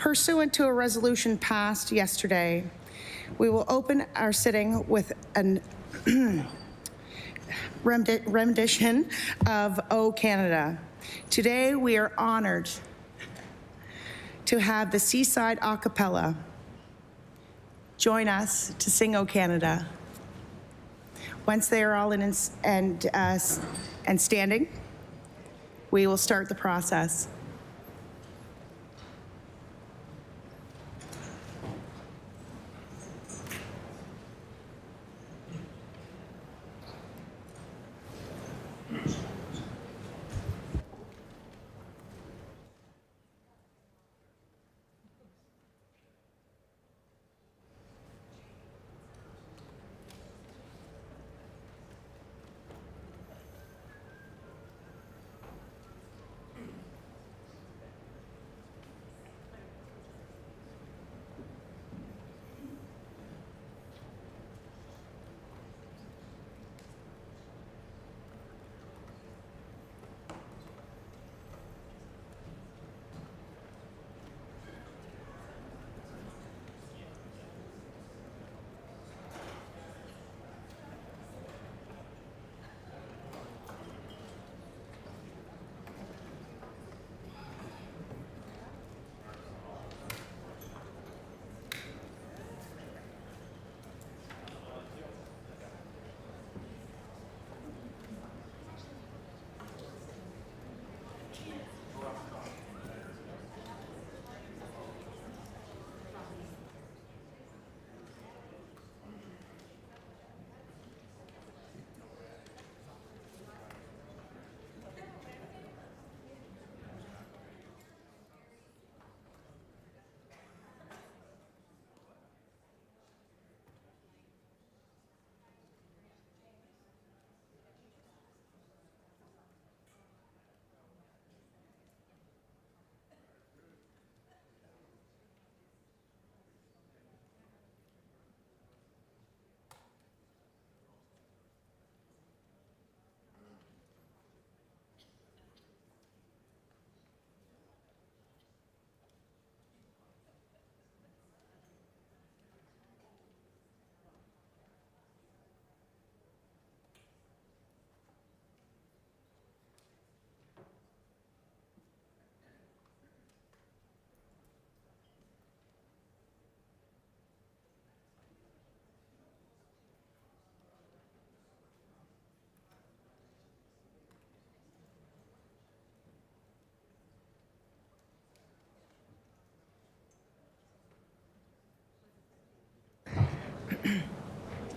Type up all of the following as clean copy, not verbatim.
Pursuant to a resolution passed yesterday, we will open our sitting with an rendition of O Canada. Today, we are honored to have the Seaside a cappella join us to sing O Canada. Once they are all in and standing, we will start the process.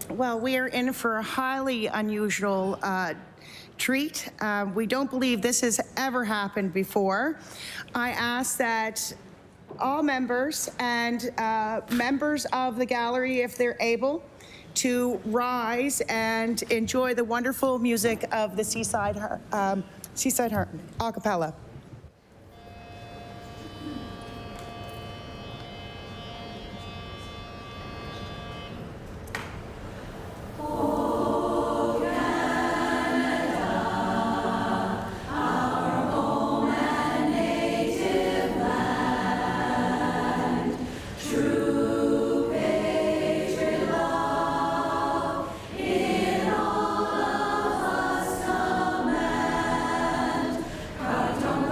Well, we are in for a highly unusual treat. We don't believe this has ever happened before. I ask that all members and members of the gallery, if they're able, to rise and enjoy the wonderful music of the Seaside Heart a cappella. Don't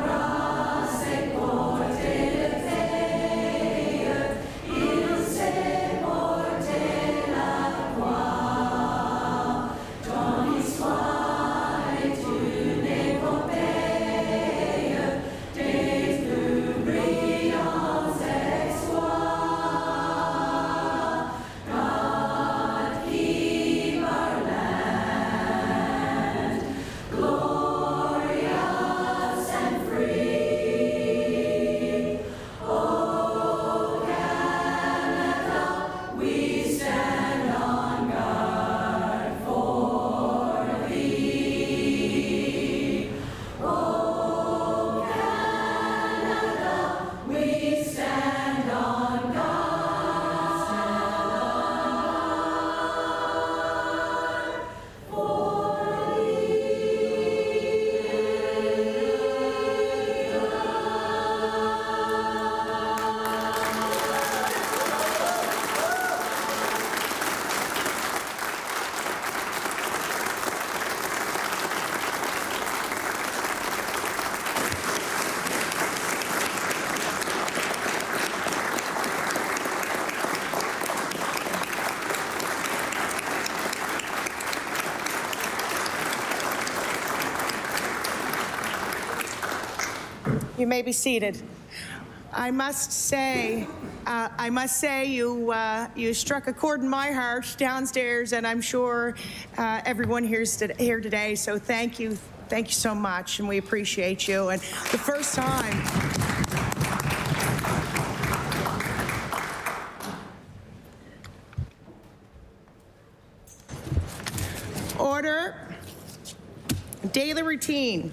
You may be seated. I must say you struck a chord in my heart downstairs, and I'm sure everyone here today. So thank you so much, and we appreciate you. And the first time. Order. Daily routine.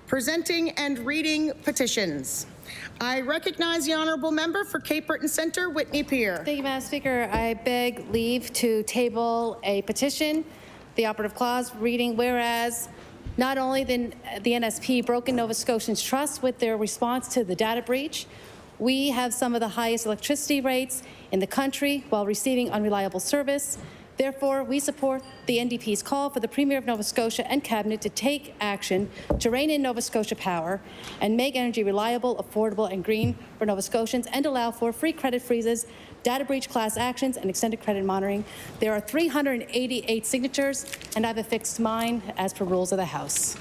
Presenting and reading petitions. I recognize the honourable member for Cape Breton Centre, Whitney Pier. Thank you, Madam Speaker. I beg leave to table a petition, the operative clause reading, whereas not only the NSP broken Nova Scotians' trust with their response to the data breach, we have some of the highest electricity rates in the country while receiving unreliable service. Therefore, we support the NDP's call for the Premier of Nova Scotia and Cabinet to take action to rein in Nova Scotia Power and make energy reliable, affordable and green for Nova Scotians, and allow for free credit freezes, data breach class actions and extended credit monitoring. There are 388 signatures, and I've affixed mine as per rules of the House.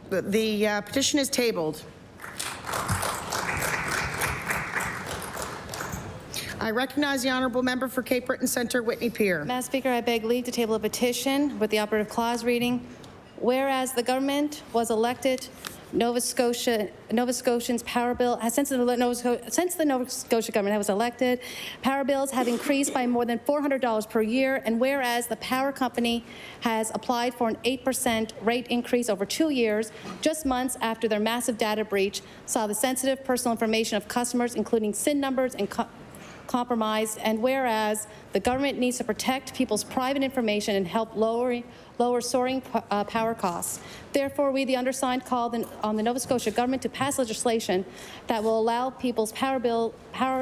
The petition is tabled. I recognize the honourable member for Cape Breton Centre, Whitney Pier. Madam Speaker, I beg leave to table a petition with the operative clause reading, whereas the government was elected, Nova Scotians' power bill since the Nova Scotia government was elected, power bills have increased by more than $400 per year, and whereas the power company has applied for an 8% rate increase over 2 years, just months after their massive data breach saw the sensitive personal information of customers, including SIN numbers, and compromised, and whereas the government needs to protect people's private information and help lower soaring power costs. Therefore, we, the undersigned, call on the Nova Scotia government to pass legislation that will allow people's power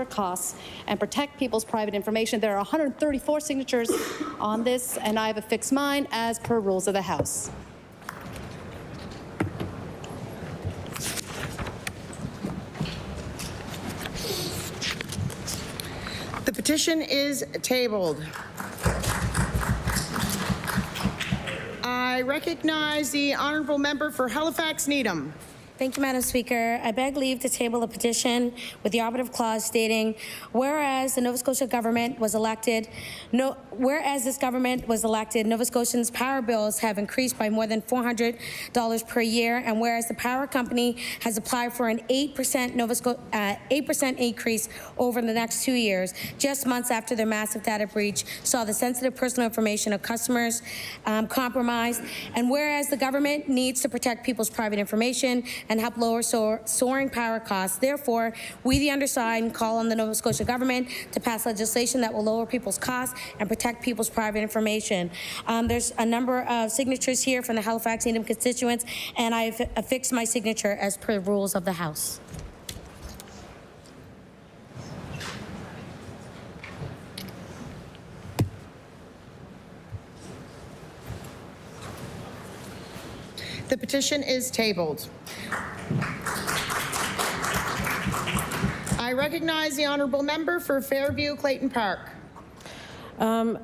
costs and protect people's private information. There are 134 signatures on this, and I have affixed mine as per rules of the House. The petition is tabled. I recognize the honourable member for Halifax Needham. Thank you, Madam Speaker. I beg leave to table a petition with the operative clause stating, whereas the Nova Scotia government was elected, Nova Scotians' power bills have increased by more than $400 per year, and whereas the power company has applied for an 8% increase over the next 2 years, just months after their massive data breach saw the sensitive personal information of customers compromised, and whereas the government needs to protect people's private information and help lower soaring power costs. Therefore, we, the undersigned, call on the Nova Scotia government to pass legislation that will lower people's costs and protect people's private information. There's a number of signatures here from the Halifax Needham constituents, and I've affixed my signature as per the rules of the House. The petition is tabled. I recognize the honourable member for Fairview Clayton Park.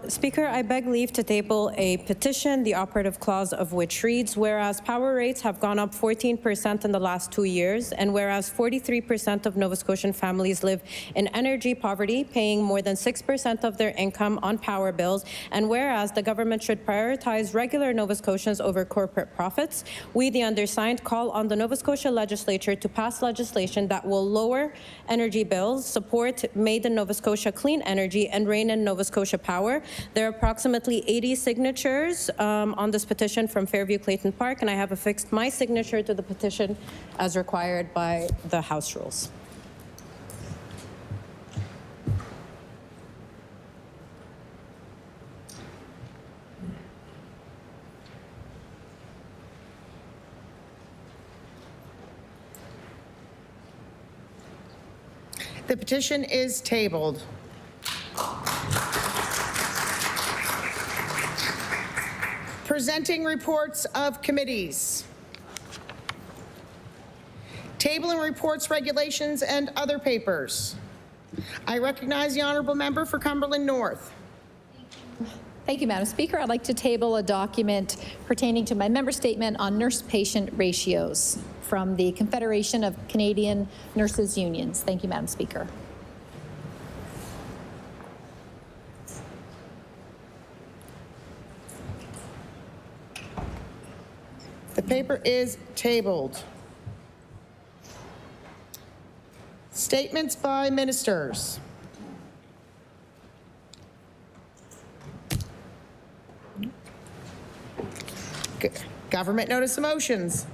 Speaker, I beg leave to table a petition, the operative clause of which reads, whereas power rates have gone up 14% in the last 2 years, and whereas 43% of Nova Scotian families live in energy poverty, paying more than 6% of their income on power bills, and whereas the government should prioritize regular Nova Scotians over corporate profits, we, the undersigned, call on the Nova Scotia legislature to pass legislation that will lower energy bills, support Made in Nova Scotia clean energy, and rein in Nova Scotia Power. There are approximately 80 signatures on this petition from Fairview Clayton Park, and I have affixed my signature to the petition as required by the House rules. The petition is tabled. Presenting reports of committees. Table and reports, regulations, and other papers. I recognize the honourable member for Cumberland North. Thank you, Madam Speaker. I'd like to table a document pertaining to my member statement on nurse-patient ratios from the Confederation of Canadian Nurses Unions. Thank you, Madam Speaker. The paper is tabled. Statements by ministers. Government notice of motions.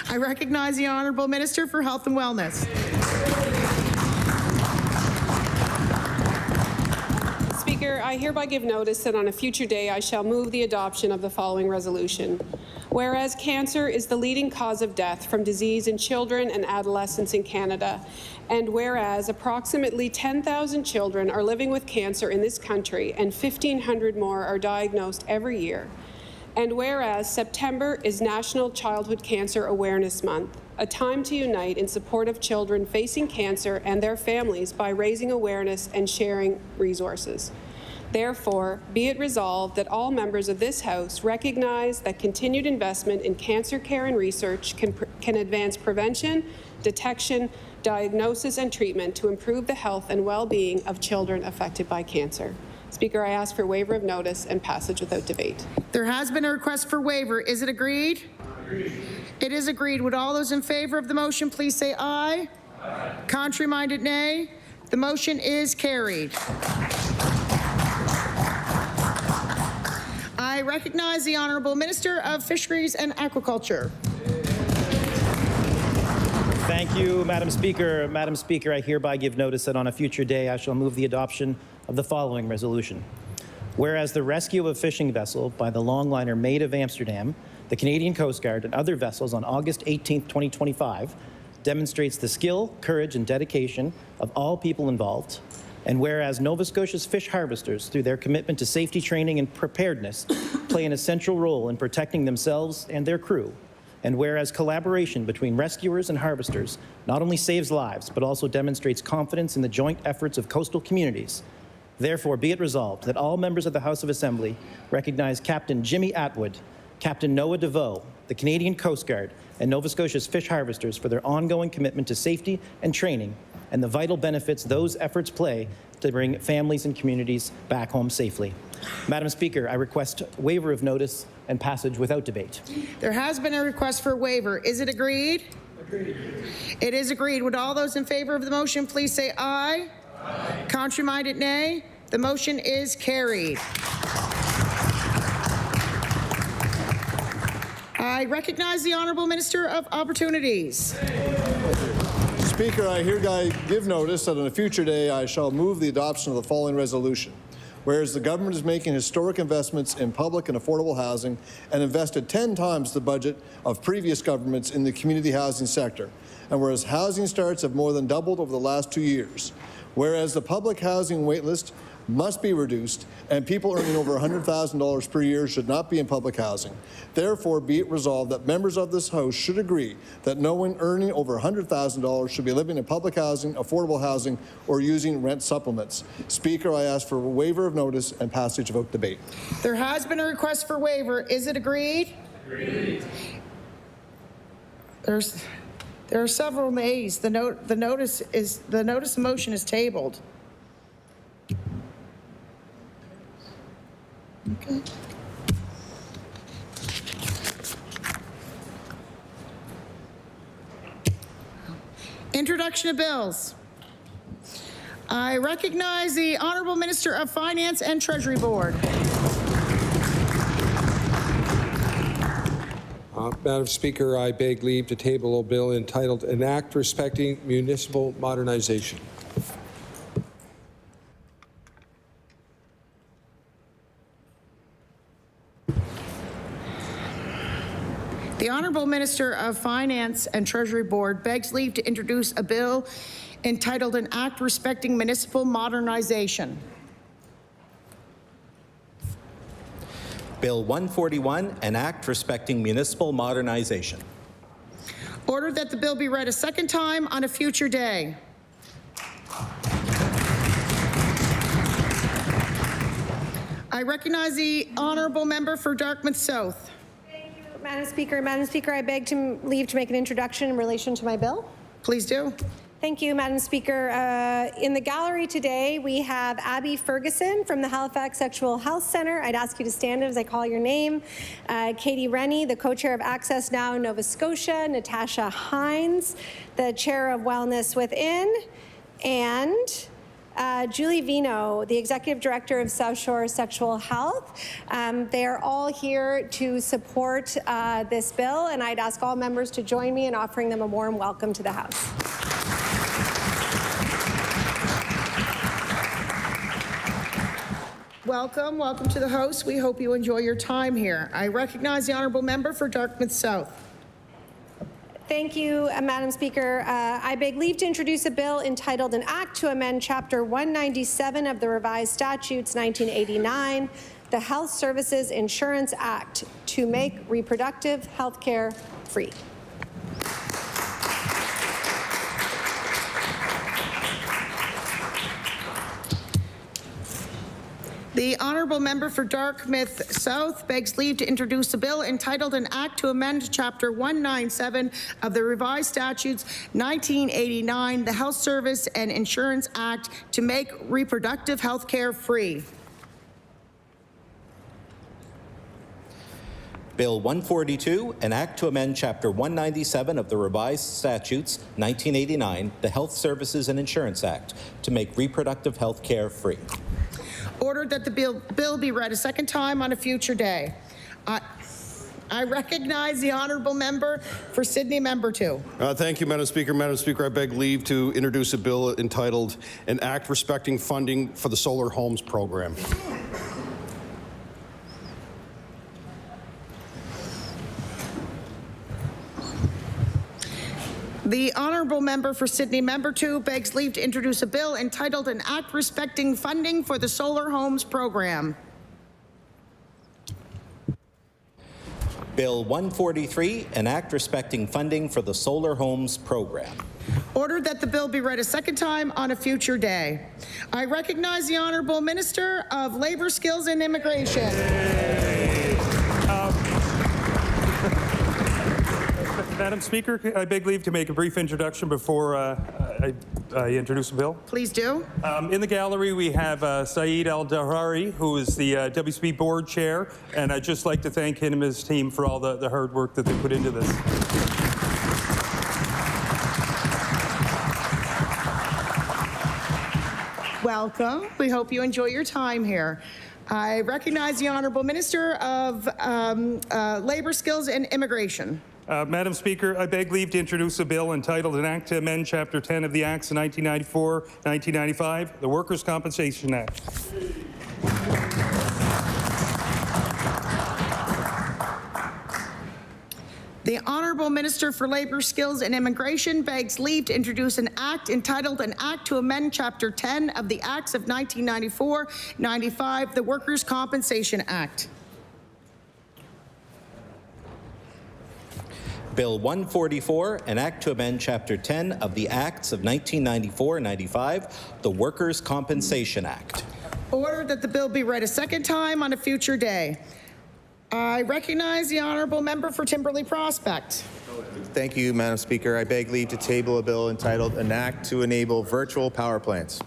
I recognize the Honourable Minister for Health and Wellness. Speaker, I hereby give notice that on a future day I shall move the adoption of the following resolution. Whereas cancer is the leading cause of death from disease in children and adolescents in Canada, and whereas approximately 10,000 children are living with cancer in this country and 1,500 more are diagnosed every year, and whereas September is National Childhood Cancer Awareness Month, a time to unite in support of children facing cancer and their families by raising awareness and sharing resources. Therefore, be it resolved that all members of this House recognize that continued investment in cancer care and research can advance prevention, detection, diagnosis, and treatment to improve the health and well-being of children affected by cancer. Speaker, I ask for waiver of notice and passage without debate. There has been a request for waiver. Is it agreed? Agreed. It is agreed. Would all those in favor of the motion please say aye? Aye. Contrary-minded, nay. The motion is carried. I recognize the Honourable Minister of Fisheries and Aquaculture. Thank you, Madam Speaker. Madam Speaker, I hereby give notice that on a future day I shall move the adoption of the following resolution. Whereas the rescue of a fishing vessel by the longliner Maid of Amsterdam, the Canadian Coast Guard, and other vessels on August 18, 2025 demonstrates the skill, courage, and dedication of all people involved, and whereas Nova Scotia's fish harvesters, through their commitment to safety training and preparedness, play an essential role in protecting themselves and their crew, and whereas collaboration between rescuers and harvesters not only saves lives, but also demonstrates confidence in the joint efforts of coastal communities, therefore be it resolved that all members of the House of Assembly recognize Captain Jimmy Atwood, Captain Noah DeVoe, the Canadian Coast Guard, and Nova Scotia's fish harvesters for their ongoing commitment to safety and training and the vital benefits those efforts play to bring families and communities back home safely. Madam Speaker, I request waiver of notice and passage without debate. There has been a request for waiver. Is it agreed? Agreed. It is agreed. Would all those in favor of the motion please say aye? Aye. Contrary-minded, nay. The motion is carried. I recognize the Honourable Minister of Opportunities. Speaker, I hereby give notice that on a future day I shall move the adoption of the following resolution. Whereas the government is making historic investments in public and affordable housing and invested 10 times the budget of previous governments in the community housing sector, and whereas housing starts have more than doubled over the last 2 years, whereas the public housing waitlist must be reduced and people earning over $100,000 per year should not be in public housing. Therefore, be it resolved that members of this House should agree that no one earning over $100,000 should be living in public housing, affordable housing, or using rent supplements. Speaker, I ask for a waiver of notice and passage without debate. There has been a request for waiver. Is it agreed? Agreed. There are several nays. The notice of motion is tabled. Okay. Introduction of bills. I recognize the Honourable Minister of Finance and Treasury Board. Madam Speaker, I beg leave to table a bill entitled An Act Respecting Municipal Modernization. The Honourable Minister of Finance and Treasury Board begs leave to introduce a bill entitled An Act Respecting Municipal Modernization. Bill 141, An Act Respecting Municipal Modernization. Ordered that the bill be read a second time on a future day. I recognize the honourable member for Dartmouth South. Thank you, Madam Speaker. Madam Speaker, I beg to leave to make an introduction in relation to my bill. Please do. Thank you, Madam Speaker. In the gallery today, we have Abby Ferguson from the Halifax Sexual Health Centre. I'd ask you to stand as I call your name. Katie Rennie, the co-chair of Access Now in Nova Scotia. Natasha Hines, the chair of Wellness Within. And Julie Vino, the Executive Director of South Shore Sexual Health. They are all here to support this bill, and I'd ask all members to join me in offering them a warm welcome to the House. Welcome, welcome to the House. We hope you enjoy your time here. I recognize the honourable member for Dartmouth South. Thank you, Madam Speaker. I beg leave to introduce a bill entitled An Act to Amend Chapter 197 of the Revised Statutes 1989, the Health Services Insurance Act, to make reproductive health care free. The honourable member for Dartmouth South begs leave to introduce a bill entitled An Act to Amend Chapter 197 of the Revised Statutes 1989, the Health Service and Insurance Act, to make reproductive health care free. Bill 142, an act to amend Chapter 197 of the Revised Statutes 1989, the Health Services and Insurance Act, to make reproductive health care free. Ordered that the bill be read a second time on a future day. I recognize the honourable member for Sydney, member 2. Thank you, Madam Speaker. Madam Speaker, I beg leave to introduce a bill entitled An Act Respecting Funding for the Solar Homes Program. The honourable member for Sydney, member 2, begs leave to introduce a bill entitled An Act Respecting Funding for the Solar Homes Program. Bill 143, an act respecting funding for the Solar Homes Program. Ordered that the bill be read a second time on a future day. I recognize the Honourable Minister of Labour, Skills and Immigration. Madam Speaker, I beg leave to make a brief introduction before I introduce the bill. Please do. In the gallery, we have Saeed Al-Dahari, who is the WSP Board Chair, and I'd just like to thank him and his team for all the hard work that they put into this. Welcome. We hope you enjoy your time here. I recognize the Honourable Minister of Labour, Skills and Immigration. Madam Speaker, I beg leave to introduce a bill entitled An Act to Amend Chapter 10 of the Acts of 1994-1995, the Workers' Compensation Act. The Honourable Minister for Labour, Skills and Immigration begs leave to introduce an act entitled An Act to Amend Chapter 10 of the Acts of 1994-95, the Workers' Compensation Act. Bill 144, an act to amend Chapter 10 of the Acts of 1994-95, the Workers' Compensation Act. Ordered that the bill be read a second time on a future day. I recognize the Honourable Member for Timberley Prospect. Thank you, Madam Speaker. I beg leave to table a bill entitled An Act to Enable Virtual Power Plants.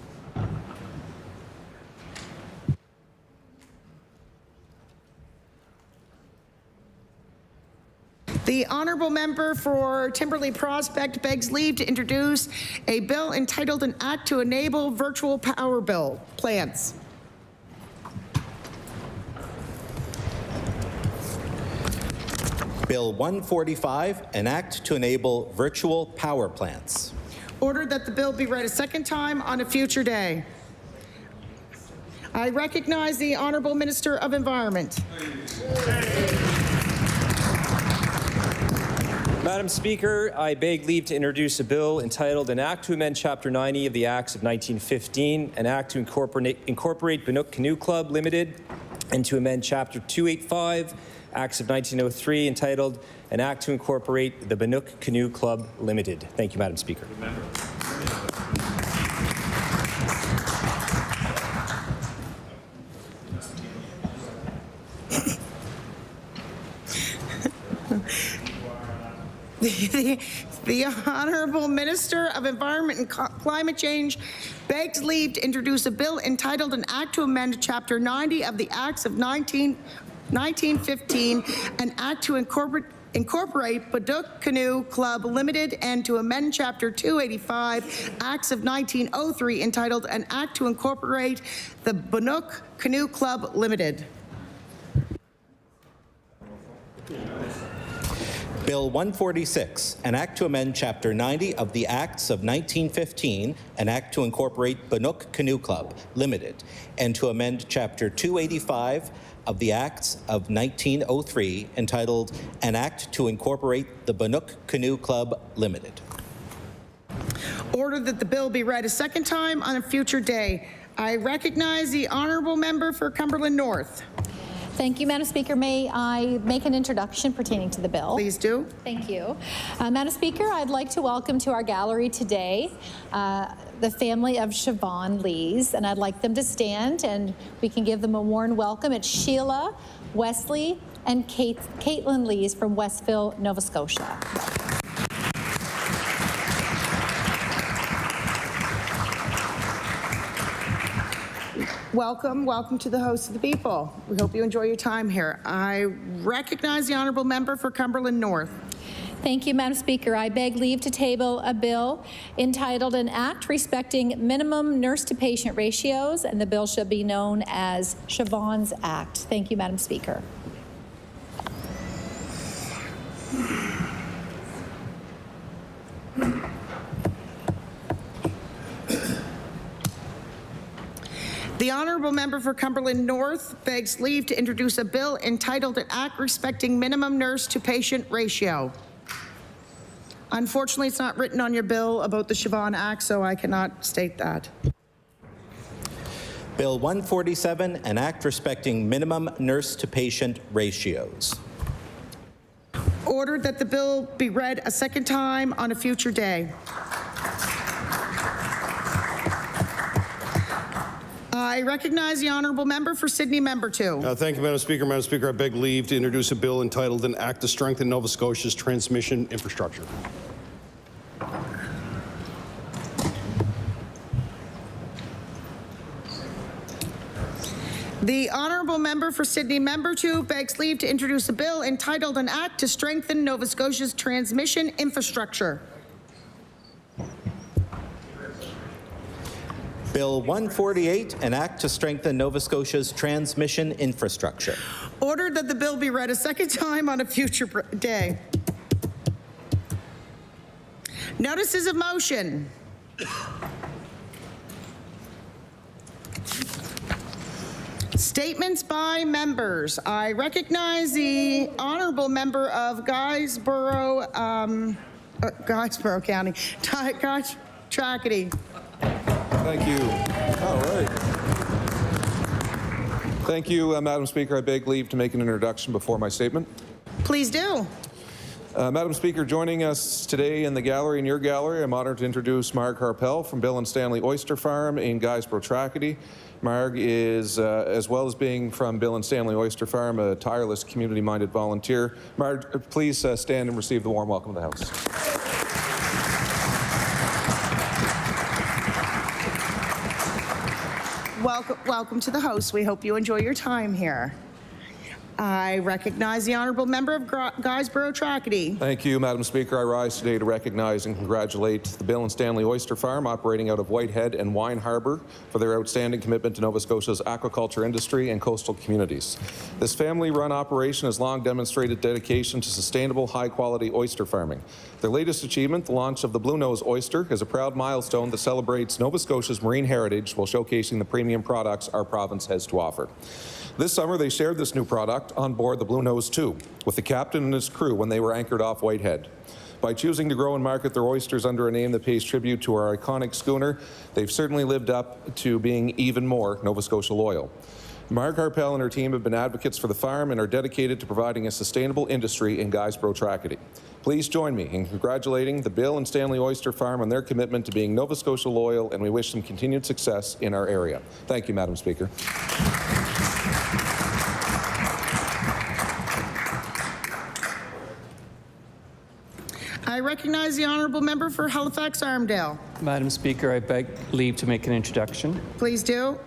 The Honourable Member for Timberley Prospect begs leave to introduce a bill entitled An Act to Enable Virtual Power Plants. Bill 145, an act to enable virtual power plants. Ordered that the bill be read a second time on a future day. I recognize the Honourable Minister of Environment. Madam Speaker, I beg leave to introduce a bill entitled An Act to Amend Chapter 90 of the Acts of 1915, an act to incorporate Bannock Canoe Club Limited, and to amend Chapter 285, Acts of 1903, entitled an act to incorporate the Banook Canoe Club Limited. Thank you, Madam Speaker. The Honourable Minister of Environment and Climate Change begs leave to introduce a bill entitled An Act to Amend Chapter 90 of the Acts of 1915, an Act to incorporate Banook Canoe Club Limited, and to amend Chapter 285, Acts of 1903, entitled An Act to Incorporate the Banook Canoe Club Limited. Bill 146, an act to amend Chapter 90 of the Acts of 1915, an act to incorporate Banook Canoe Club Limited, and to amend Chapter 285 of the Acts of 1903, entitled An Act to Incorporate the Banook Canoe Club Limited. Order that the bill be read a second time on a future day. I recognize the Honourable Member for Cumberland North. Thank you, Madam Speaker. May I make an introduction pertaining to the bill? Please do. Thank you. Madam Speaker, I'd like to welcome to our gallery today the family of Siobhan Lees, and I'd like them to stand and we can give them a warm welcome. It's Sheila, Wesley, and Caitlin Lees from Westville, Nova Scotia. Welcome, welcome to the host of the people. We hope you enjoy your time here. I recognize the Honourable Member for Cumberland North. Thank you, Madam Speaker. I beg leave to table a bill entitled An Act Respecting Minimum Nurse-to-Patient Ratios, and the bill shall be known as Siobhan's Act. Thank you, Madam Speaker. The Honourable Member for Cumberland North begs leave to introduce a bill entitled An Act Respecting Minimum Nurse-to-Patient Ratio. Unfortunately, it's not written on your bill about the Siobhan Act, so I cannot state that. Bill 147, an act respecting minimum nurse-to-patient ratios. Ordered that the bill be read a second time on a future day. I recognize the Honourable Member for Sydney, Member 2. Thank you, Madam Speaker. Madam Speaker, I beg leave to introduce a bill entitled An Act to Strengthen Nova Scotia's Transmission Infrastructure. The Honourable Member for Sydney, Member 2, begs leave to introduce a bill entitled An Act to Strengthen Nova Scotia's Transmission Infrastructure. Bill 148, an act to strengthen Nova Scotia's transmission infrastructure. Ordered that the bill be read a second time on a future day. Notices of motion. Statements by members. I recognize the Honourable Member of Guysborough County, Tracadie. Thank you. All right. Thank you, Madam Speaker. I beg leave to make an introduction before my statement. Please do. Madam Speaker, joining us today in the gallery, in your gallery, I'm honored to introduce Marg Harpel from Bill and Stanley Oyster Farm in Guysborough, Tracadie. Marg is, as well as being from Bill and Stanley Oyster Farm, a tireless community-minded volunteer. Marg, please stand and receive the warm welcome of the House. Welcome to the host. We hope you enjoy your time here. I recognize the Honourable Member of Guysborough Tracadie. Thank you, Madam Speaker. I rise today to recognize and congratulate the Bill and Stanley Oyster Farm operating out of Whitehead and Wine Harbour for their outstanding commitment to Nova Scotia's aquaculture industry and coastal communities. This family-run operation has long demonstrated dedication to sustainable, high-quality oyster farming. Their latest achievement, the launch of the Blue Nose oyster, is a proud milestone that celebrates Nova Scotia's marine heritage while showcasing the premium products our province has to offer. This summer, they shared this new product on board the Blue Nose 2 with the captain and his crew when they were anchored off Whitehead. By choosing to grow and market their oysters under a name that pays tribute to our iconic schooner, they've certainly lived up to being even more Nova Scotia loyal. Marg Harpel and her team have been advocates for the farm and are dedicated to providing a sustainable industry in Guysborough Tracadie. Please join me in congratulating the Bill and Stanley Oyster Farm on their commitment to being Nova Scotia loyal, and we wish them continued success in our area. Thank you, Madam Speaker. I recognize the honourable member for Halifax-Armdale. Madam Speaker, I beg leave to make an introduction. Please do.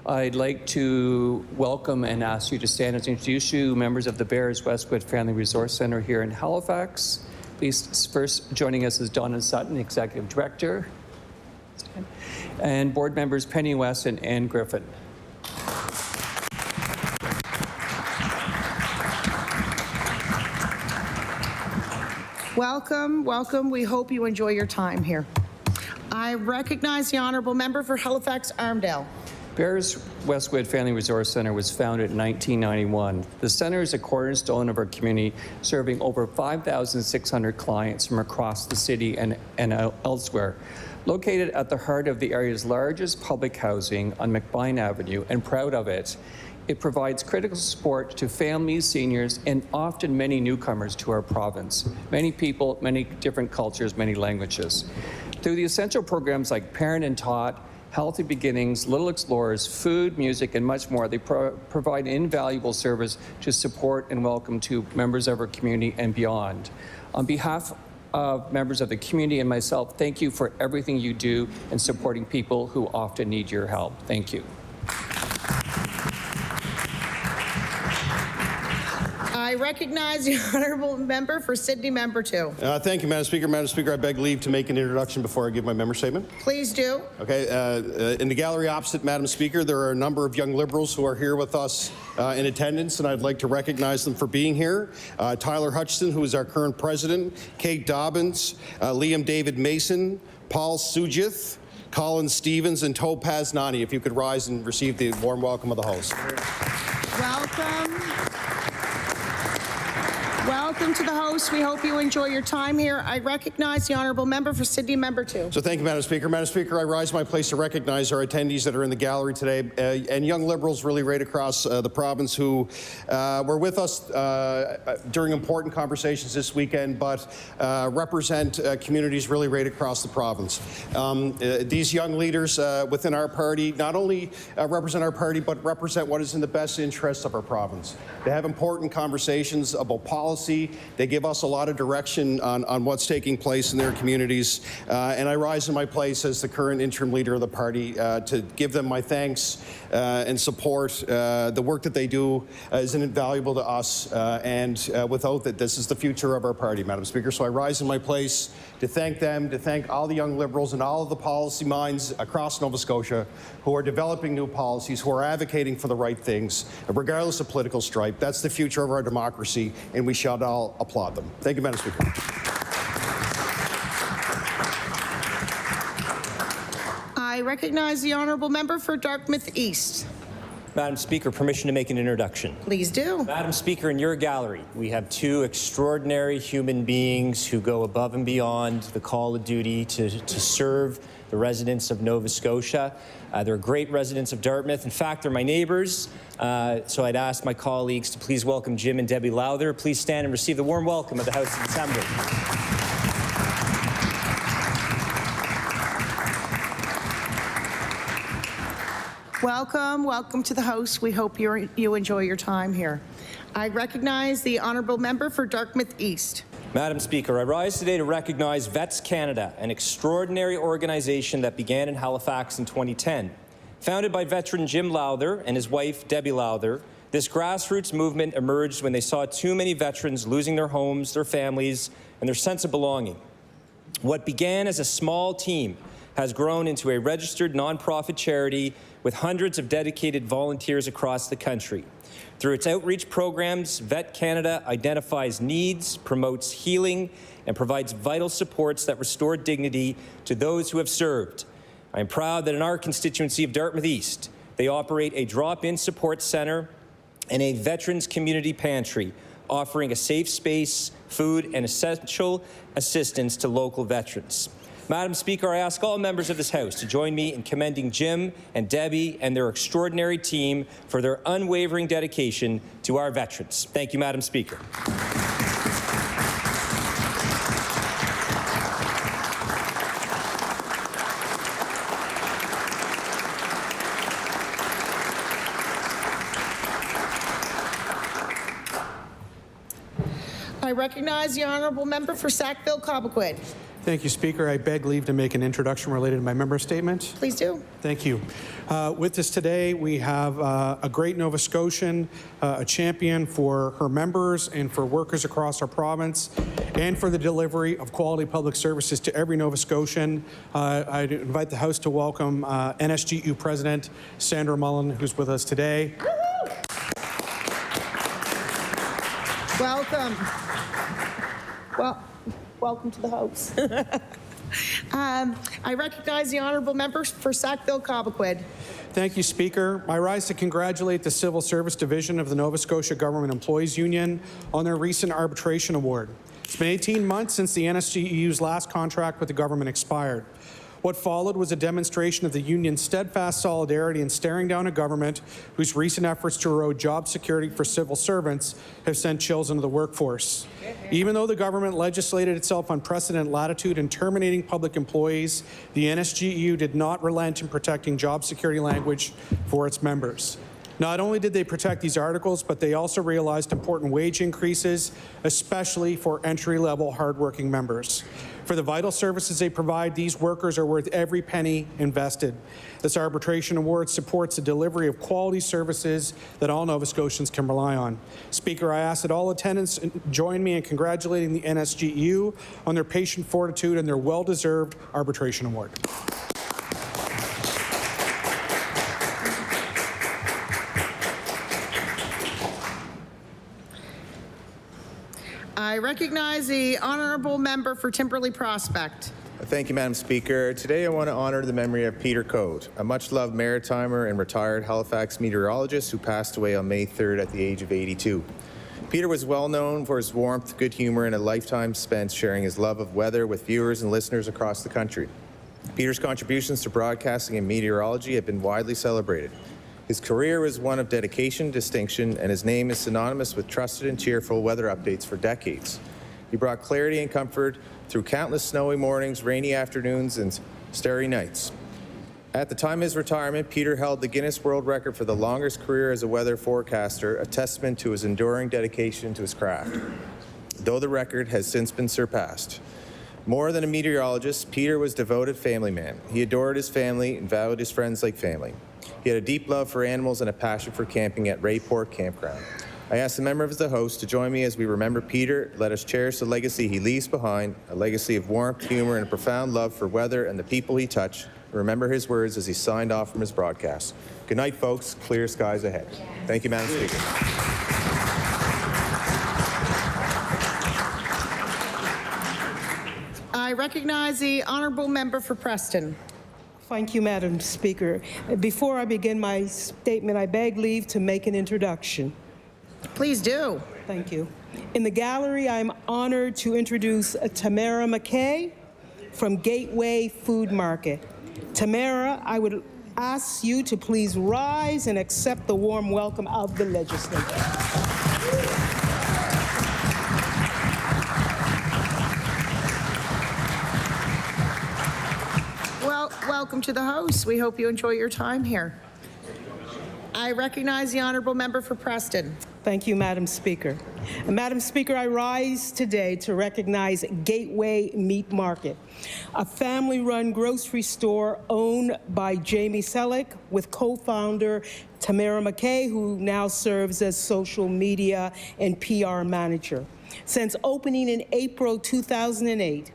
I'd like to welcome and ask you to stand and introduce you, members of the Bears Westwood Family Resource Centre here in Halifax. Please, first joining us is Donna Sutton, Executive Director, and board members Penny West and Ann Griffin. Welcome, welcome. We hope you enjoy your time here. I recognize the honourable member for Halifax-Armdale. Bears Westwood Family Resource Centre was founded in 1991. The centre is a cornerstone of our community, serving over 5,600 clients from across the city and elsewhere. Located at the heart of the area's largest public housing on McBine Avenue, and proud of it, it provides critical support to families, seniors, and often many newcomers to our province. Many people, many different cultures, many languages. Through the essential programs like Parent and Taught, Healthy Beginnings, Little Explorers, food, music, and much more, they provide invaluable service to support and welcome to members of our community and beyond. On behalf of members of the community and myself, thank you for everything you do in supporting people who often need your help. Thank you. I recognize the honourable member for Sydney, member 2. Thank you, Madam Speaker. Madam Speaker, I beg leave to make an introduction before I give my member statement. Please do. Okay, in the gallery opposite, Madam Speaker, there are a number of young Liberals who are here with us in attendance, and I'd like to recognize them for being here. Tyler Hutchison, who is our current president, Kate Dobbins, Liam David Mason, Paul Sujith, Colin Stevens, and Topaz Nani. If you could rise and receive the warm welcome of the host. Welcome. Welcome to the host. We hope you enjoy your time here. I recognize the honourable member for Sydney, member 2. So thank you, Madam Speaker. Madam Speaker, I rise in my place to recognize our attendees that are in the gallery today and young Liberals really right across the province who were with us during important conversations this weekend, but represent communities really right across the province. These young leaders within our party not only represent our party, but represent what is in the best interest of our province. They have important conversations about policy. They give us a lot of direction on what's taking place in their communities. And I rise in my place as the current interim leader of the party to give them my thanks and support. The work that they do is invaluable to us, and without that, this is the future of our party, Madam Speaker. So I rise in my place to thank them, to thank all the young Liberals and all of the policy minds across Nova Scotia who are developing new policies, who are advocating for the right things, regardless of political stripe. That's the future of our democracy, and we shall all applaud them. Thank you, Madam Speaker. I recognize the honourable member for Dartmouth East. Madam Speaker, permission to make an introduction. Please do. Madam Speaker, in your gallery, we have two extraordinary human beings who go above and beyond the call of duty to serve the residents of Nova Scotia. They're great residents of Dartmouth. In fact, they're my neighbors. So I'd ask my colleagues to please welcome Jim and Debbie Lowther. Please stand and receive the warm welcome of the House of Assembly. Welcome, welcome to the house. We hope you enjoy your time here. I recognize the honourable member for Dartmouth East. Madam Speaker, I rise today to recognize Vets Canada, an extraordinary organization that began in Halifax in 2010. Founded by veteran Jim Lowther and his wife, Debbie Lowther, this grassroots movement emerged when they saw too many veterans losing their homes, their families, and their sense of belonging. What began as a small team has grown into a registered nonprofit charity with hundreds of dedicated volunteers across the country. Through its outreach programs, Vet Canada identifies needs, promotes healing, and provides vital supports that restore dignity to those who have served. I am proud that in our constituency of Dartmouth East, they operate a drop-in support center and a veterans community pantry, offering a safe space, food, and essential assistance to local veterans. Madam Speaker, I ask all members of this House to join me in commending Jim and Debbie and their extraordinary team for their unwavering dedication to our veterans. Thank you, Madam Speaker. I recognize the honourable member for Sackville-Cobequid. Thank you, Speaker. I beg leave to make an introduction related to my member statement. Please do. Thank you. With us today, we have a great Nova Scotian, a champion for her members and for workers across our province, and for the delivery of quality public services to every Nova Scotian. I invite the House to welcome NSGU President Sandra Mullen, who's with us today. Welcome. Well, welcome to the House. I recognize the honourable member for Sackville-Cobequid. Thank you, Speaker. I rise to congratulate the Civil Service Division of the Nova Scotia Government Employees Union on their recent arbitration award. It's been 18 months since the NSGEU's last contract with the government expired. What followed was a demonstration of the union's steadfast solidarity in staring down a government whose recent efforts to erode job security for civil servants have sent chills into the workforce. Even though the government legislated itself unprecedented latitude in terminating public employees, the NSGEU did not relent in protecting job security language for its members. Not only did they protect these articles, but they also realized important wage increases, especially for entry-level, hardworking members. For the vital services they provide, these workers are worth every penny invested. This arbitration award supports the delivery of quality services that all Nova Scotians can rely on. Speaker, I ask that all attendants join me in congratulating the NSGEU on their patient fortitude and their well-deserved arbitration award. I recognize the honourable member for Timberley Prospect. Thank you, Madam Speaker. Today I want to honour the memory of Peter Code, a much-loved maritimer and retired Halifax meteorologist who passed away on May 3rd at the age of 82. Peter was well known for his warmth, good humour, and a lifetime spent sharing his love of weather with viewers and listeners across the country. Peter's contributions to broadcasting and meteorology have been widely celebrated. His career was one of dedication, distinction, and his name is synonymous with trusted and cheerful weather updates for decades. He brought clarity and comfort through countless snowy mornings, rainy afternoons, and starry nights. At the time of his retirement, Peter held the Guinness World Record for the longest career as a weather forecaster, a testament to his enduring dedication to his craft, though the record has since been surpassed. More than a meteorologist, Peter was a devoted family man. He adored his family and valued his friends like family. He had a deep love for animals and a passion for camping at Rayport Campground. I ask the members of the House to join me as we remember Peter. Let us cherish the legacy he leaves behind, a legacy of warmth, humor, and a profound love for weather and the people he touched. Remember his words as he signed off from his broadcast. Good night, folks. Clear skies ahead. Thank you, Madam Speaker. I recognize the honourable member for Preston. Thank you, Madam Speaker. Before I begin my statement, I beg leave to make an introduction. Please do. Thank you. In the gallery, I'm honored to introduce Tamara McKay from Gateway Food Market. Tamara, I would ask you to please rise and accept the warm welcome of the legislature. Welcome to the House. We hope you enjoy your time here. I recognize the honourable member for Preston. Thank you, Madam Speaker. Madam Speaker, I rise today to recognize Gateway Meat Market, a family-run grocery store owned by Jamie Selleck with co-founder Tamara McKay, who now serves as social media and PR manager. Since opening in April 2008,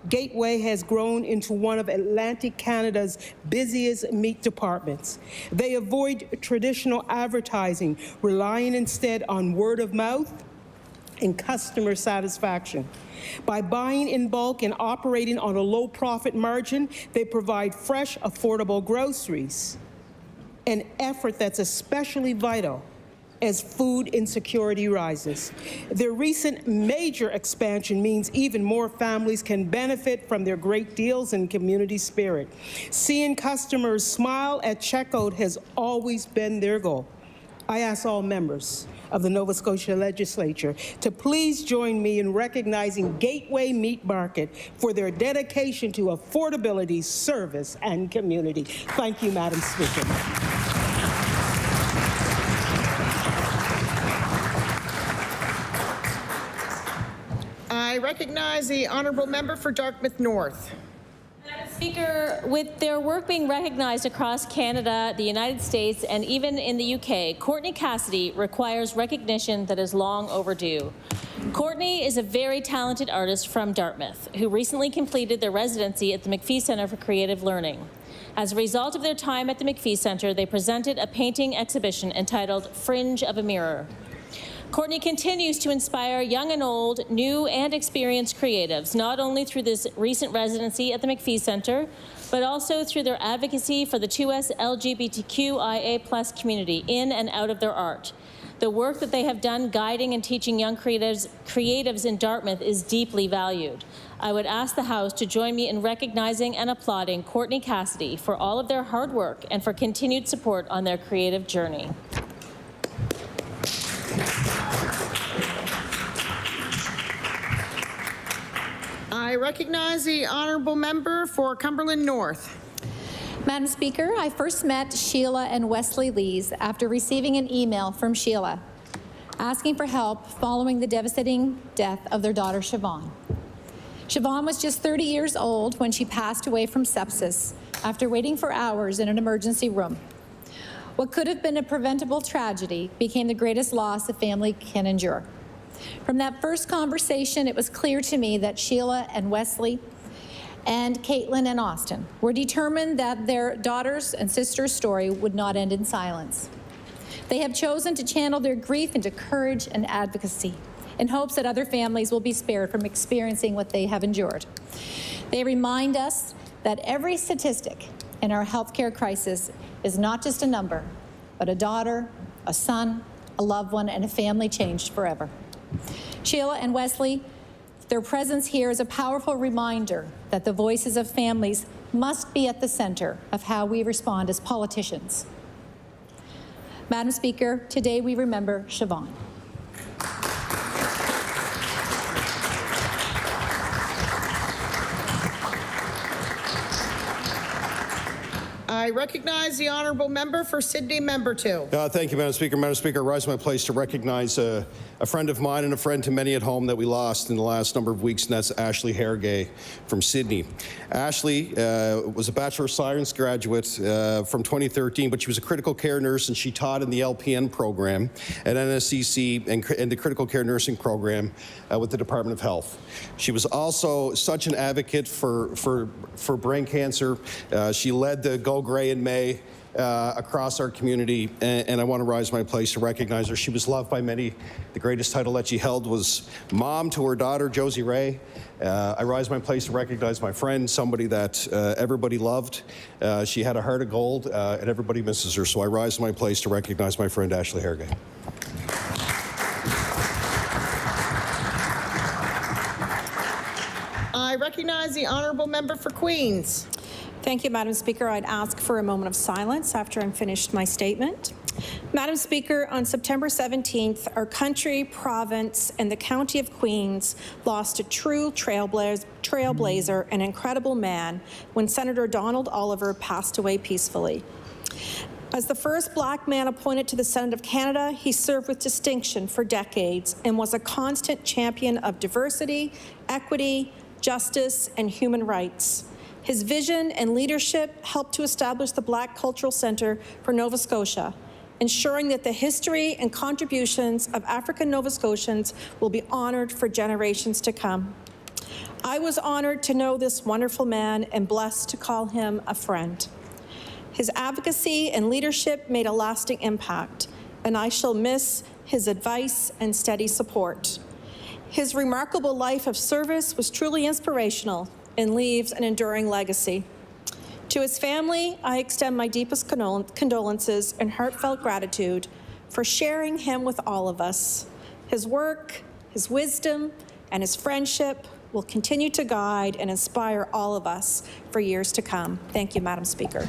Gateway has grown into one of Atlantic Canada's busiest meat departments. They avoid traditional advertising, relying instead on word of mouth and customer satisfaction. By buying in bulk and operating on a low profit margin, they provide fresh, affordable groceries, an effort that's especially vital as food insecurity rises. Their recent major expansion means even more families can benefit from their great deals and community spirit. Seeing customers smile at checkout has always been their goal. I ask all members of the Nova Scotia Legislature to please join me in recognizing Gateway Meat Market for their dedication to affordability, service, and community. Thank you, Madam Speaker. I recognize the honourable member for Dartmouth North. Madam Speaker, with their work being recognized across Canada, the United States, and even in the UK, Courtney Cassidy requires recognition that is long overdue. Courtney is a very talented artist from Dartmouth who recently completed their residency at the McPhee Centre for Creative Learning. As a result of their time at the McPhee Centre, they presented a painting exhibition entitled Fringe of a Mirror. Courtney continues to inspire young and old, new and experienced creatives, not only through this recent residency at the McPhee Centre, but also through their advocacy for the 2S LGBTQIA+ community in and out of their art. The work that they have done guiding and teaching young creatives in Dartmouth is deeply valued. I would ask the House to join me in recognizing and applauding Courtney Cassidy for all of their hard work and for continued support on their creative journey. I recognize the honourable member for Cumberland North. Madam Speaker, I first met Sheila and Wesley Lees after receiving an email from Sheila asking for help following the devastating death of their daughter, Siobhan. Siobhan was just 30 years old when she passed away from sepsis after waiting for hours in an emergency room. What could have been a preventable tragedy became the greatest loss a family can endure. From that first conversation, it was clear to me that Sheila and Wesley and Caitlin and Austin were determined that their daughter's and sister's story would not end in silence. They have chosen to channel their grief into courage and advocacy in hopes that other families will be spared from experiencing what they have endured. They remind us that every statistic in our healthcare crisis is not just a number, but a daughter, a son, a loved one, and a family changed forever. Sheila and Wesley, their presence here is a powerful reminder that the voices of families must be at the center of how we respond as politicians. Madam Speaker, today we remember Siobhan. I recognize the honourable member for Sydney Member 2. Thank you, Madam Speaker. Madam Speaker, I rise to my place to recognize a friend of mine and a friend to many at home that we lost in the last number of weeks, and that's Ashley Hairgay from Sydney. Ashley was a Bachelor of Science graduate from 2013, but she was a critical care nurse, and she taught in the LPN program at NSCC and the critical care nursing program with the Department of Health. She was also such an advocate for brain cancer. She led the Go Grey in May across our community, and I want to rise my place to recognize her. She was loved by many. The greatest title that she held was mom to her daughter, Josie Ray. I rise my place to recognize my friend, somebody that everybody loved. She had a heart of gold, and everybody misses her, so I rise my place to recognize my friend, Ashley Hairgay. I recognize the honourable member for Queens. Thank you, Madam Speaker. I'd ask for a moment of silence after I'm finished my statement. Madam Speaker, on September 17th, our country, province, and the County of Queens lost a true trailblazer, an incredible man, when Senator Donald Oliver passed away peacefully. As the first Black man appointed to the Senate of Canada, he served with distinction for decades and was a constant champion of diversity, equity, justice, and human rights. His vision and leadership helped to establish the Black Cultural Centre for Nova Scotia, ensuring that the history and contributions of African Nova Scotians will be honoured for generations to come. I was honoured to know this wonderful man and blessed to call him a friend. His advocacy and leadership made a lasting impact, and I shall miss his advice and steady support. His remarkable life of service was truly inspirational and leaves an enduring legacy. To his family, I extend my deepest condolences and heartfelt gratitude for sharing him with all of us. His work, his wisdom, and his friendship will continue to guide and inspire all of us for years to come. Thank you, Madam Speaker.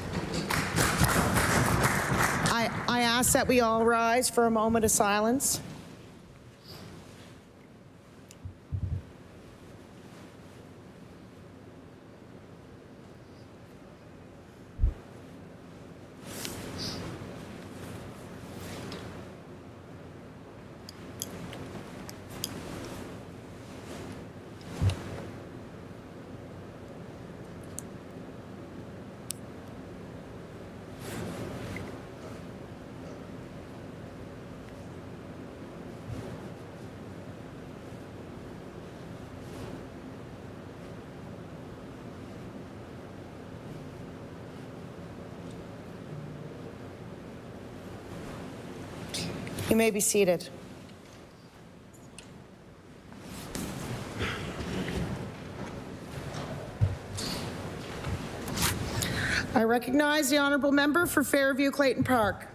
I ask that we all rise for a moment of silence. You may be seated. I recognize the honourable member for Fairview Clayton Park.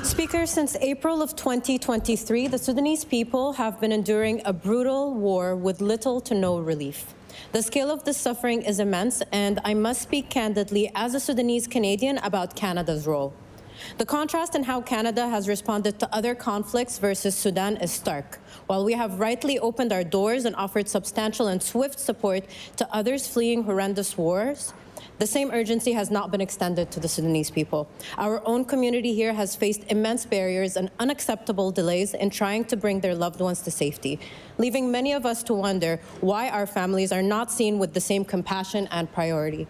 Speaker, since April of 2023, the Sudanese people have been enduring a brutal war with little to no relief. The scale of this suffering is immense, and I must speak candidly as a Sudanese Canadian about Canada's role. The contrast in how Canada has responded to other conflicts versus Sudan is stark. While we have rightly opened our doors and offered substantial and swift support to others fleeing horrendous wars, the same urgency has not been extended to the Sudanese people. Our own community here has faced immense barriers and unacceptable delays in trying to bring their loved ones to safety, leaving many of us to wonder why our families are not seen with the same compassion and priority.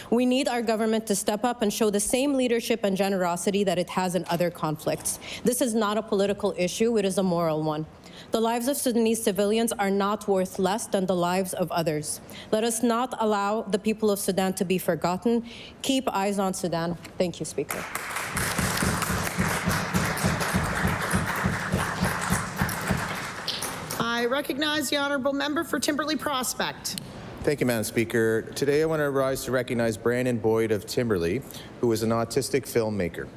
We need our government to step up and show the same leadership and generosity that it has in other conflicts. This is not a political issue, it is a moral one. The lives of Sudanese civilians are not worth less than the lives of others. Let us not allow the people of Sudan to be forgotten. Keep eyes on Sudan. Thank you, Speaker. I recognize the honourable member for Timberley Prospect. Thank you, Madam Speaker. Today I want to rise to recognize Brandon Boyd of Timberley, who is an autistic filmmaker.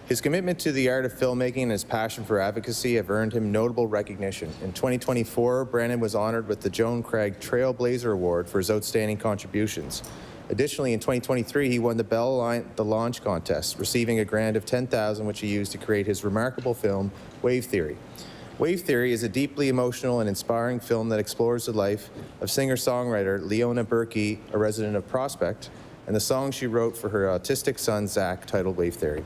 His commitment to the art of filmmaking and his passion for advocacy have earned him notable recognition. In 2024, Brandon was honored with the Joan Craig Trailblazer Award for his outstanding contributions. Additionally, in 2023, he won the Bell the Launch Contest, receiving a grant of $10,000, which he used to create his remarkable film, Wave Theory. Wave Theory is a deeply emotional and inspiring film that explores the life of singer-songwriter Leona Berkey, a resident of Prospect, and the song she wrote for her autistic son, Zach, titled Wave Theory.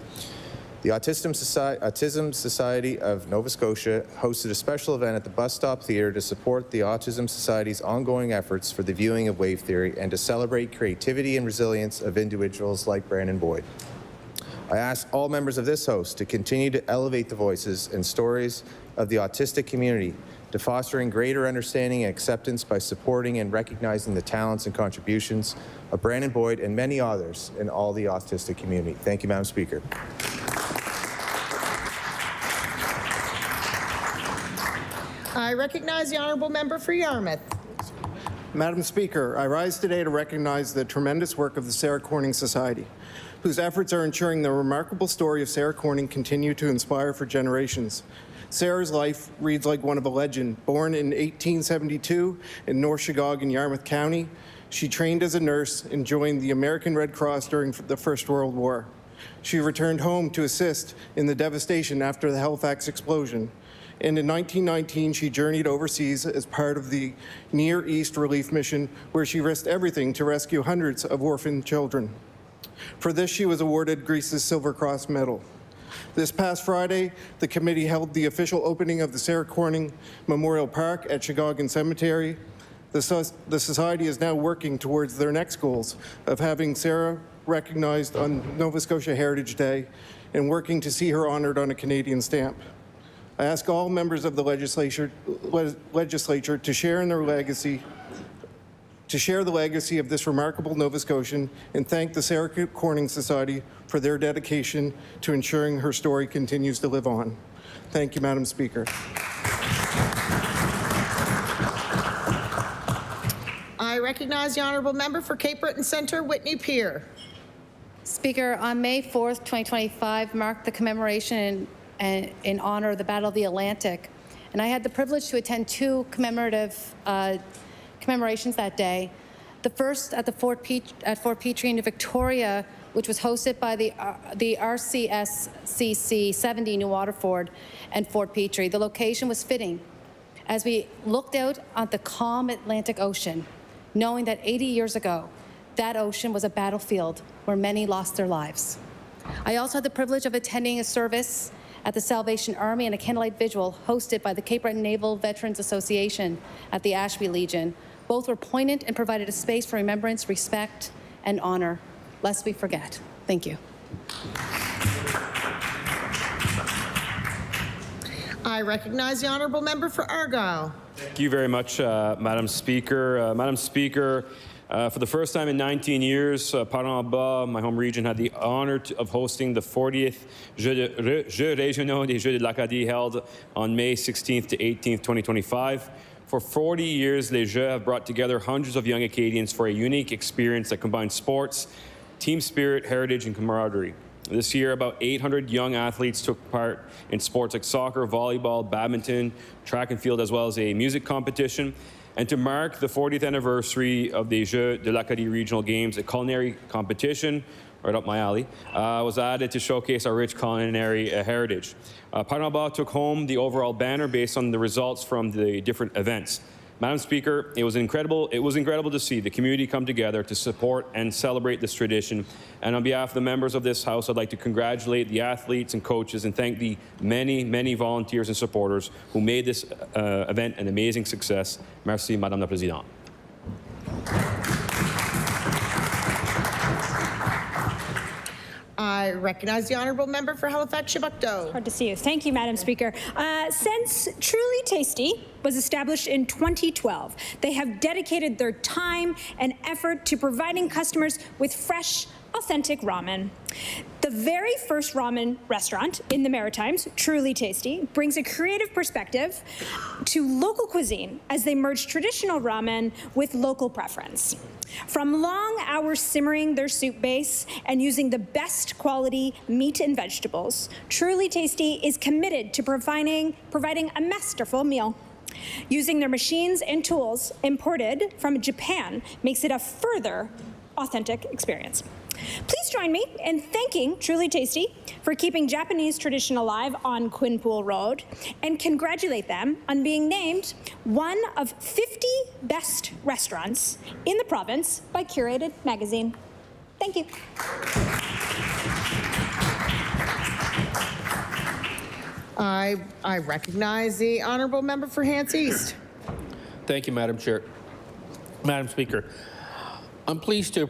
The Autism Society of Nova Scotia hosted a special event at the Bus Stop Theatre to support the Autism Society's ongoing efforts for the viewing of Wave Theory and to celebrate creativity and resilience of individuals like Brandon Boyd. I ask all members of this House to continue to elevate the voices and stories of the autistic community, to fostering greater understanding and acceptance by supporting and recognizing the talents and contributions of Brandon Boyd and many others in all the autistic community. Thank you, Madam Speaker. I recognize the honourable member for Yarmouth. Madam Speaker, I rise today to recognize the tremendous work of the Sarah Corning Society, whose efforts are ensuring the remarkable story of Sarah Corning continue to inspire for generations. Sarah's life reads like one of a legend. Born in 1872 in North Shegog in Yarmouth County, she trained as a nurse and joined the American Red Cross during the First World War. She returned home to assist in the devastation after the Halifax explosion. And in 1919, she journeyed overseas as part of the Near East Relief Mission, where she risked everything to rescue hundreds of orphaned children. For this, she was awarded Greece's Silver Cross Medal. This past Friday, the committee held the official opening of the Sarah Corning Memorial Park at Shegogin Cemetery. The Society is now working towards their next goals of having Sarah recognized on Nova Scotia Heritage Day and working to see her honored on a Canadian stamp. I ask all members of the legislature to share in their legacy, to share the legacy of this remarkable Nova Scotian, and thank the Sarah Corning Society for their dedication to ensuring her story continues to live on. Thank you, Madam Speaker. I recognize the honourable member for Cape Breton Centre, Whitney Pier. Speaker, on May 4th, 2025 marked the commemoration and in honor of the Battle of the Atlantic. And I had the privilege to attend two commemorations that day. The first at Fort Petrie in Victoria, which was hosted by the RCSCC 70 New Waterford and Fort Petrie. The location was fitting as we looked out on the calm Atlantic Ocean, knowing that 80 years ago, that ocean was a battlefield where many lost their lives. I also had the privilege of attending a service at the Salvation Army and a candlelight vigil hosted by the Cape Breton Naval Veterans Association at the Ashby Legion. Both were poignant and provided a space for remembrance, respect, and honor, lest we forget. Thank you. I recognize the honourable member for Argyll. Thank you very much, Madam Speaker. Madam Speaker, for the first time in 19 years, Parent-en-Bas, my home region, had the honor of hosting the 40th Jeux Régionaux des Jeux de l'Acadie held on May 16th to 18th, 2025. For 40 years, les Jeux have brought together hundreds of young Acadians for a unique experience that combines sports, team spirit, heritage, and camaraderie. This year, about 800 young athletes took part in sports like soccer, volleyball, badminton, track and field, as well as a music competition. And to mark the 40th anniversary of the Jeux de l'Acadie Regional Games, a culinary competition, right up my alley, was added to showcase our rich culinary heritage. Parent-en-Bas took home the overall banner based on the results from the different events. Madam Speaker, it was incredible to see the community come together to support and celebrate this tradition. And on behalf of the members of this House, I'd like to congratulate the athletes and coaches and thank the many, many volunteers and supporters who made this event an amazing success. Merci, Madame la Présidente. I recognize the honourable member for Halifax-Chebucto. Hard to see you. Thank you, Madam Speaker. Since Truly Tasty was established in 2012, they have dedicated their time and effort to providing customers with fresh, authentic ramen. The very first ramen restaurant in the Maritimes, Truly Tasty, brings a creative perspective to local cuisine as they merge traditional ramen with local preference. From long hours simmering their soup base and using the best quality meat and vegetables, Truly Tasty is committed to providing a masterful meal. Using their machines and tools imported from Japan makes it a further authentic experience. Please join me in thanking Truly Tasty for keeping Japanese tradition alive on Quinpool Road and congratulate them on being named one of 50 best restaurants in the province by Curated Magazine. Thank you. I recognize the honourable member for Hants East. Thank you, Madam Chair. Madam Speaker, I'm pleased to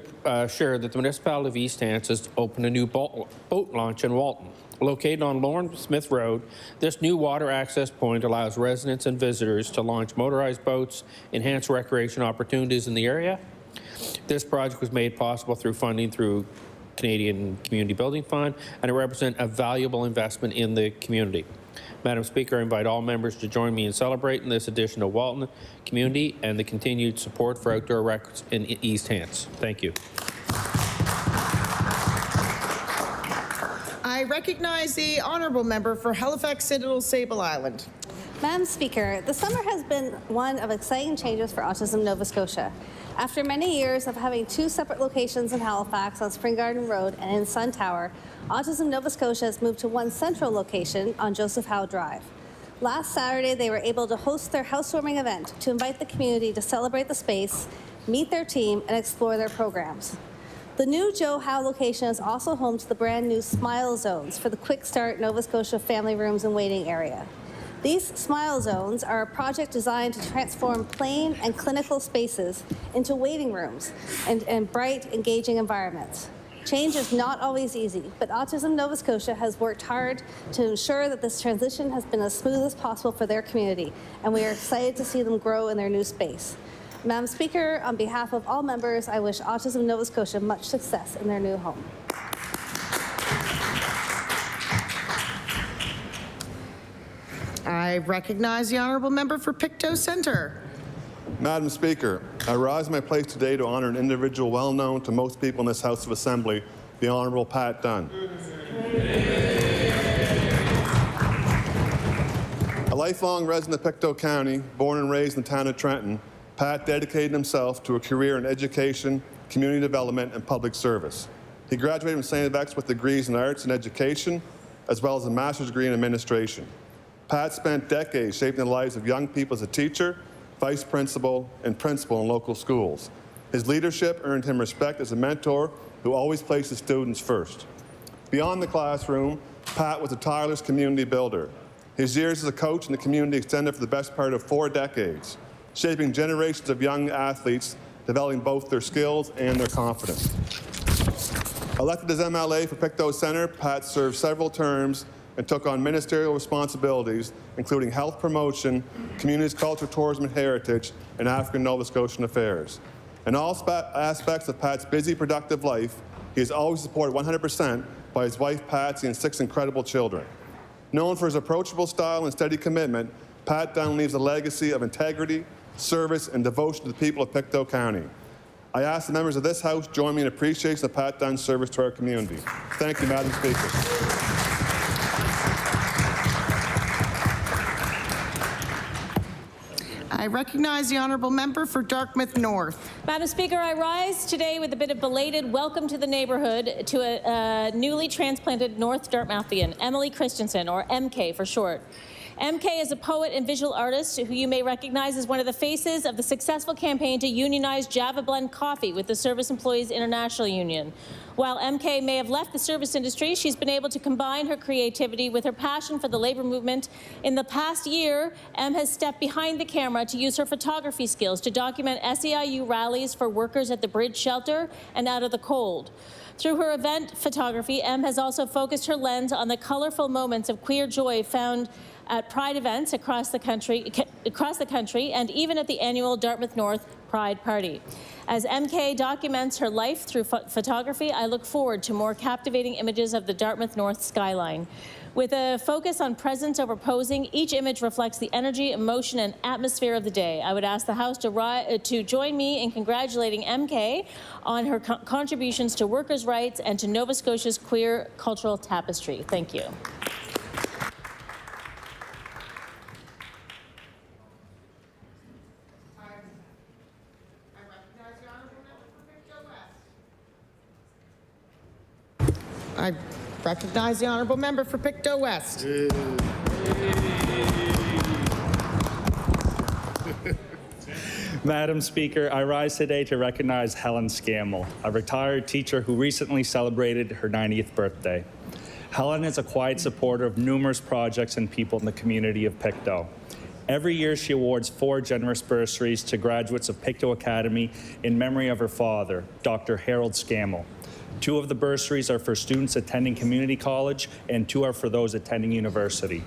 share that the municipality of East Hants has opened a new boat launch in Walton. Located on Lawrence Smith Road, this new water access point allows residents and visitors to launch motorized boats, enhance recreation opportunities in the area. This project was made possible through funding through Canadian Community Building Fund, and it represents a valuable investment in the community. Madam Speaker, I invite all members to join me in celebrating this addition to Walton community and the continued support for outdoor records in East Hants. Thank you. I recognize the honourable member for Halifax Citadel Sable Island. Madam Speaker, the summer has been one of exciting changes for Autism Nova Scotia. After many years of having two separate locations in Halifax on Spring Garden Road and in Sun Tower, Autism Nova Scotia has moved to one central location on Joseph Howe Drive. Last Saturday, they were able to host their housewarming event to invite the community to celebrate the space, meet their team, and explore their programs. The new Joe Howe location is also home to the brand new Smile Zones for the Quick Start Nova Scotia family rooms and waiting area. These Smile Zones are a project designed to transform plain and clinical spaces into waiting rooms and bright, engaging environments. Change is not always easy, but Autism Nova Scotia has worked hard to ensure that this transition has been as smooth as possible for their community, and we are excited to see them grow in their new space. Madam Speaker, on behalf of all members, I wish Autism Nova Scotia much success in their new home. I recognize the honourable member for Pictou Centre. Madam Speaker, I rise in my place today to honour an individual well known to most people in this House of Assembly, the Honourable Pat Dunn. lifelong resident of Pictou County, born and raised in the town of Trenton, Pat dedicated himself to a career in education, community development, and public service. He graduated from St. FX with degrees in arts and education, as well as a master's degree in administration. Pat spent decades shaping the lives of young people as a teacher, vice principal, and principal in local schools. His leadership earned him respect as a mentor who always placed his students first. Beyond the classroom, Pat was a tireless community builder. His years as a coach in the community extended for the best part of 4 decades, shaping generations of young athletes, developing both their skills and their confidence. Elected as MLA for Pictou Centre, Pat served several terms and took on ministerial responsibilities, including health promotion, communities, culture, tourism, and heritage, and African Nova Scotian affairs. In all aspects of Pat's busy, productive life, he is always supported 100% by his wife, Patsy, and 6 incredible children. Known for his approachable style and steady commitment, Pat Dunn leaves a legacy of integrity, service, and devotion to the people of Pictou County. I ask the members of this House join me in appreciation of Pat Dunn's service to our community. Thank you, Madam Speaker. I recognize the honourable member for Dartmouth North. Madam Speaker, I rise today with a bit of belated welcome to the neighbourhood to a newly transplanted North Dartmouthian, Emily Christensen, or MK for short. MK is a poet and visual artist who you may recognize as one of the faces of the successful campaign to unionize Java Blend Coffee with the Service Employees International Union. While MK may have left the service industry, she's been able to combine her creativity with her passion for the labour movement. In the past year, M has stepped behind the camera to use her photography skills to document SEIU rallies for workers at the Bridge Shelter and Out of the Cold. Through her event photography, M has also focused her lens on the colourful moments of queer joy found at Pride events across the country, and even at the annual Dartmouth North Pride Party. As MK documents her life through photography, I look forward to more captivating images of the Dartmouth North skyline. With a focus on presence over posing, each image reflects the energy, emotion, and atmosphere of the day. I would ask the House to join me in congratulating MK on her contributions to workers' rights and to Nova Scotia's queer cultural tapestry. Thank you. I recognize the honourable member for Pictou West. Madam Speaker, I rise today to recognize Helen Scammell, a retired teacher who recently celebrated her 90th birthday. Helen is a quiet supporter of numerous projects and people in the community of Pictou. Every year, she awards 4 generous bursaries to graduates of Pictou Academy in memory of her father, Dr. Harold Scammell. 2 of the bursaries are for students attending community college, and 2 are for those attending university.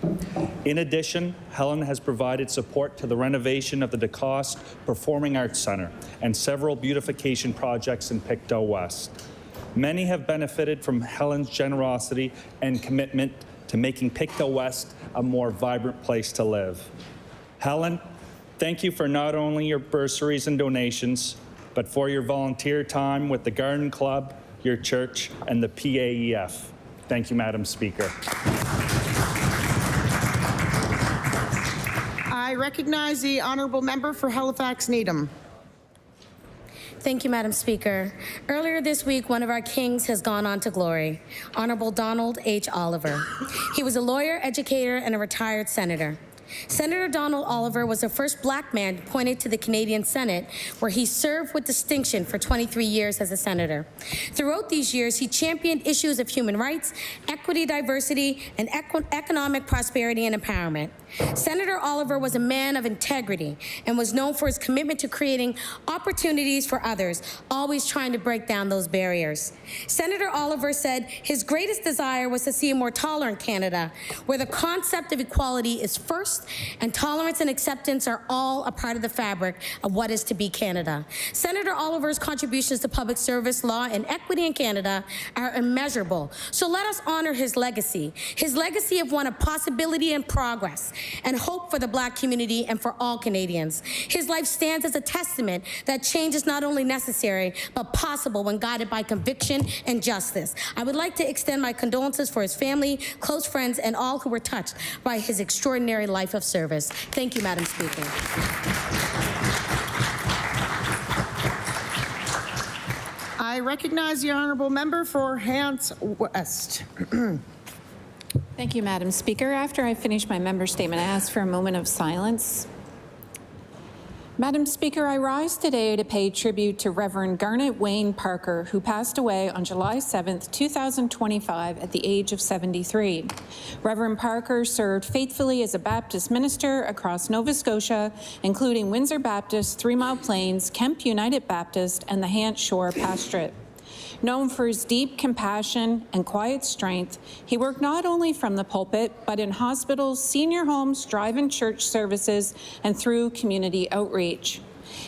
In addition, Helen has provided support to the renovation of the DeCoste Performing Arts Center and several beautification projects in Pictou West. Many have benefited from Helen's generosity and commitment to making Pictou West a more vibrant place to live. Helen, thank you for not only your bursaries and donations, but for your volunteer time with the Garden Club, your church, and the PAEF. Thank you, Madam Speaker. I recognize the honourable member for Halifax Needham. Thank you, Madam Speaker. Earlier this week, one of our kings has gone on to glory, Honourable Donald H. Oliver. He was a lawyer, educator, and a retired senator. Senator Donald Oliver was the first black man appointed to the Canadian Senate, where he served with distinction for 23 years as a senator. Throughout these years, he championed issues of human rights, equity, diversity, and economic prosperity and empowerment. Senator Oliver was a man of integrity and was known for his commitment to creating opportunities for others, always trying to break down those barriers. Senator Oliver said his greatest desire was to see a more tolerant Canada, where the concept of equality is first and tolerance and acceptance are all a part of the fabric of what is to be Canada. Senator Oliver's contributions to public service, law, and equity in Canada are immeasurable. So let us honor his legacy of one of possibility and progress. and hope for the Black community and for all Canadians. His life stands as a testament that change is not only necessary, but possible when guided by conviction and justice. I would like to extend my condolences for his family, close friends, and all who were touched by his extraordinary life of service. Thank you, Madam Speaker. I recognize the honourable member for Hants West. Thank you, Madam Speaker. After I finish my member statement, I ask for a moment of silence. Madam Speaker, I rise today to pay tribute to Reverend Garnet Wayne Parker, who passed away on July 7th, 2025 at the age of 73. Reverend Parker served faithfully as a Baptist minister across Nova Scotia, including Windsor Baptist, 3 Mile Plains, Kemp United Baptist, and the Hants Shore Pastorate. Known for his deep compassion and quiet strength, he worked not only from the pulpit, but in hospitals, senior homes, drive-in church services, and through community outreach.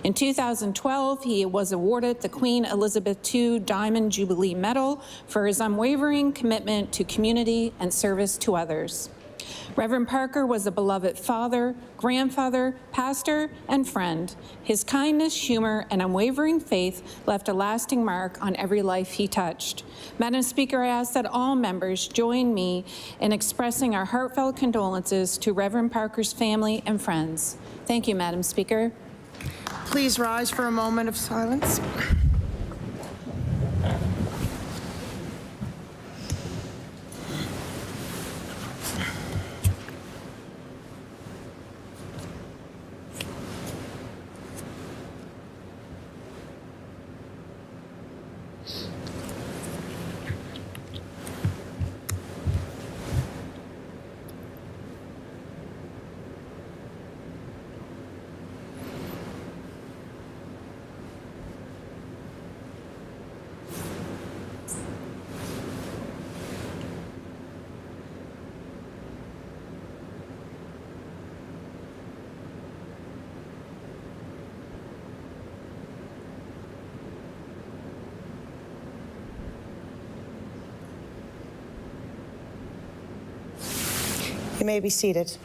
In 2012, he was awarded the Queen Elizabeth II Diamond Jubilee Medal for his unwavering commitment to community and service to others. Reverend Parker was a beloved father, grandfather, pastor, and friend. His kindness, humor, and unwavering faith left a lasting mark on every life he touched. Madam Speaker, I ask that all members join me in expressing our heartfelt condolences to Reverend Parker's family and friends. Thank you, Madam Speaker. Please rise for a moment of silence. You may be seated.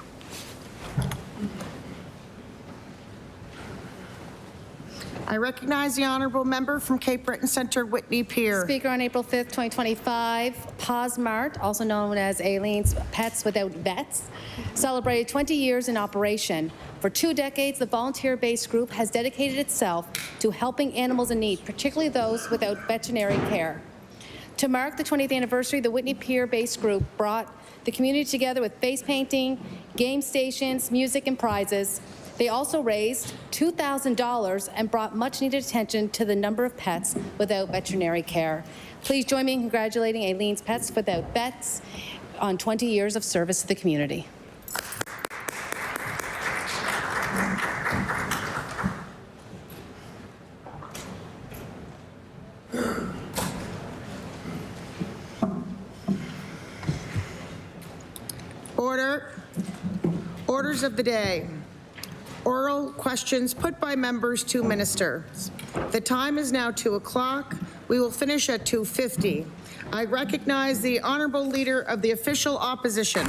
I recognize the honourable member from Cape Breton Centre, Whitney Pier. Speaker, on April 5th, 2025, Paws Mart, also known as Aileen's Pets Without Vets, celebrated 20 years in operation. For 2 decades, the volunteer-based group has dedicated itself to helping animals in need, particularly those without veterinary care. To mark the 20th anniversary, the Whitney Pier-based group brought the community together with face painting, game stations, music, and prizes. They also raised $2,000 and brought much-needed attention to the number of pets without veterinary care. Please join me in congratulating Aileen's Pets Without Vets on 20 years of service to the community. Orders of the day. Oral questions put by members to ministers. The time is now 2 o'clock. We will finish at 2:50. I recognize the honourable leader of the official opposition.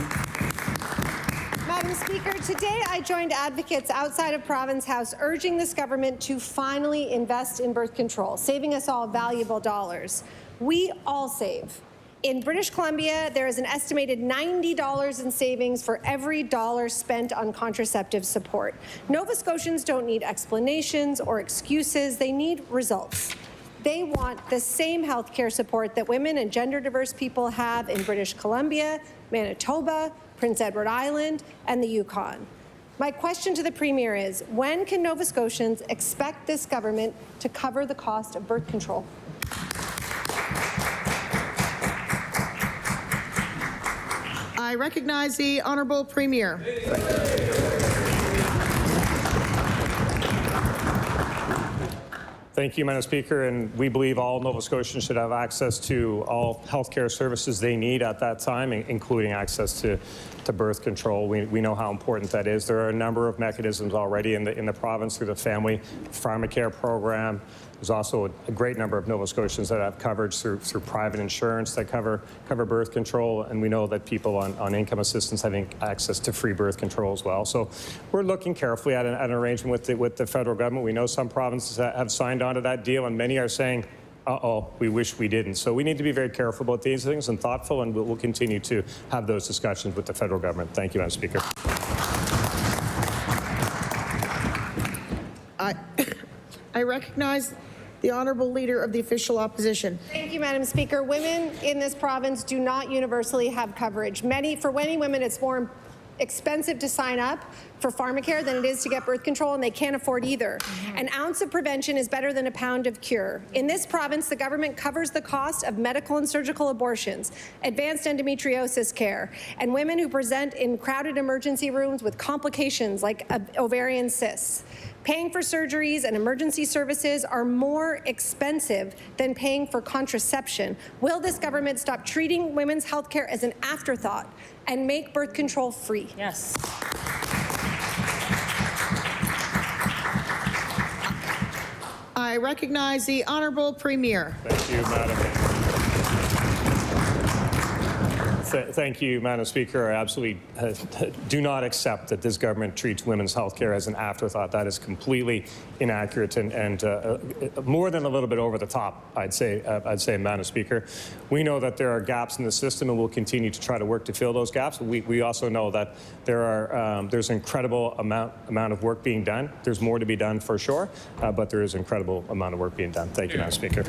Madam Speaker, today I joined advocates outside of Province House urging this government to finally invest in birth control, saving us all valuable dollars. We all save. In British Columbia, there is an estimated $90 in savings for every dollar spent on contraceptive support. Nova Scotians don't need explanations or excuses. They need results. They want the same health care support that women and gender-diverse people have in British Columbia, Manitoba, Prince Edward Island, and the Yukon. My question to the Premier is, when can Nova Scotians expect this government to cover the cost of birth control? I recognize the honourable Premier. Thank you, Madam Speaker, and we believe all Nova Scotians should have access to all healthcare services they need at that time, including access to birth control. We know how important that is. There are a number of mechanisms already in the province through the Family Pharmacare program, There's also a great number of Nova Scotians that have coverage through private insurance that cover birth control, and we know that people on income assistance having access to free birth control as well. So we're looking carefully at an arrangement with the federal government. We know some provinces have signed on to that deal, and many are saying, uh-oh, we wish we didn't. So we need to be very careful about these things and thoughtful, and we'll continue to have those discussions with the federal government. Thank you, Madam Speaker. I recognize the Honourable Leader of the Official Opposition. Thank you, Madam Speaker. Women in this province do not universally have coverage. For many women, it's more expensive to sign up for pharmacare than it is to get birth control, and they can't afford either. An ounce of prevention is better than a pound of cure. In this province, the government covers the cost of medical and surgical abortions, advanced endometriosis care, and women who present in crowded emergency rooms with complications like ovarian cysts. Paying for surgeries and emergency services are more expensive than paying for contraception. Will this government stop treating women's health care as an afterthought and make birth control free? Yes. I recognize the Honourable Premier. Thank you, Madam. Thank you, Madam Speaker. I absolutely do not accept that this government treats women's health care as an afterthought. That is completely inaccurate and more than a little bit over the top, I'd say, Madam Speaker. We know that there are gaps in the system, and we'll continue to try to work to fill those gaps. We also know that there's an incredible amount of work being done. There's more to be done for sure, but there is an incredible amount of work being done. Thank you, Madam Speaker.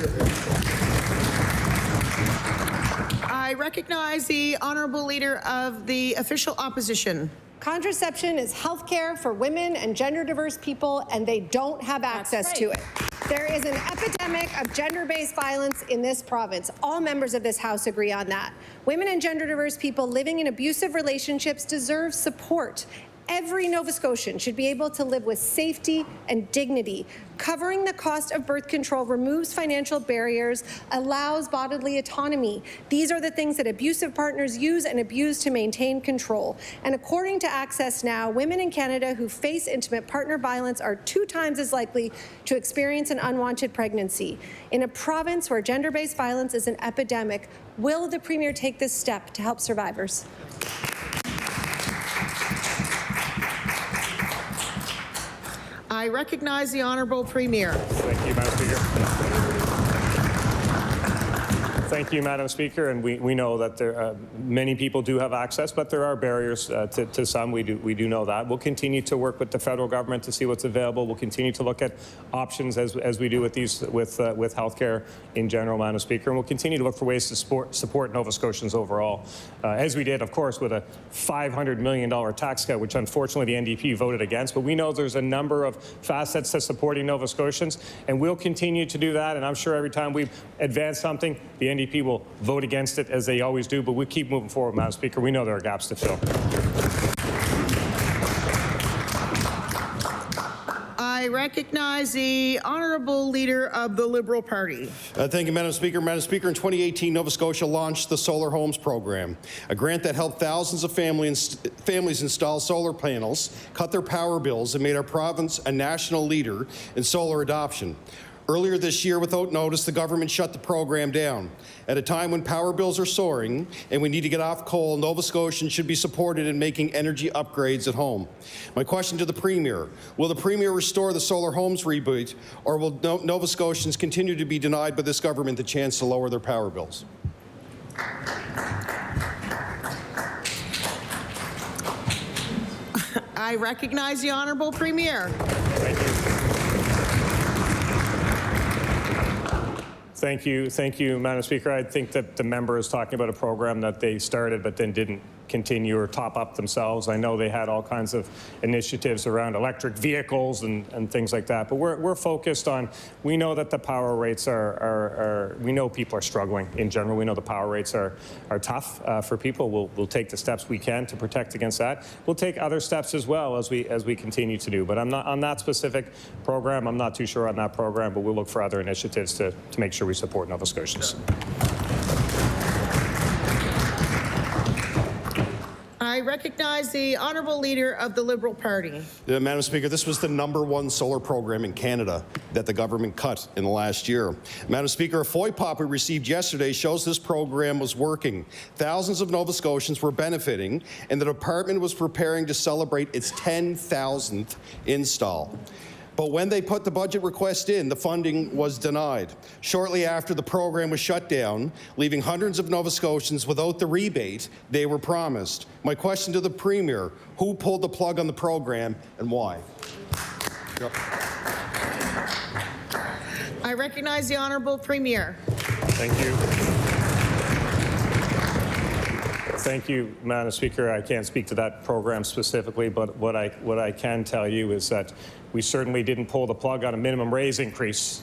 I recognize the Honourable Leader of the Official Opposition. Contraception is health care for women and gender-diverse people, and they don't have access to it. There is an epidemic of gender-based violence in this province. All members of this House agree on that. Women and gender-diverse people living in abusive relationships deserve support. Every Nova Scotian should be able to live with safety and dignity. Covering the cost of birth control removes financial barriers, allows bodily autonomy. These are the things that abusive partners use and abuse to maintain control. And according to Access Now, women in Canada who face intimate partner violence are 2 times as likely to experience an unwanted pregnancy. In a province where gender-based violence is an epidemic, will the Premier take this step to help survivors? I recognize the Honourable Premier. Thank you, Madam Speaker. Thank you, Madam Speaker. And we know that many people do have access, but there are barriers to some. We do know that. We'll continue to work with the federal government to see what's available. We'll continue to look at options as we do with healthcare in general, Madam Speaker. And we'll continue to look for ways to support Nova Scotians overall, as we did, of course, with a $500 million tax cut, which unfortunately the NDP voted against. But we know there's a number of facets to supporting Nova Scotians, and we'll continue to do that. And I'm sure every time we advance something, the NDP will vote against it, as they always do, but we keep moving forward, Madam Speaker. We know there are gaps to fill. I recognize the Honourable Leader of the Liberal Party. Thank you, Madam Speaker. Madam Speaker, in 2018, Nova Scotia launched the Solar Homes Program, a grant that helped thousands of families install solar panels, cut their power bills, and made our province a national leader in solar adoption. Earlier this year, without notice, the government shut the program down. At a time when power bills are soaring and we need to get off coal, Nova Scotians should be supported in making energy upgrades at home. My question to the Premier, will the Premier restore the Solar Homes reboot, or will Nova Scotians continue to be denied by this government the chance to lower their power bills? I recognize the Honourable Premier. Thank you. Thank you, Madam Speaker. I think that the member is talking about a program that they started but then didn't continue or top up themselves. I know they had all kinds of initiatives around electric vehicles and things like that, but we're focused on, we know that the power rates we know people are struggling in general. We know the power rates are tough for people. We'll take the steps we can to protect against that. We'll take other steps as well as we continue to do. But I'm not on that specific program. I'm not too sure on that program, but we'll look for other initiatives to make sure we support Nova Scotians. I recognize the Honourable Leader of the Liberal Party. Madam Speaker, this was the #1 solar program in Canada that the government cut in the last year. Madam Speaker, a FOIPOP we received yesterday shows this program was working. Thousands of Nova Scotians were benefiting, and the department was preparing to celebrate its 10,000th install. But when they put the budget request in, the funding was denied. Shortly after, the program was shut down, leaving hundreds of Nova Scotians without the rebate they were promised. My question to the Premier, who pulled the plug on the program and why? Yep. I recognize the Honourable Premier. Thank you. Thank you, Madam Speaker. I can't speak to that program specifically, but what I can tell you is that we certainly didn't pull the plug on a minimum wage increase.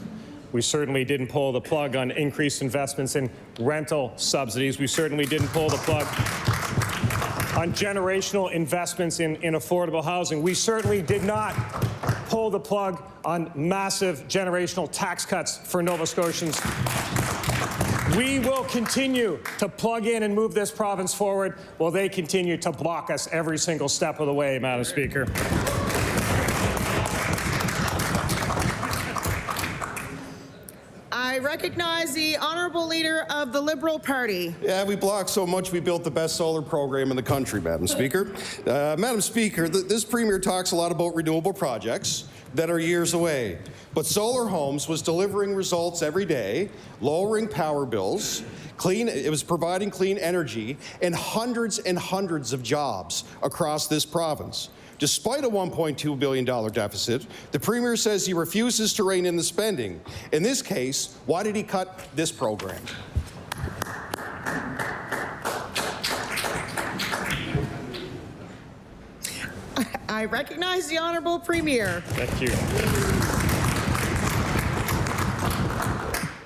We certainly didn't pull the plug on increased investments in rental subsidies. We certainly didn't pull the plug on generational investments in affordable housing. We certainly did not pull the plug on massive generational tax cuts for Nova Scotians. We will continue to plug in and move this province forward while they continue to block us every single step of the way, Madam Speaker. I recognize the Honourable Leader of the Liberal Party. Yeah, we blocked so much we built the best solar program in the country, Madam Speaker. Madam Speaker, this Premier talks a lot about renewable projects that are years away. But Solar Homes was delivering results every day, lowering power bills, it was providing clean energy, and hundreds of jobs across this province. Despite a $1.2 billion deficit, the Premier says he refuses to rein in the spending. In this case, why did he cut this program? I recognize the Honourable Premier. Thank you.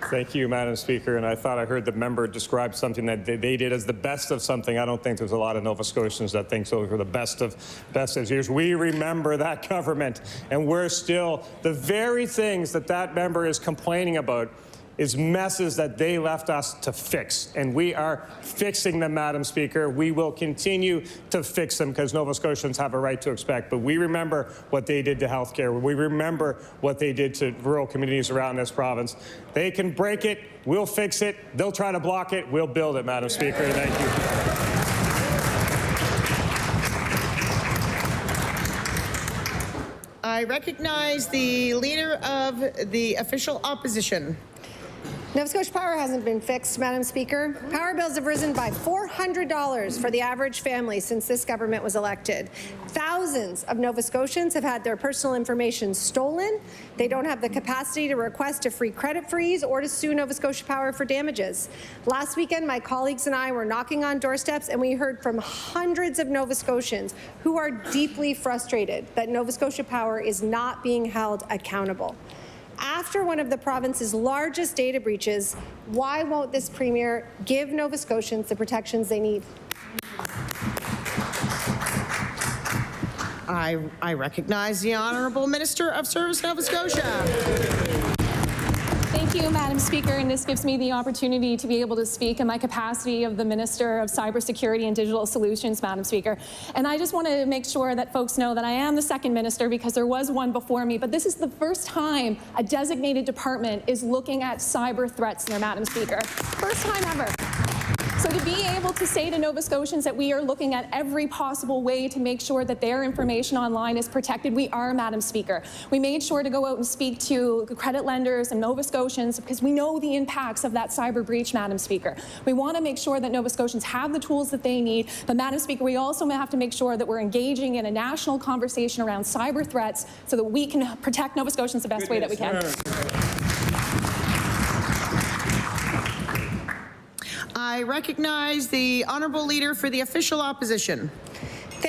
Thank you, Madam Speaker. And I thought I heard the member describe something that they did as the best of something. I don't think there's a lot of Nova Scotians that think so. We're the best of years. We remember that government, and we're still the very things that member is complaining about is messes that they left us to fix. And we are fixing them, Madam Speaker. We will continue to fix them because Nova Scotians have a right to expect. But we remember what they did to healthcare. We remember what they did to rural communities around this province. They can break it. We'll fix it. They'll try to block it. We'll build it, Madam Speaker. Thank you. I recognize the Leader of the Official Opposition. Nova Scotia Power hasn't been fixed, Madam Speaker. Power bills have risen by $400 for the average family since this government was elected. Thousands of Nova Scotians have had their personal information stolen. They don't have the capacity to request a free credit freeze or to sue Nova Scotia Power for damages. Last weekend, my colleagues and I were knocking on doorsteps, and we heard from hundreds of Nova Scotians who are deeply frustrated that Nova Scotia Power is not being held accountable. After one of the province's largest data breaches, why won't this Premier give Nova Scotians the protections they need? I recognize the Honourable Minister of Service, Nova Scotia. Thank you, Madam Speaker, and this gives me the opportunity to be able to speak in my capacity of the Minister of Cybersecurity and Digital Solutions, Madam Speaker. And I just want to make sure that folks know that I am the second minister because there was one before me, but this is the first time a designated department is looking at cyber threats there, Madam Speaker. First time ever. So to be able to say to Nova Scotians that we are looking at every possible way to make sure that their information online is protected, we are, Madam Speaker. We made sure to go out and speak to credit lenders and Nova Scotians because we know the impacts of that cyber breach, Madam Speaker. We want to make sure that Nova Scotians have the tools that they need, but Madam Speaker, we also have to make sure that we're engaging in a national conversation around cyber threats so that we can protect Nova Scotians the best way that we can. I recognize the Honourable Leader for the Official Opposition.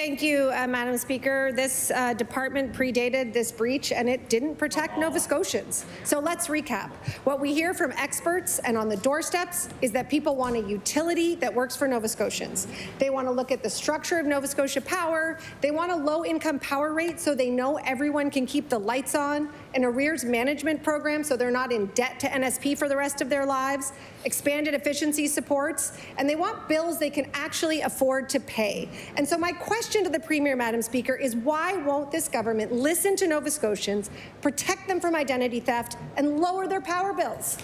Thank you, Madam Speaker. This department predated this breach, and it didn't protect Nova Scotians. So let's recap. What we hear from experts and on the doorsteps is that people want a utility that works for Nova Scotians. They want to look at the structure of Nova Scotia Power. They want a low-income power rate so they know everyone can keep the lights on, an arrears management program so they're not in debt to NSP for the rest of their lives, expanded efficiency supports, and they want bills they can actually afford to pay. And so my question to the Premier, Madam Speaker, is why won't this government listen to Nova Scotians, protect them from identity theft, and lower their power bills?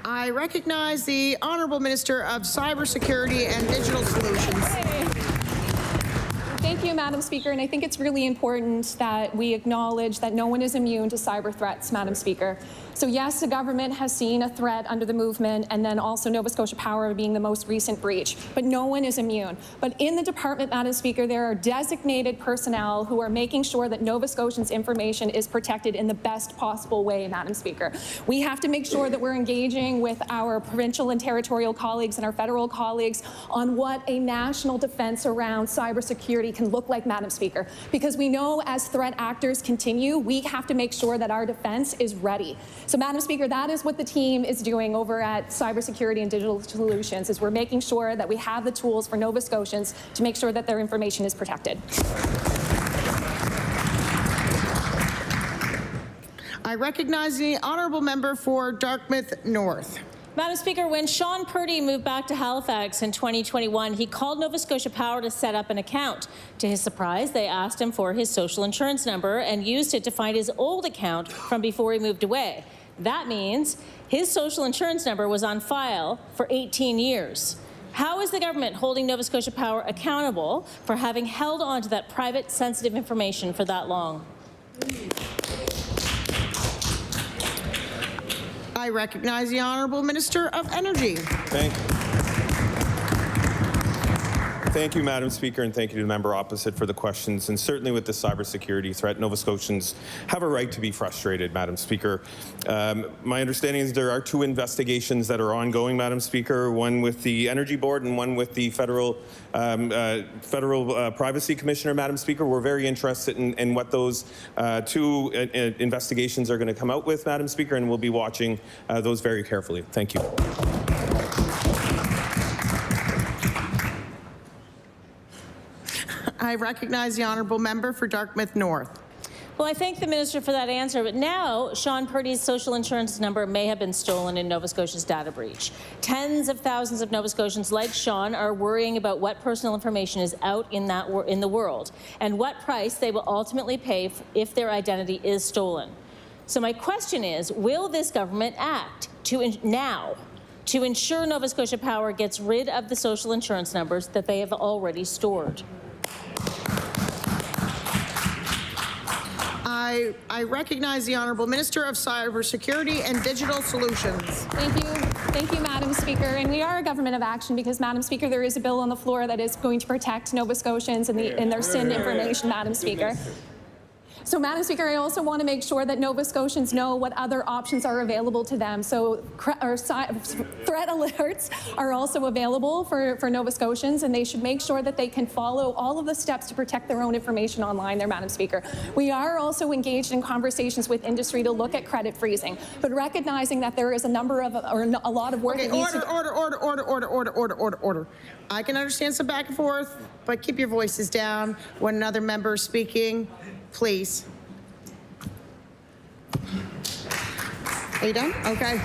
I recognize the Honourable Minister of Cybersecurity and Digital Solutions. Thank you, Madam Speaker, and I think it's really important that we acknowledge that no one is immune to cyber threats, Madam Speaker. So yes, the government has seen a threat under the movement, and then also Nova Scotia Power being the most recent breach, but no one is immune. But in the department, Madam Speaker, there are designated personnel who are making sure that Nova Scotians' information is protected in the best possible way, Madam Speaker. We have to make sure that we're engaging with our provincial and territorial colleagues and our federal colleagues on what a national defense around cybersecurity can look like, Madam Speaker, because we know as threat actors continue, we have to make sure that our defense is ready. So, Madam Speaker, that is what the team is doing over at Cybersecurity and Digital Solutions, is we're making sure that we have the tools for Nova Scotians to make sure that their information is protected. I recognize the Honourable Member for Dartmouth North. Madam Speaker, when Sean Purdy moved back to Halifax in 2021, he called Nova Scotia Power to set up an account. To his surprise, they asked him for his social insurance number and used it to find his old account from before he moved away. That means his social insurance number was on file for 18 years. How is the government holding Nova Scotia Power accountable for having held on to that private, sensitive information for that long? I recognize the Honourable Minister of Energy. Thank you, Madam Speaker, and thank you to the member opposite for the questions. And certainly with the cybersecurity threat, Nova Scotians have a right to be frustrated, Madam Speaker. My understanding is there are 2 investigations that are ongoing, Madam Speaker, one with the Energy Board and one with the Federal Privacy Commissioner, Madam Speaker. We're very interested in what those 2 investigations are going to come out with, Madam Speaker, and we'll be watching those very carefully. Thank you. I recognize the Honourable Member for Dartmouth North. Well, I thank the minister for that answer, but now Sean Purdy's social insurance number may have been stolen in Nova Scotia's data breach. Tens of thousands of Nova Scotians like Sean are worrying about what personal information is out in the world and what price they will ultimately pay if their identity is stolen. So my question is, will this government act now to ensure Nova Scotia Power gets rid of the social insurance numbers that they have already stored? I recognize the Honourable Minister of Cybersecurity and Digital Solutions. Thank you, Madam Speaker. And we are a government of action because, Madam Speaker, there is a bill on the floor that is going to protect Nova Scotians and their SIN information, Madam Speaker. So, Madam Speaker, I also want to make sure that Nova Scotians know what other options are available to them. So threat alerts are also available for Nova Scotians, and they should make sure that they can follow all of the steps to protect their own information online there, Madam Speaker. We are also engaged in conversations with industry to look at credit freezing, but recognizing that there is a number of, or a lot of work that needs to... Order. I can understand some back and forth, but keep your voices down when another member is speaking. Please. Are you done? Okay.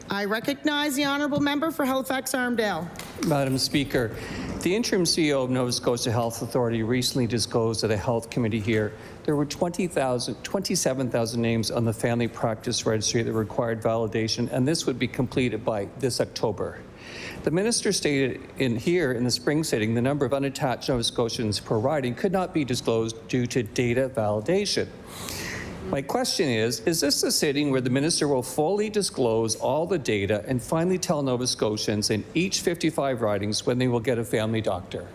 I recognize the Honourable Member for Halifax Armdale. Madam Speaker, the interim CEO of Nova Scotia Health Authority recently disclosed at a health committee here there were 27,000 names on the family practice registry that required validation, and this would be completed by this October. The minister stated in the spring sitting the number of unattached Nova Scotians per riding could not be disclosed due to data validation. My question is this a sitting where the minister will fully disclose all the data and finally tell Nova Scotians in each 55 ridings when they will get a family doctor?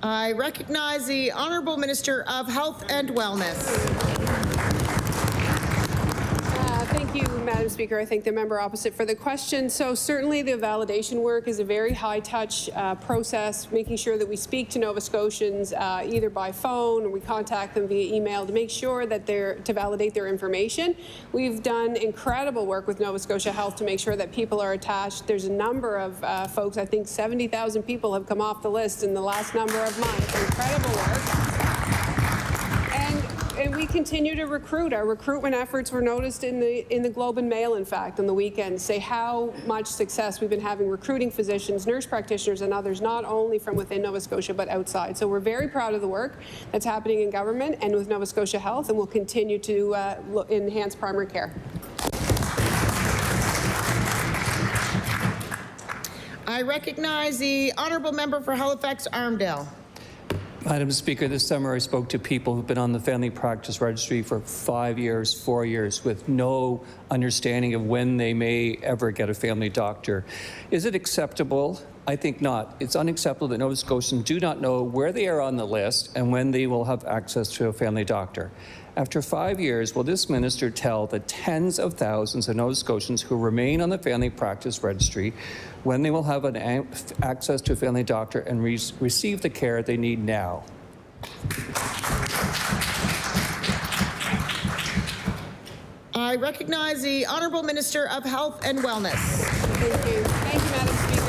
I recognize the Honourable Minister of Health and Wellness. Thank you, Madam Speaker. I thank the member opposite for the question. So certainly the validation work is a very high-touch process, making sure that we speak to Nova Scotians either by phone or we contact them via email to make sure that to validate their information. We've done incredible work with Nova Scotia Health to make sure that people are attached. There's a number of folks, I think 70,000 people have come off the list in the last number of months. Incredible work. And we continue to recruit. Our recruitment efforts were noticed in the Globe and Mail, in fact, on the weekend, say how much success we've been having recruiting physicians, nurse practitioners, and others, not only from within Nova Scotia, but outside. So we're very proud of the work that's happening in government and with Nova Scotia Health, and we'll continue to enhance primary care. I recognize the Honourable Member for Halifax-Armdale. Madam Speaker, this summer I spoke to people who've been on the Family Practice Registry for 5 years, 4 years, with no understanding of when they may ever get a family doctor. Is it acceptable? I think not. It's unacceptable that Nova Scotians do not know where they are on the list and when they will have access to a family doctor. After 5 years, will this minister tell the tens of thousands of Nova Scotians who remain on the Family Practice Registry when they will have access to a family doctor and receive the care they need now? I recognize the Honourable Minister of Health and Wellness. Thank you. Thank you, Madam Speaker.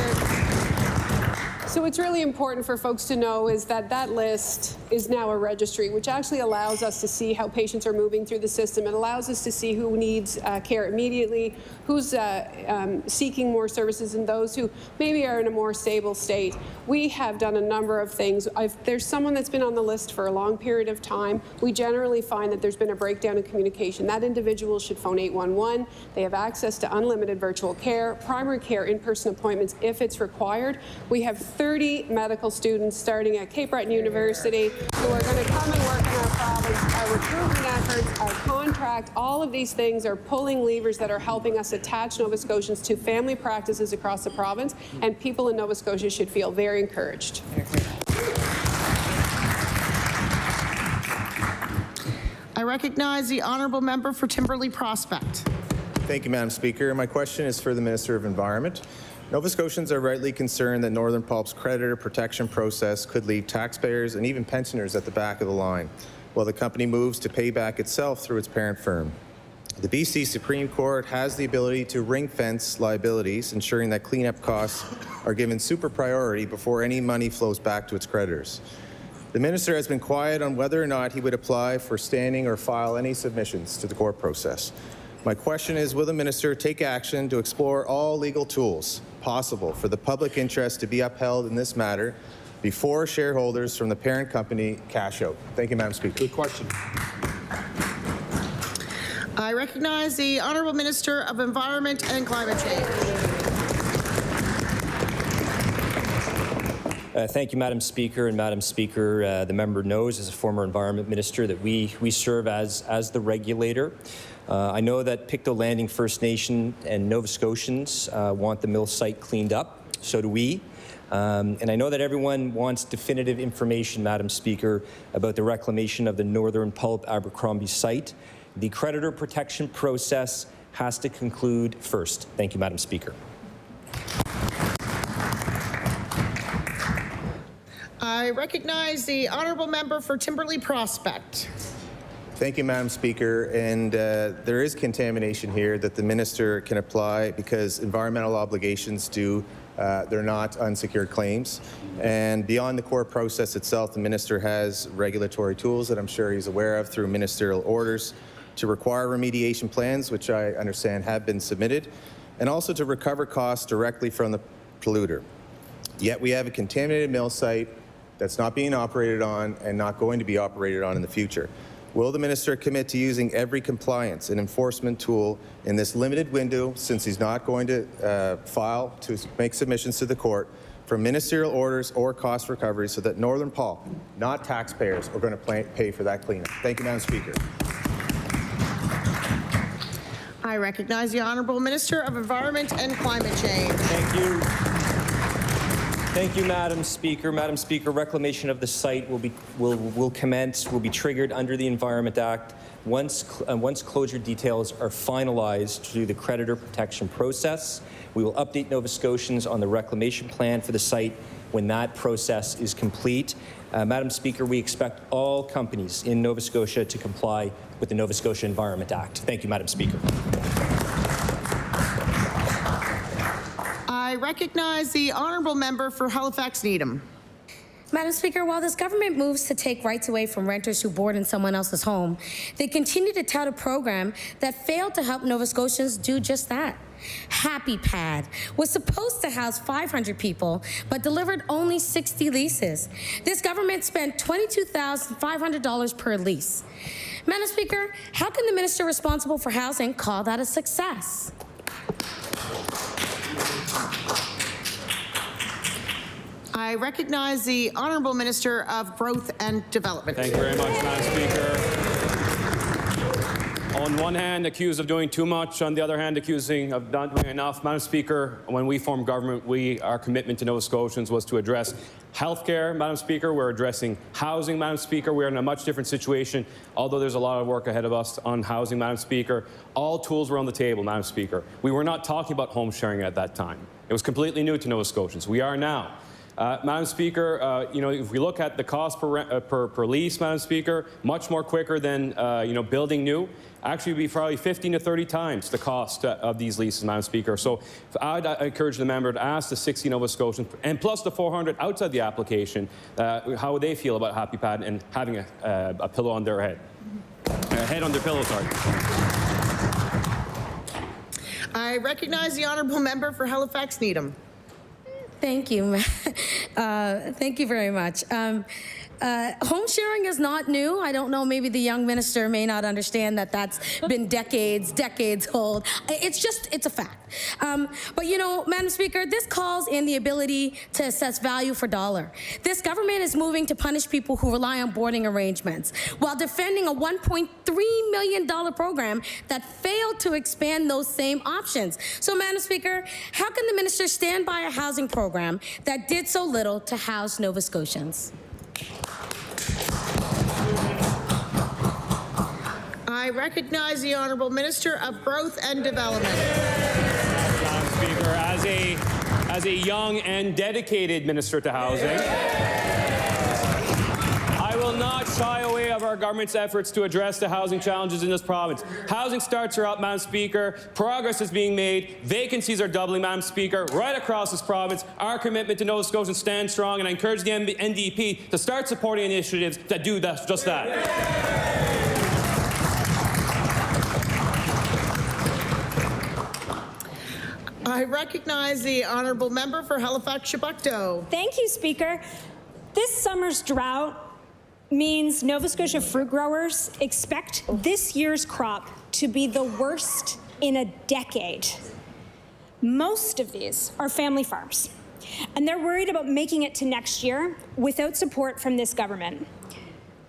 So what's really important for folks to know is that that list is now a registry, which actually allows us to see how patients are moving through the system. It allows us to see who needs care immediately, who's seeking more services, and those who maybe are in a more stable state. We have done a number of things. There's someone that's been on the list for a long period of time. We generally find that there's been a breakdown in communication. That individual should phone 811. They have access to unlimited virtual care, primary care, in-person appointments if it's required. We have 30 medical students starting at Cape Breton University who are going to come and work in our province. Our recruitment efforts, our contract, all of these things are pulling levers that are helping us attach Nova Scotians to family practices across the province, and people in Nova Scotia should feel very encouraged. I recognize the Honourable Member for Timberley Prospect. Thank you, Madam Speaker. My question is for the Minister of Environment. Nova Scotians are rightly concerned that Northern Pulp's creditor protection process could leave taxpayers and even pensioners at the back of the line, while the company moves to pay back itself through its parent firm. The BC Supreme Court has the ability to ring-fence liabilities, ensuring that cleanup costs are given super priority before any money flows back to its creditors. The minister has been quiet on whether or not he would apply for standing or file any submissions to the court process. My question is, will the minister take action to explore all legal tools possible for the public interest to be upheld in this matter before shareholders from the parent company cash out? Thank you, Madam Speaker. Good question. I recognize the Honourable Minister of Environment and Climate Change. Thank you, Madam Speaker. And Madam Speaker, the member knows as a former Environment Minister that we serve as the regulator. I know that Pictou Landing First Nation and Nova Scotians want the mill site cleaned up. So do we. And I know that everyone wants definitive information, Madam Speaker, about the reclamation of the Northern Pulp Abercrombie site. The creditor protection process has to conclude first. Thank you, Madam Speaker. I recognize the Honourable Member for Timberley Prospect. Thank you, Madam Speaker. And there is contamination here that the minister can apply because environmental obligations they're not unsecured claims. And beyond the court process itself, the minister has regulatory tools that I'm sure he's aware of through ministerial orders to require remediation plans, which I understand have been submitted, and also to recover costs directly from the polluter. Yet we have a contaminated mill site that's not being operated on and not going to be operated on in the future. Will the minister commit to using every compliance and enforcement tool in this limited window, since he's not going to file to make submissions to the court, for ministerial orders or cost recovery so that Northern Pulp, not taxpayers, are going to pay for that cleanup? Thank you, Madam Speaker. I recognize the Honourable Minister of Environment and Climate Change. Thank you. Thank you, Madam Speaker. Madam Speaker, reclamation of the site will be triggered under the Environment Act once closure details are finalized through the creditor protection process. We will update Nova Scotians on the reclamation plan for the site when that process is complete. Madam Speaker, we expect all companies in Nova Scotia to comply with the Nova Scotia Environment Act. Thank you, Madam Speaker. I recognize the honourable member for Halifax Needham. Madam Speaker, while this government moves to take rights away from renters who board in someone else's home, they continue to tout a program that failed to help Nova Scotians do just that. Happy Pad was supposed to house 500 people, but delivered only 60 leases. This government spent $22,500 per lease. Madam Speaker, how can the minister responsible for housing call that a success? I recognize the Honourable Minister of Growth and Development. Thank you very much, Madam Speaker. On one hand, accused of doing too much, on the other hand, accusing of not doing enough. Madam Speaker, when we formed government, our commitment to Nova Scotians was to address healthcare, Madam Speaker. We're addressing housing, Madam Speaker. We're in a much different situation, although there's a lot of work ahead of us on housing, Madam Speaker. All tools were on the table, Madam Speaker. We were not talking about home sharing at that time. It was completely new to Nova Scotians. We are now. Madam Speaker, if we look at the cost per lease, Madam Speaker, much more quicker than building new. Actually, would be probably 15 to 30 times the cost of these leases, Madam Speaker. So I'd encourage the member to ask the 60 Nova Scotians and plus the 400 outside the application how they feel about Happy Pad and having a pillow on their head, head on their pillow. Sorry. I recognize the honourable member for Halifax Needham. Thank you. Thank you very much. Home sharing is not new. I don't know, maybe the young minister may not understand that that's been decades old. It's a fact. But Madam Speaker, this calls in the ability to assess value for dollar. This government is moving to punish people who rely on boarding arrangements while defending a $1.3 million program that failed to expand those same options. So, Madam Speaker, how can the minister stand by a housing program that did so little to house Nova Scotians? I recognize the Honourable Minister of Growth and Development. Madam Speaker, as a young and dedicated Minister to Housing, I will not shy away of our government's efforts to address the housing challenges in this province. Housing starts are up, Madam Speaker. Progress is being made. Vacancies are doubling, Madam Speaker, right across this province. Our commitment to Nova Scotians stands strong, and I encourage the NDP to start supporting initiatives that do just that. I recognize the Honourable Member for Halifax-Chebucto. Thank you, Speaker. This summer's drought means Nova Scotia fruit growers expect this year's crop to be the worst in a decade. Most of these are family farms, and they're worried about making it to next year without support from this government.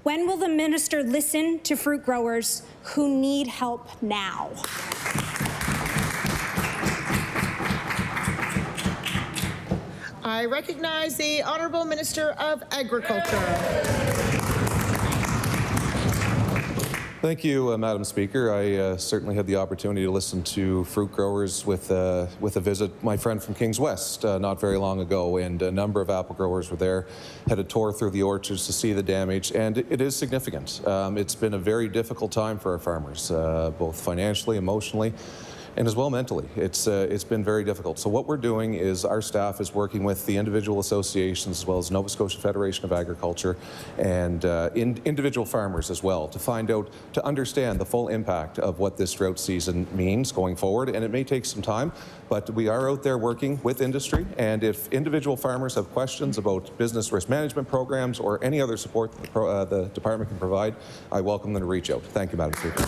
When will the minister listen to fruit growers who need help now? I recognize the Honourable Minister of Agriculture. Thank you, Madam Speaker. I certainly had the opportunity to listen to fruit growers with a visit. My friend from Kings West not very long ago, and a number of apple growers were there, had a tour through the orchards to see the damage, and it is significant. It's been a very difficult time for our farmers, both financially, emotionally, and as well mentally. It's been very difficult. So what we're doing is our staff is working with the individual associations as well as Nova Scotia Federation of Agriculture and individual farmers as well to understand the full impact of what this drought season means going forward. And it may take some time, but we are out there working with industry. And if individual farmers have questions about business risk management programs or any other support the department can provide, I welcome them to reach out. Thank you, Madam Speaker.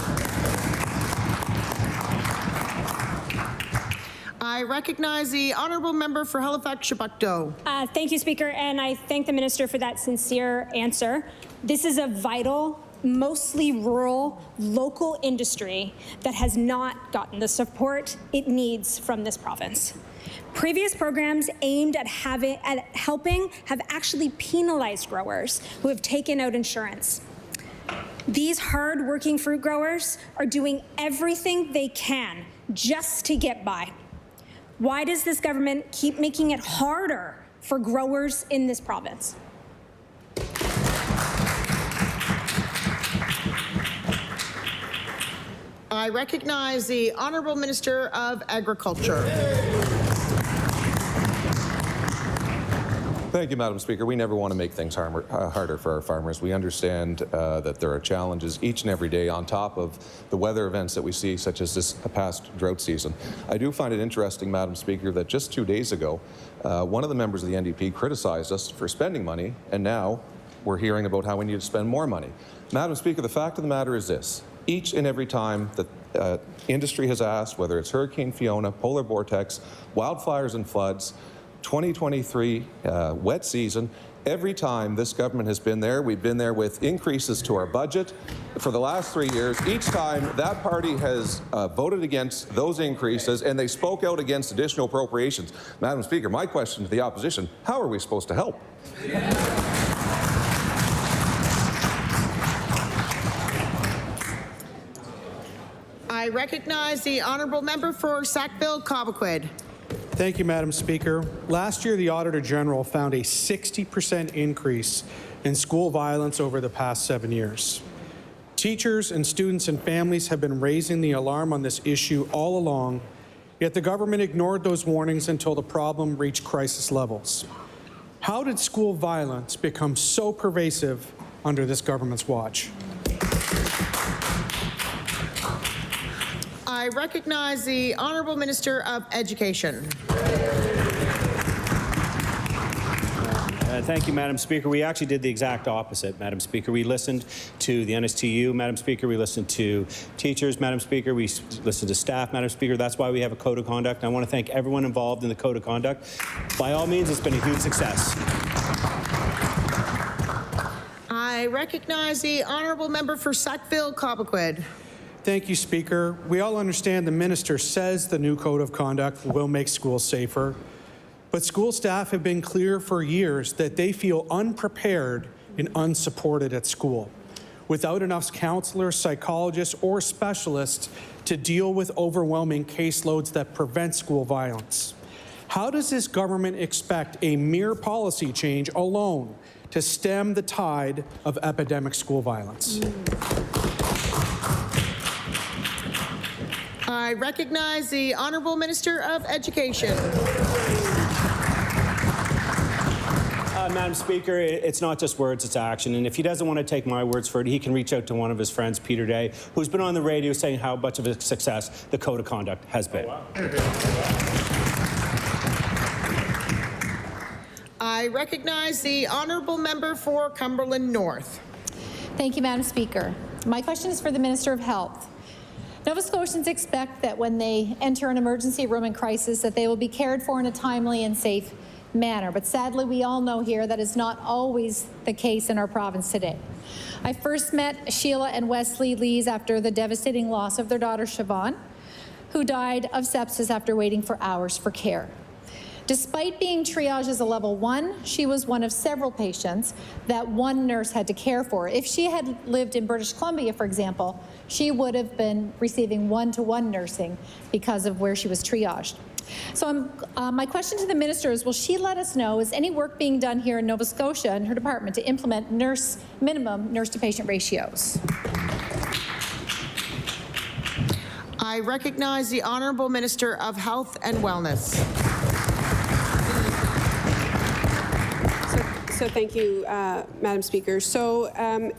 I recognize the Honourable Member for Halifax-Chebucto. Thank you, Speaker, and I thank the minister for that sincere answer. This is a vital, mostly rural, local industry that has not gotten the support it needs from this province. Previous programs aimed at helping have actually penalized growers who have taken out insurance. These hard-working fruit growers are doing everything they can just to get by. Why does this government keep making it harder for growers in this province? I recognize the Honourable Minister of Agriculture. Thank you, Madam Speaker. We never want to make things harder for our farmers. We understand that there are challenges each and every day on top of the weather events that we see, such as this past drought season. I do find it interesting, Madam Speaker, that just 2 days ago, one of the members of the NDP criticized us for spending money, and now we're hearing about how we need to spend more money. Madam Speaker, the fact of the matter is this. Each and every time that industry has asked, whether it's Hurricane Fiona, polar vortex, wildfires and floods, 2023 wet season, every time this government has been there, we've been there with increases to our budget. For the last 3 years, each time that party has voted against those increases and they spoke out against additional appropriations. Madam Speaker, my question to the opposition, how are we supposed to help? I recognize the Honourable Member for Sackville-Cobequid. Thank you, Madam Speaker. Last year, the Auditor General found a 60% increase in school violence over the past 7 years. Teachers and students and families have been raising the alarm on this issue all along, yet the government ignored those warnings until the problem reached crisis levels. How did school violence become so pervasive under this government's watch? I recognize the Honourable Minister of Education. Thank you, Madam Speaker. We actually did the exact opposite, Madam Speaker. We listened to the NSTU, Madam Speaker. We listened to teachers, Madam Speaker. We listened to staff, Madam Speaker. That's why we have a code of conduct. And I want to thank everyone involved in the code of conduct. By all means, it's been a huge success. I recognize the Honourable Member for Sackville-Cobequid. Thank you, Speaker. We all understand the minister says the new code of conduct will make schools safer, but school staff have been clear for years that they feel unprepared and unsupported at school, without enough counselors, psychologists, or specialists to deal with overwhelming caseloads that prevent school violence. How does this government expect a mere policy change alone to stem the tide of epidemic school violence? I recognize the Honourable Minister of Education. Madam Speaker, it's not just words, it's action. And if he doesn't want to take my words for it, he can reach out to one of his friends, Peter Day, who's been on the radio saying how much of a success the code of conduct has been. I recognize the Honourable Member for Cumberland North. Thank you, Madam Speaker. My question is for the Minister of Health. Nova Scotians expect that when they enter an emergency room in crisis that they will be cared for in a timely and safe manner. But sadly, we all know here that is not always the case in our province today. I first met Sheila and Wesley Lees after the devastating loss of their daughter, Siobhan, who died of sepsis after waiting for hours for care. Despite being triaged as a level 1, she was one of several patients that one nurse had to care for. If she had lived in British Columbia, for example, she would have been receiving one-to-one nursing because of where she was triaged. So my question to the minister is, will she let us know, is any work being done here in Nova Scotia in her department to implement minimum nurse-to-patient ratios? I recognize the Honourable Minister of Health and Wellness. So thank you, Madam Speaker. So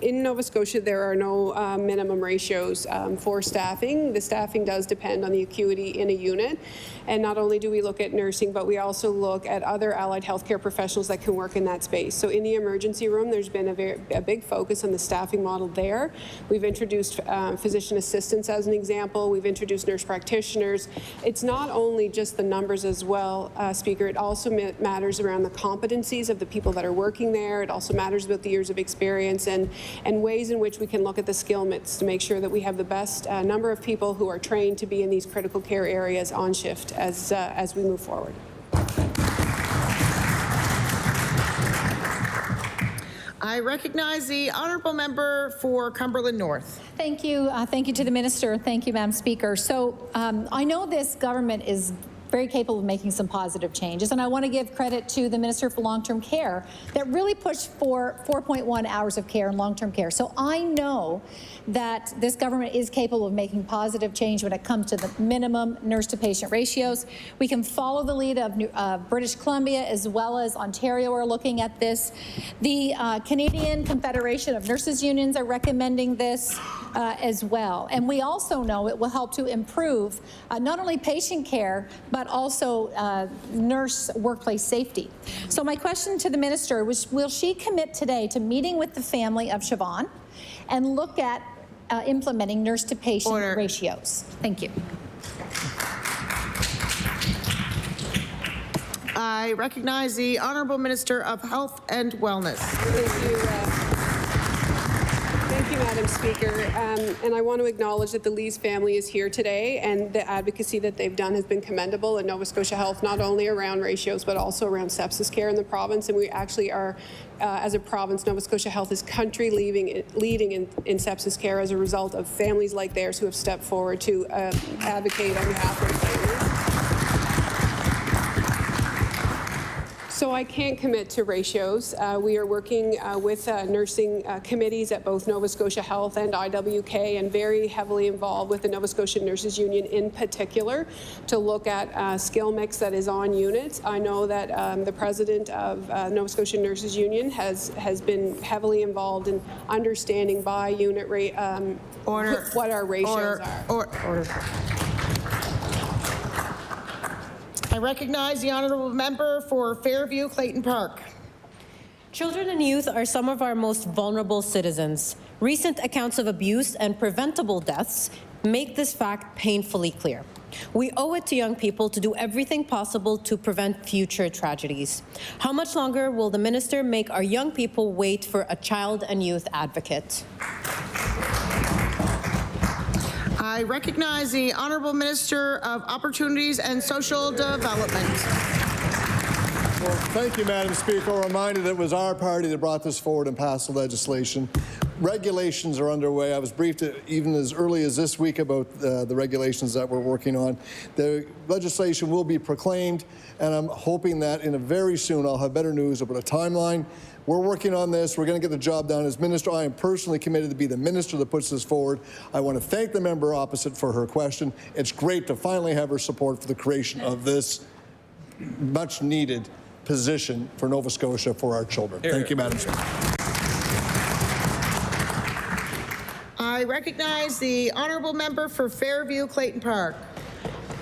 in Nova Scotia, there are no minimum ratios for staffing. The staffing does depend on the acuity in a unit. And not only do we look at nursing, but we also look at other allied healthcare professionals that can work in that space. So in the emergency room, there's been a big focus on the staffing model there. We've introduced physician assistants as an example. We've introduced nurse practitioners. It's not only just the numbers as well, Speaker. It also matters around the competencies of the people that are working working there. It also matters about the years of experience and ways in which we can look at the skill mix to make sure that we have the best number of people who are trained to be in these critical care areas on shift as we move forward. I recognize the honourable member for Cumberland North. Thank you. Thank you to the minister. Thank you, Madam Speaker. So I know this government is very capable of making some positive changes, and I want to give credit to the Minister for Long-Term Care that really pushed for 4.1 hours of care in long-term care. So I know that this government is capable of making positive change when it comes to the minimum nurse-to-patient ratios. We can follow the lead of British Columbia as well as Ontario are looking at this. The Canadian Confederation of Nurses Unions are recommending this as well. And we also know it will help to improve not only patient care, but also nurse workplace safety. So my question to the minister was, will she commit today to meeting with the family of Siobhan and look at implementing nurse-to-patient ratios? Thank you. I recognize the Honourable Minister of Health and Wellness. Thank you. Thank you, Madam Speaker. And I want to acknowledge that the Lees family is here today, and the advocacy that they've done has been commendable in Nova Scotia Health, not only around ratios, but also around sepsis care in the province. And we actually are, as a province, Nova Scotia Health is country leading in sepsis care as a result of families like theirs who have stepped forward to advocate on behalf of families. So I can't commit to ratios. We are working with nursing committees at both Nova Scotia Health and IWK, and very heavily involved with the Nova Scotia Nurses Union in particular to look at skill mix that is on units. I know that the president of Nova Scotia Nurses Union has been heavily involved in understanding by unit rate what our ratios are. Order. I recognize the honourable member for Fairview Clayton Park. Children and youth are some of our most vulnerable citizens. Recent accounts of abuse and preventable deaths make this fact painfully clear. We owe it to young people to do everything possible to prevent future tragedies. How much longer will the minister make our young people wait for a child and youth advocate? I recognize the Honourable Minister of Opportunities and Social Development. Well, thank you, Madam Speaker. I'm reminded it was our party that brought this forward and passed the legislation. Regulations are underway. I was briefed even as early as this week about the regulations that we're working on. The legislation will be proclaimed, and I'm hoping that in a very soon I'll have better news about a timeline. We're working on this. We're going to get the job done. As Minister, I am personally committed to be the minister that puts this forward. I want to thank the member opposite for her question. It's great to finally have her support for the creation of this much-needed position for Nova Scotia for our children. Thank you, Madam Speaker. I recognize the Honourable Member for Fairview Clayton Park.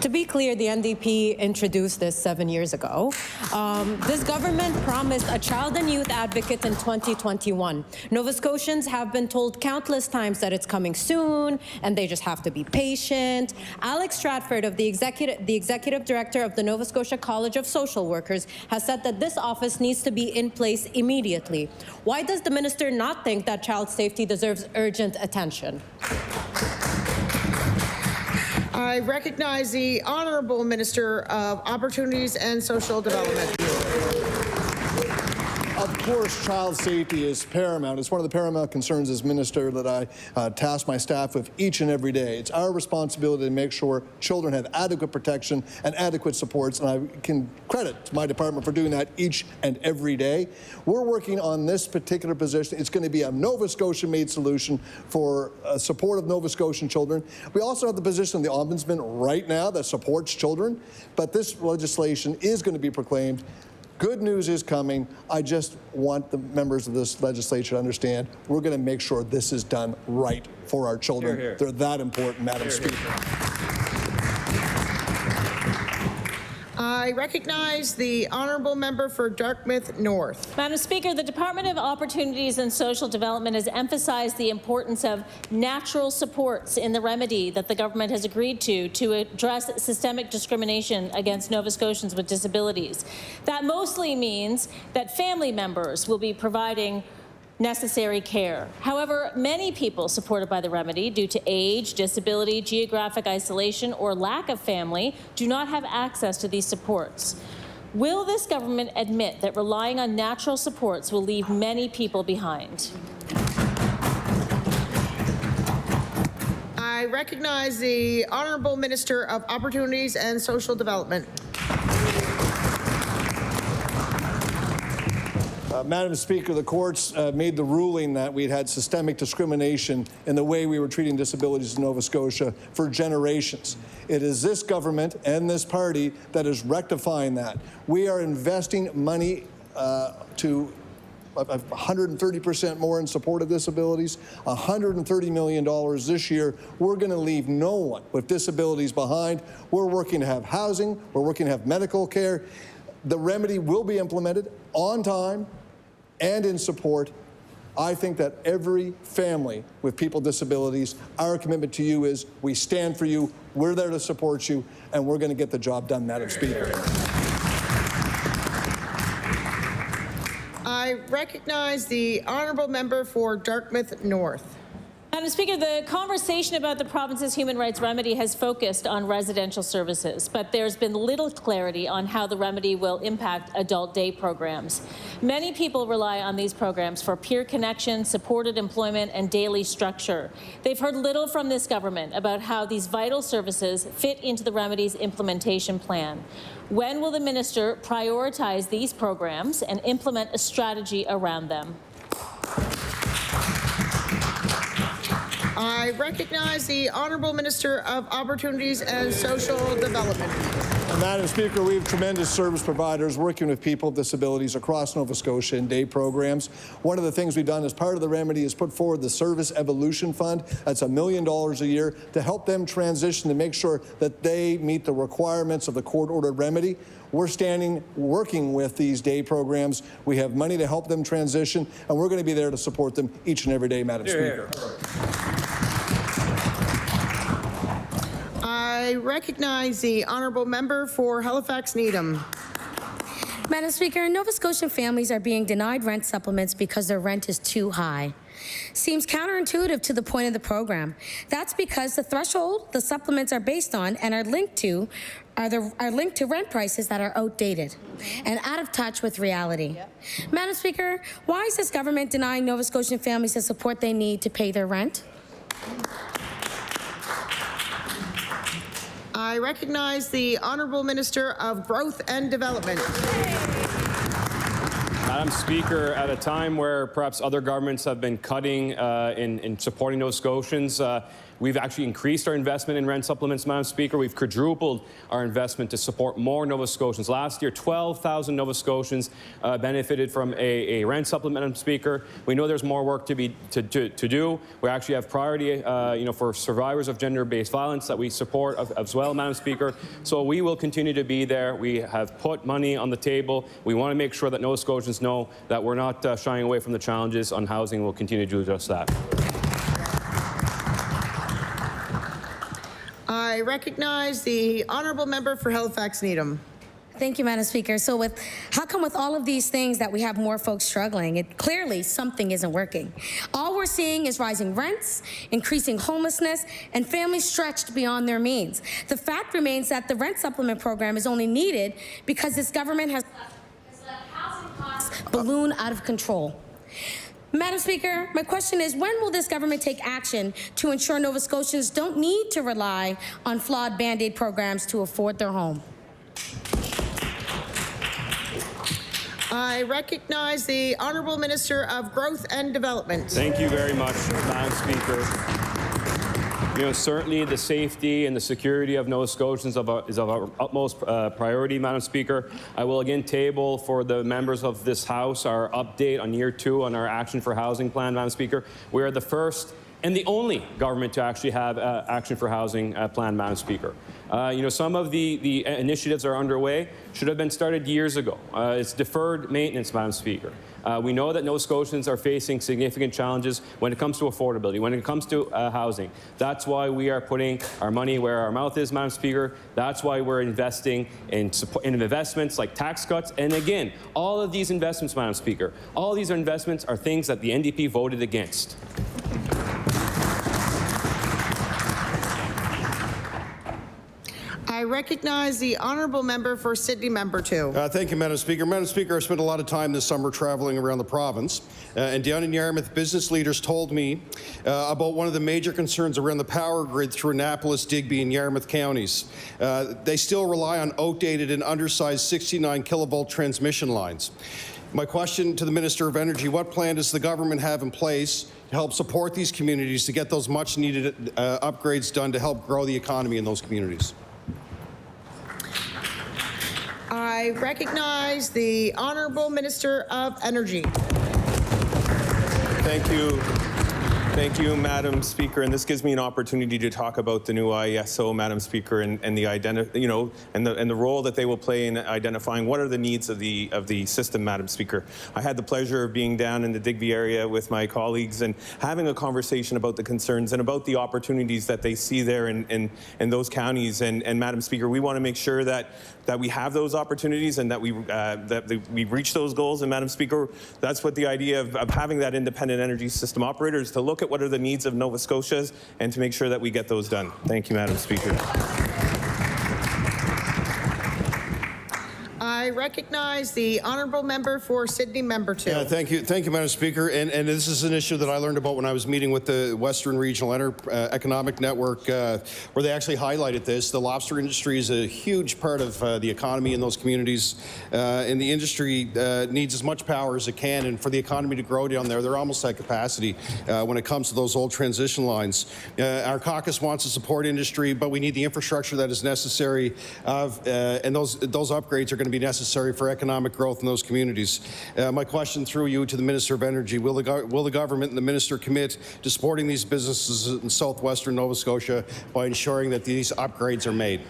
To be clear, the NDP introduced this 7 years ago. This government promised a child and youth advocate in 2021. Nova Scotians have been told countless times that it's coming soon and they just have to be patient. Alex Stratford, of the executive director of the Nova Scotia College of Social Workers, has said that this office needs to be in place immediately. Why does the minister not think that child safety deserves urgent attention? I recognize the Honourable Minister of Opportunities and Social Development. Of course, child safety is paramount. It's one of the paramount concerns as minister that I task my staff with each and every day. It's our responsibility to make sure children have adequate protection and adequate supports, and I can credit my department for doing that each and every day. We're working on this particular position. It's going to be a Nova Scotia-made solution for support of Nova Scotian children. We also have the position of the Ombudsman right now that supports children, but this legislation is going to be proclaimed. Good news is coming. I just want the members of this legislature to understand we're going to make sure this is done right for our children. Hear, hear. They're that important, Madam Speaker. I recognize the honourable member for Dartmouth North. Madam Speaker, the Department of Opportunities and Social Development has emphasized the importance of natural supports in the remedy that the government has agreed to address systemic discrimination against Nova Scotians with disabilities. That mostly means that family members will be providing necessary care. However, many people supported by the remedy due to age, disability, geographic isolation, or lack of family do not have access to these supports. Will this government admit that relying on natural supports will leave many people behind? I recognize the Honourable Minister of Opportunities and Social Development. Madam Speaker, the courts made the ruling that we'd had systemic discrimination in the way we were treating disabilities in Nova Scotia for generations. It is this government and this party that is rectifying that. We are investing money to 130% more in support of disabilities, $130 million this year. We're going to leave no one with disabilities behind. We're working to have housing. We're working to have medical care. The remedy will be implemented on time and in support. I think that every family with people with disabilities, our commitment to you is we stand for you, we're there to support you, and we're going to get the job done, Madam Speaker. I recognize the honourable member for Dartmouth North. Madam Speaker, the conversation about the province's human rights remedy has focused on residential services, but there's been little clarity on how the remedy will impact adult day programs. Many people rely on these programs for peer connection, supported employment, and daily structure. They've heard little from this government about how these vital services fit into the remedy's implementation plan. When will the minister prioritize these programs and implement a strategy around them? I recognize the Honourable Minister of Opportunities and Social Development. Madam Speaker, we have tremendous service providers working with people with disabilities across Nova Scotia in day programs. One of the things we've done as part of the remedy is put forward the Service Evolution Fund. That's $1 million a year to help them transition to make sure that they meet the requirements of the court-ordered remedy. We're working with these day programs. We have money to help them transition, and we're going to be there to support them each and every day, Madam Speaker. I recognize the honourable member for Halifax Needham. Madam Speaker, Nova Scotian families are being denied rent supplements because their rent is too high. Seems counterintuitive to the point of the program. That's because the threshold the supplements are based on and are linked to rent prices that are outdated and out of touch with reality. Madam Speaker, why is this government denying Nova Scotian families the support they need to pay their rent? I recognize the Honourable Minister of Growth and Development. Madam Speaker, at a time where perhaps other governments have been cutting in supporting Nova Scotians, we've actually increased our investment in rent supplements, Madam Speaker. We've quadrupled our investment to support more Nova Scotians. Last year, 12,000 Nova Scotians benefited from a rent supplement, Madam Speaker. We know there's more work to do. We actually have priority, for survivors of gender-based violence that we support as well, Madam Speaker. So we will continue to be there. We have put money on the table. We want to make sure that Nova Scotians know that we're not shying away from the challenges on housing. We'll continue to do just that. I recognize the honourable member for Halifax Needham. Thank you, Madam Speaker. So how come with all of these things that we have more folks struggling? Clearly something isn't working. All we're seeing is rising rents, increasing homelessness, and families stretched beyond their means. The fact remains that the rent supplement program is only needed because this government has let housing costs balloon out of control. Madam Speaker, my question is, when will this government take action to ensure Nova Scotians don't need to rely on flawed Band-Aid programs to afford their home? I recognize the Honourable Minister of Growth and Development. Thank you very much, Madam Speaker. Certainly the safety and the security of Nova Scotians is of our utmost priority, Madam Speaker. I will again table for the members of this House our update on year 2 on our Action for Housing plan, Madam Speaker. We are the first and the only government to actually have action for housing plan, Madam Speaker. Some of the initiatives are underway, should have been started years ago. It's deferred maintenance, Madam Speaker. We know that Nova Scotians are facing significant challenges when it comes to affordability, when it comes to housing. That's why we are putting our money where our mouth is, Madam Speaker. That's why we're investing in investments like tax cuts. And again, all of these investments, Madam Speaker, all these investments are things that the NDP voted against. I recognize the honourable member for Sydney, member 2. Thank you, Madam Speaker. Madam Speaker, I spent a lot of time this summer traveling around the province, and down in Yarmouth, business leaders told me about one of the major concerns around the power grid through Annapolis, Digby, and Yarmouth counties. They still rely on outdated and undersized 69 kilovolt transmission lines. My question to the Minister of Energy, what plan does the government have in place to help support these communities to get those much-needed upgrades done to help grow the economy in those communities? I recognize the Honourable Minister of Energy. Thank you. Thank you, Madam Speaker. And this gives me an opportunity to talk about the new IESO, Madam Speaker, and the role that they will play in identifying what are the needs of the system, Madam Speaker. I had the pleasure of being down in the Digby area with my colleagues and having a conversation about the concerns and about the opportunities that they see there in those counties. And Madam Speaker, we want to make sure that we have those opportunities and that we reach those goals. And Madam Speaker, that's what the idea of having that independent energy system operator is, to look at what are the needs of Nova Scotia's and to make sure that we get those done. Thank you, Madam Speaker. I recognize the honourable member for Sydney, member 2. Yeah, thank you, Madam Speaker. And this is an issue that I learned about when I was meeting with the Western Regional Economic Network, where they actually highlighted this. The lobster industry is a huge part of the economy in those communities, and the industry needs as much power as it can. And for the economy to grow down there, they're almost at capacity when it comes to those old transition lines. Our caucus wants to support industry, but we need the infrastructure that is necessary, and those upgrades are going to be necessary for economic growth in those communities. My question through you to the Minister of Energy, will the government and the Minister commit to supporting these businesses in southwestern Nova Scotia by ensuring that these upgrades are made?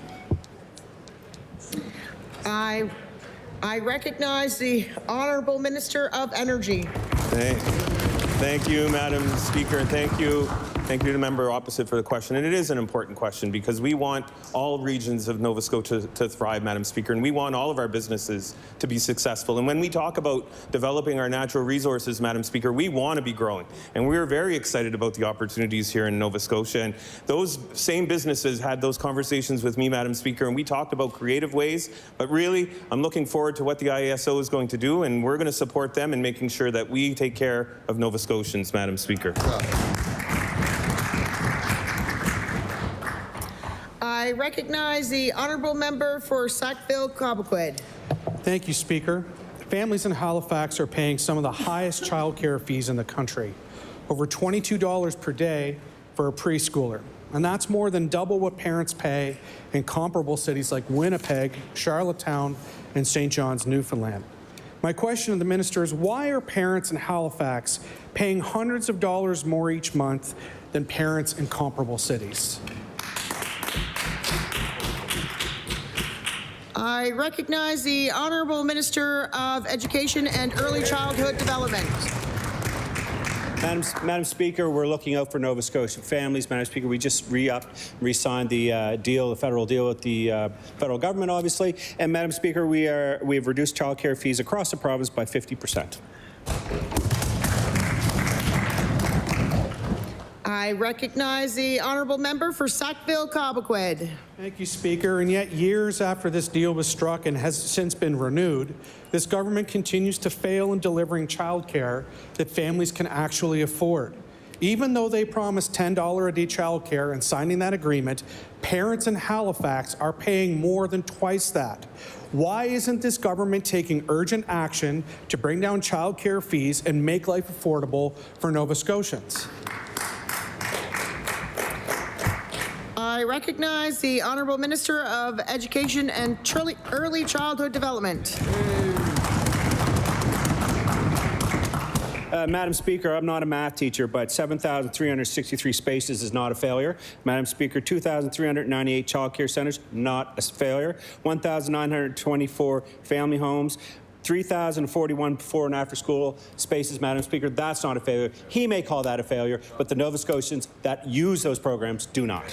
I recognize the Honourable Minister of Energy. Thank you, Madam Speaker, and thank you to the member opposite for the question. And it is an important question because we want all regions of Nova Scotia to thrive, Madam Speaker, and we want all of our businesses to be successful. And when we talk about developing our natural resources, Madam Speaker, we want to be growing. And we're very excited about the opportunities here in Nova Scotia. And those same businesses had those conversations with me, Madam Speaker, and we talked about creative ways. But really, I'm looking forward to what the IESO is going to do, and we're going to support them in making sure that we take care of Nova Scotians, Madam Speaker. I recognize the Honourable Member for Sackville-Cobequid. Thank you, Speaker. Families in Halifax are paying some of the highest childcare fees in the country, over $22 per day for a preschooler. And that's more than double what parents pay in comparable cities like Winnipeg, Charlottetown, and St. John's, Newfoundland. My question to the Minister is, why are parents in Halifax paying hundreds of dollars more each month than parents in comparable cities? I recognize the Honourable Minister of Education and Early Childhood Development. Madam Speaker, we're looking out for Nova Scotia families. Madam Speaker, we just re-signed the federal deal with the federal government, obviously. And Madam Speaker, we've reduced childcare fees across the province by 50%. I recognize the Honourable Member for Sackville-Cobequid. Thank you, Speaker. And yet, years after this deal was struck and has since been renewed, this government continues to fail in delivering childcare that families can actually afford. Even though they promised $10 a day childcare and signing that agreement, parents in Halifax are paying more than twice that. Why isn't this government taking urgent action to bring down childcare fees and make life affordable for Nova Scotians? I recognize the Honourable Minister of Education and Early Childhood Development. Madam Speaker, I'm not a math teacher, but 7,363 spaces is not a failure. Madam Speaker, 2,398 child care centres, not a failure. 1,924 family homes. 3,041 before and after school spaces, Madam Speaker, that's not a failure. He may call that a failure, but the Nova Scotians that use those programs do not.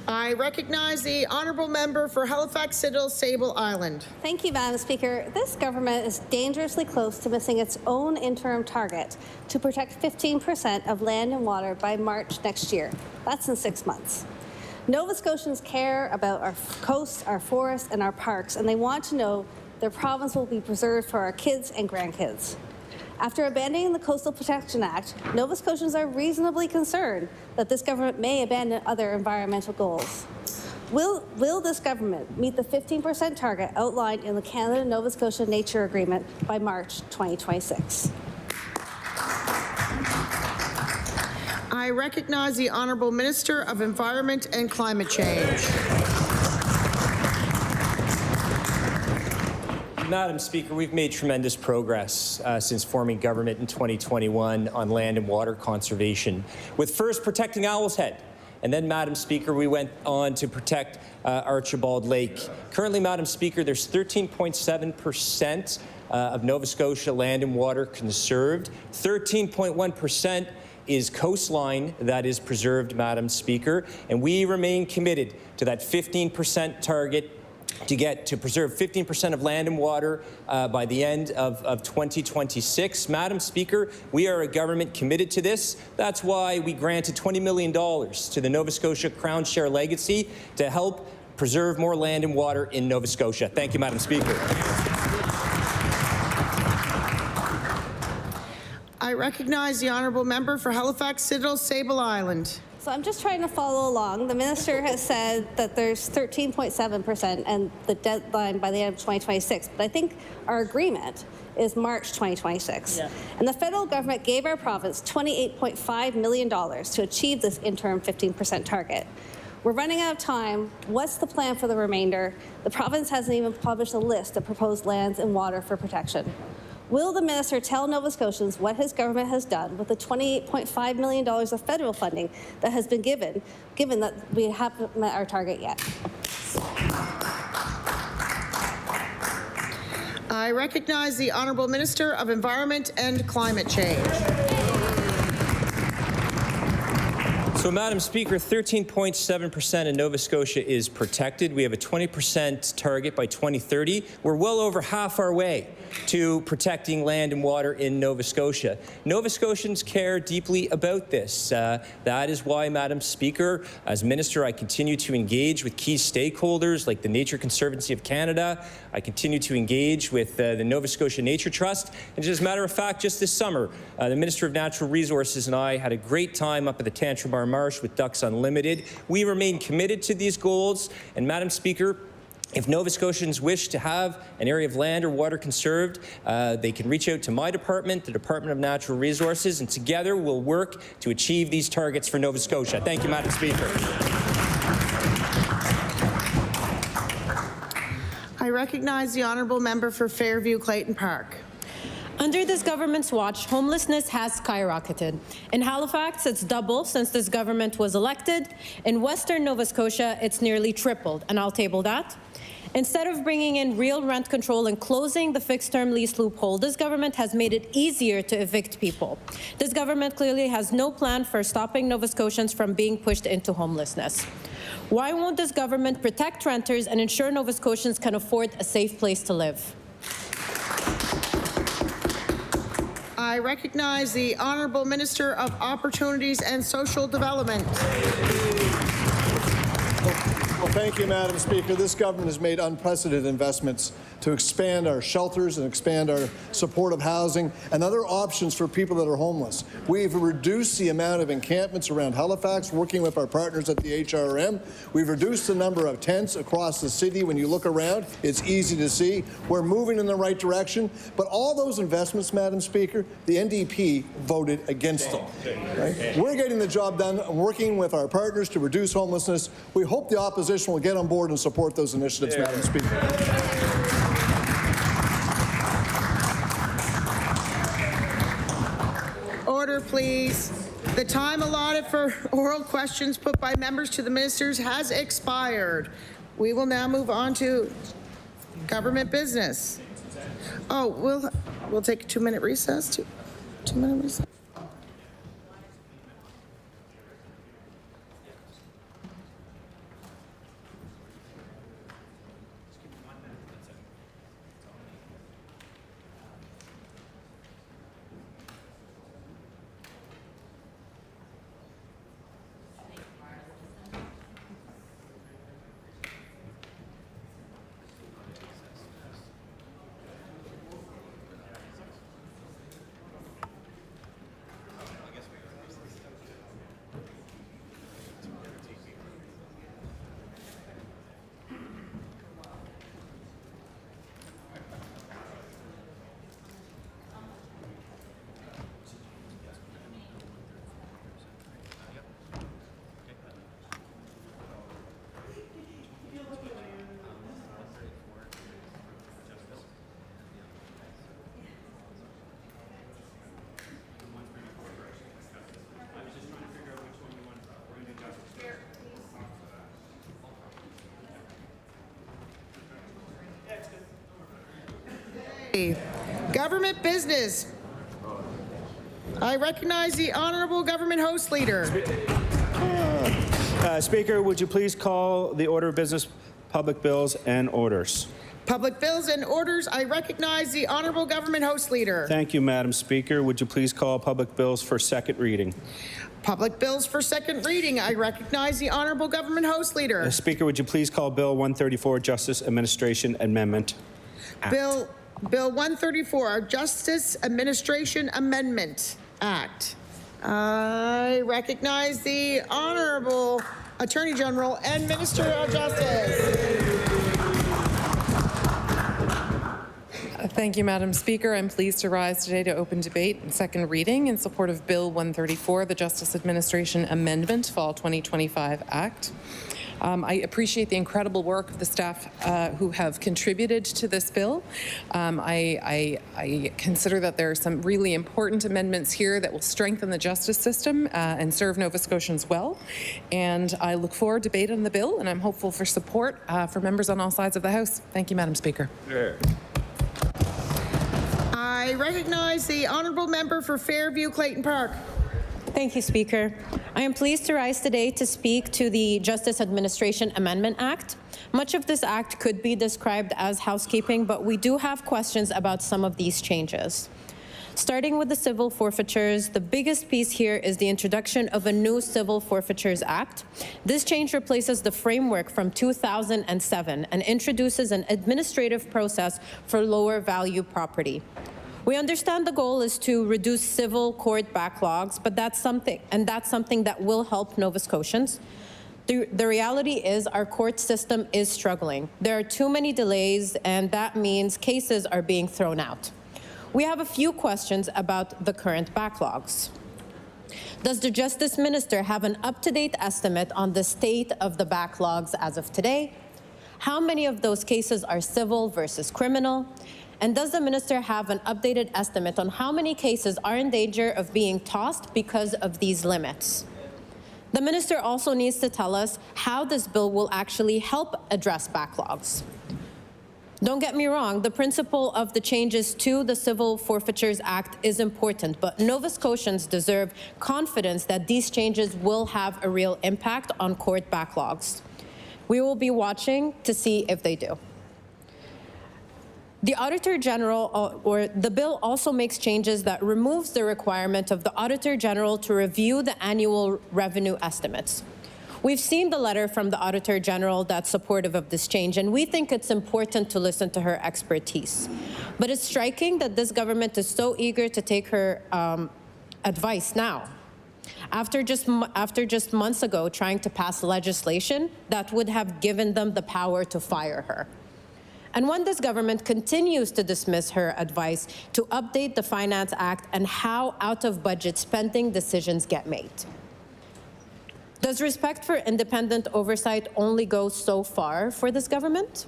I recognize the honourable member for Halifax Sable Island. Thank you, Madam Speaker. This government is dangerously close to missing its own interim target to protect 15% of land and water by March next year. That's in 6 months. Nova Scotians care about our coasts, our forests, and our parks, and they want to know their province will be preserved for our kids and grandkids. After abandoning the Coastal Protection Act, Nova Scotians are reasonably concerned that this government may abandon other environmental goals. Will this government meet the 15% target outlined in the Canada-Nova Scotia Nature Agreement by March 2026? I recognize the Honourable Minister of Environment and Climate Change. Madam Speaker, we've made tremendous progress since forming government in 2021 on land and water conservation, with first protecting Owl's Head. And then, Madam Speaker, we went on to protect Archibald Lake. Currently, Madam Speaker, there's 13.7% of Nova Scotia land and water conserved. 13.1% is coastline that is preserved, Madam Speaker, and we remain committed to that 15% target to preserve 15% of land and water by the end of 2026. Madam Speaker, we are a government committed to this. That's why we granted $20 million to the Nova Scotia Crown Share Legacy to help preserve more land and water in Nova Scotia. Thank you, Madam Speaker. I recognize the honourable member for Halifax Sable Island. So I'm just trying to follow along. The minister has said that there's 13.7% and the deadline by the end of 2026. But I think our agreement is March 2026. Yeah. And the federal government gave our province $28.5 million to achieve this interim 15% target. We're running out of time. What's the plan for the remainder? The province hasn't even published a list of proposed lands and water for protection. Will the minister tell Nova Scotians what his government has done with the $28.5 million of federal funding that has been given that we haven't met our target yet? I recognize the Honourable Minister of Environment and Climate Change. So, Madam Speaker, 13.7% in Nova Scotia is protected. We have a 20% target by 2030. We're well over half our way to protecting land and water in Nova Scotia. Nova Scotians care deeply about this. That is why, Madam Speaker, as Minister, I continue to engage with key stakeholders like the Nature Conservancy of Canada. I continue to engage with the Nova Scotia Nature Trust. And as a matter of fact, just this summer, the Minister of Natural Resources and I had a great time up at the Tantramar Marsh with Ducks Unlimited. We remain committed to these goals. And, Madam Speaker, if Nova Scotians wish to have an area of land or water conserved, they can reach out to my department, the Department of Natural Resources, and together we'll work to achieve these targets for Nova Scotia. Thank you, Madam Speaker. I recognize the honourable member for Fairview Clayton Park. Under this government's watch, homelessness has skyrocketed. In Halifax, it's doubled since this government was elected. In Western Nova Scotia, it's nearly tripled, and I'll table that. Instead of bringing in real rent control and closing the fixed-term lease loophole, this government has made it easier to evict people. This government clearly has no plan for stopping Nova Scotians from being pushed into homelessness. Why won't this government protect renters and ensure Nova Scotians can afford a safe place to live? I recognize the Honourable Minister of Opportunities and Social Development. Well, thank you, Madam Speaker. This government has made unprecedented investments to expand our shelters and expand our supportive housing and other options for people that are homeless. We've reduced the amount of encampments around Halifax, working with our partners at the HRM. We've reduced the number of tents across the city. When you look around, it's easy to see. We're moving in the right direction. But all those investments, Madam Speaker, the NDP voted against them. Right? We're getting the job done and working with our partners to reduce homelessness. We hope the opposition will get on board and support those initiatives, Madam Speaker. order, please. The time allotted for oral questions put by members to the ministers has expired. We will now move on to government business. Oh, we'll take a 2-minute recess. 2-minute recess. Government business. I recognize the Honourable Government Host Leader. Speaker, would you please call the order of business, public bills and orders? Public bills and orders. I recognize the Honourable Government Host Leader. Thank you, Madam Speaker. Would you please call public bills for second reading? Public bills for second reading. I recognize the Honourable Government Host Leader. Speaker, would you please call Bill 134, Justice Administration Amendment Act? Bill 134, our Justice Administration Amendment Act. I recognize the Honourable Attorney General and Minister of Justice. Thank you, Madam Speaker. I'm pleased to rise today to open debate and second reading in support of Bill 134, the Justice Administration Amendment, Fall 2025 Act. I appreciate the incredible work of the staff who have contributed to this bill. I consider that there are some really important amendments here that will strengthen the justice system and serve Nova Scotians well. And I look forward to debate on the bill, and I'm hopeful for support for members on all sides of the House. Thank you, Madam Speaker. Yeah. I recognize the Honourable Member for Fairview Clayton Park. Thank you, Speaker. I am pleased to rise today to speak to the Justice Administration Amendment Act. Much of this act could be described as housekeeping, but we do have questions about some of these changes. Starting with the civil forfeitures, the biggest piece here is the introduction of a new Civil Forfeitures Act. This change replaces the framework from 2007 and introduces an administrative process for lower value property. We understand the goal is to reduce civil court backlogs, but that's something that will help Nova Scotians. The reality is our court system is struggling. There are too many delays, and that means cases are being thrown out. We have a few questions about the current backlogs. Does the Justice Minister have an up-to-date estimate on the state of the backlogs as of today? How many of those cases are civil versus criminal? And does the minister have an updated estimate on how many cases are in danger of being tossed because of these limits? The minister also needs to tell us how this bill will actually help address backlogs. Don't get me wrong, the principle of the changes to the Civil Forfeitures Act is important, but Nova Scotians deserve confidence that these changes will have a real impact on court backlogs. We will be watching to see if they do. The Auditor General, or the bill also makes changes that removes the requirement of the Auditor General to review the annual revenue estimates. We've seen the letter from the Auditor General that's supportive of this change, and we think it's important to listen to her expertise. But it's striking that this government is so eager to take her advice now, after just months ago trying to pass legislation that would have given them the power to fire her. And when this government continues to dismiss her advice to update the Finance Act and how out-of-budget spending decisions get made. Does respect for independent oversight only go so far for this government?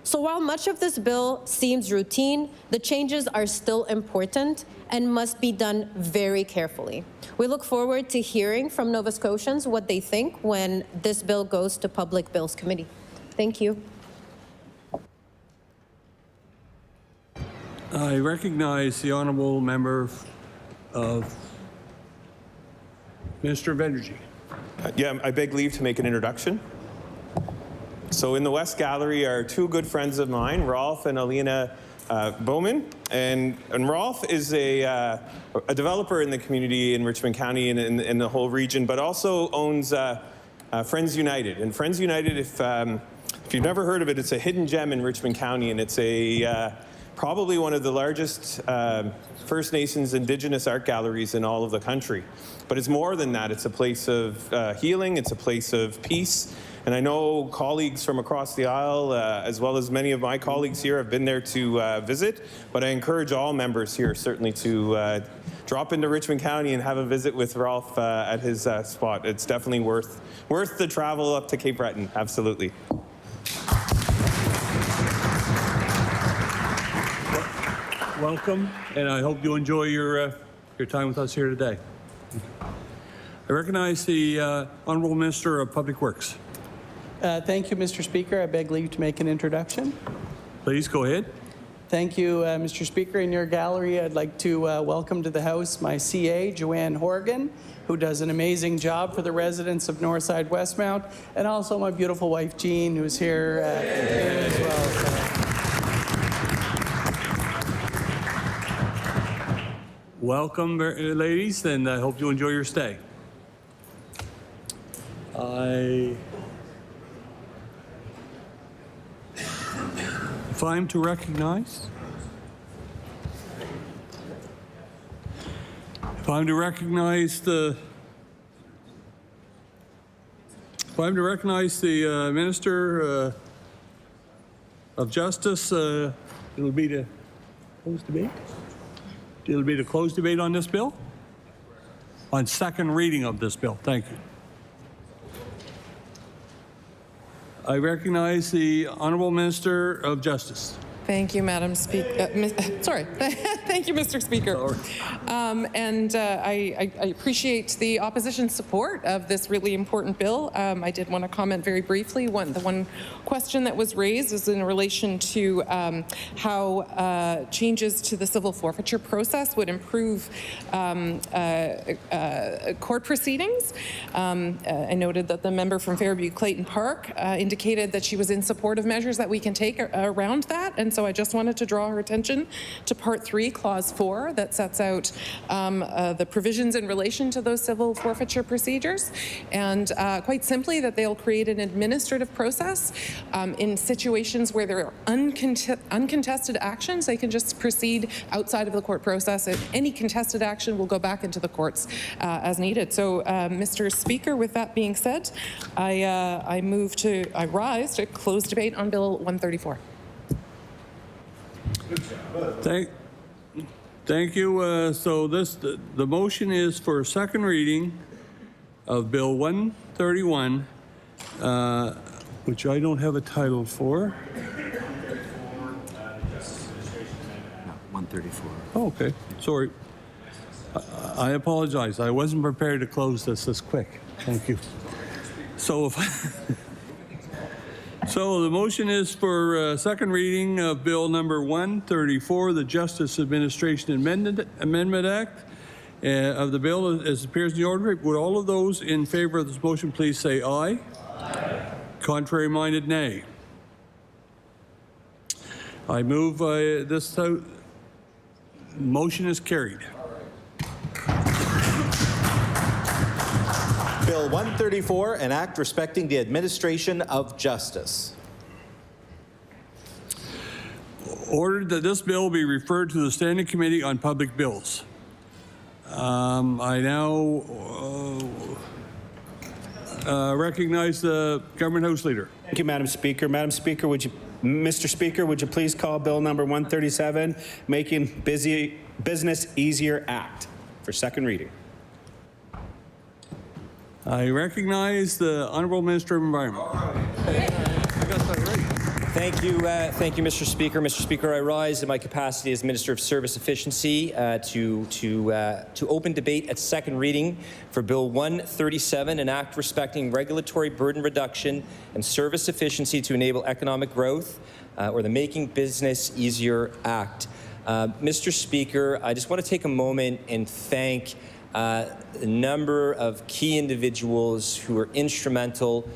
So while much of this bill seems routine, the changes are still important and must be done very carefully. We look forward to hearing from Nova Scotians what they think when this bill goes to Public Bills Committee. Thank you. I recognize the honourable member of Minister of Energy. Yeah, I beg leave to make an introduction. So in the West Gallery are two good friends of mine, Rolf and Alina Bowman. And Rolf is a developer in the community in Richmond County and in the whole region, but also owns Friends United. And Friends United, if you've never heard of it, it's a hidden gem in Richmond County, and it's probably one of the largest First Nations Indigenous art galleries in all of the country. But it's more than that. It's a place of healing. It's a place of peace. And I know colleagues from across the aisle, as well as many of my colleagues here, have been there to visit. But I encourage all members here certainly to drop into Richmond County and have a visit with Rolf at his spot. It's definitely worth the travel up to Cape Breton. Absolutely. Welcome, and I hope you enjoy your time with us here today. I recognize the Honourable Minister of Public Works. Thank you, Mr. Speaker. I beg leave to make an introduction. Please go ahead. Thank you, Mr. Speaker. In your gallery, I'd like to welcome to the House my CA, Joanne Horgan, who does an amazing job for the residents of Northside Westmount, and also my beautiful wife, Jean, who's here as well. Welcome, ladies, and I hope you enjoy your stay. If I'm to recognize the Minister of Justice, it'll be the closed debate. It'll be the closed debate on this bill, on second reading of this bill. Thank you. I recognize the Honourable Minister of Justice. Thank you, Madam Speaker. Sorry. Thank you, Mr. Speaker. I appreciate the opposition's support of this really important bill. I did want to comment very briefly. The one question that was raised is in relation to how changes to the civil forfeiture process would improve court proceedings. I noted that the member from Fairview Clayton Park indicated that she was in support of measures that we can take around that. And so I just wanted to draw her attention to Part 3, Clause 4, that sets out the provisions in relation to those civil forfeiture procedures. And quite simply, that they'll create an administrative process in situations where there are uncontested actions. They can just proceed outside of the court process. And any contested action will go back into the courts as needed. So, Mr. Speaker, with that being said, I rise to close debate on Bill 134. Thank you. So the motion is for second reading of Bill 131, which I don't have a title for. 134. Oh, okay. Sorry. I apologize. I wasn't prepared to close this quick. Thank you. So the motion is for second reading of Bill number 134, the Justice Administration Amendment Act of the bill as appears in the order. Would all of those in favor of this motion please say aye? Aye. Contrary minded, nay. I move this motion is carried. Bill 134, an act respecting the administration of justice. Ordered that this bill be referred to the Standing Committee on Public Bills. I now recognize the Government House Leader. Thank you, Madam Speaker. Madam Speaker, Mr. Speaker, would you please call Bill number 137, Making Business Easier Act, for second reading? I recognize the Honourable Minister of Environment. I got that right. Thank you, Mr. Speaker. Mr. Speaker, I rise in my capacity as Minister of Service Efficiency to open debate at second reading for Bill 137, an act respecting regulatory burden reduction and service efficiency to enable economic growth, or the Making Business Easier Act. Mr. Speaker, I just want to take a moment and thank a number of key individuals who were instrumental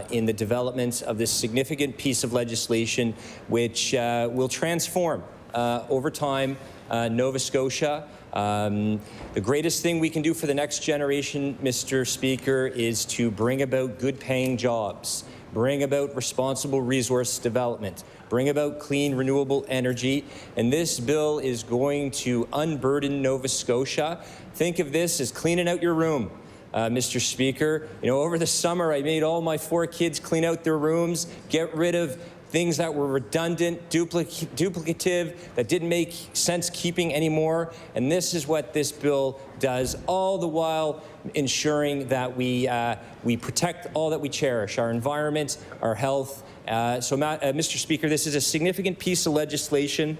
in the development of this significant piece of legislation which will transform over time Nova Scotia. The greatest thing we can do for the next generation, Mr. Speaker, is to bring about good-paying jobs, bring about responsible resource development, bring about clean, renewable energy, and this bill is going to unburden Nova Scotia. Think of this as cleaning out your room. Mr. Speaker, you know, over the summer I made all my 4 kids clean out their rooms, get rid of things that were redundant, duplicative, that didn't make sense keeping anymore. And this is what this bill does, all the while ensuring that we protect all that we cherish, our environment, our health. Mr. Speaker, this is a significant piece of legislation,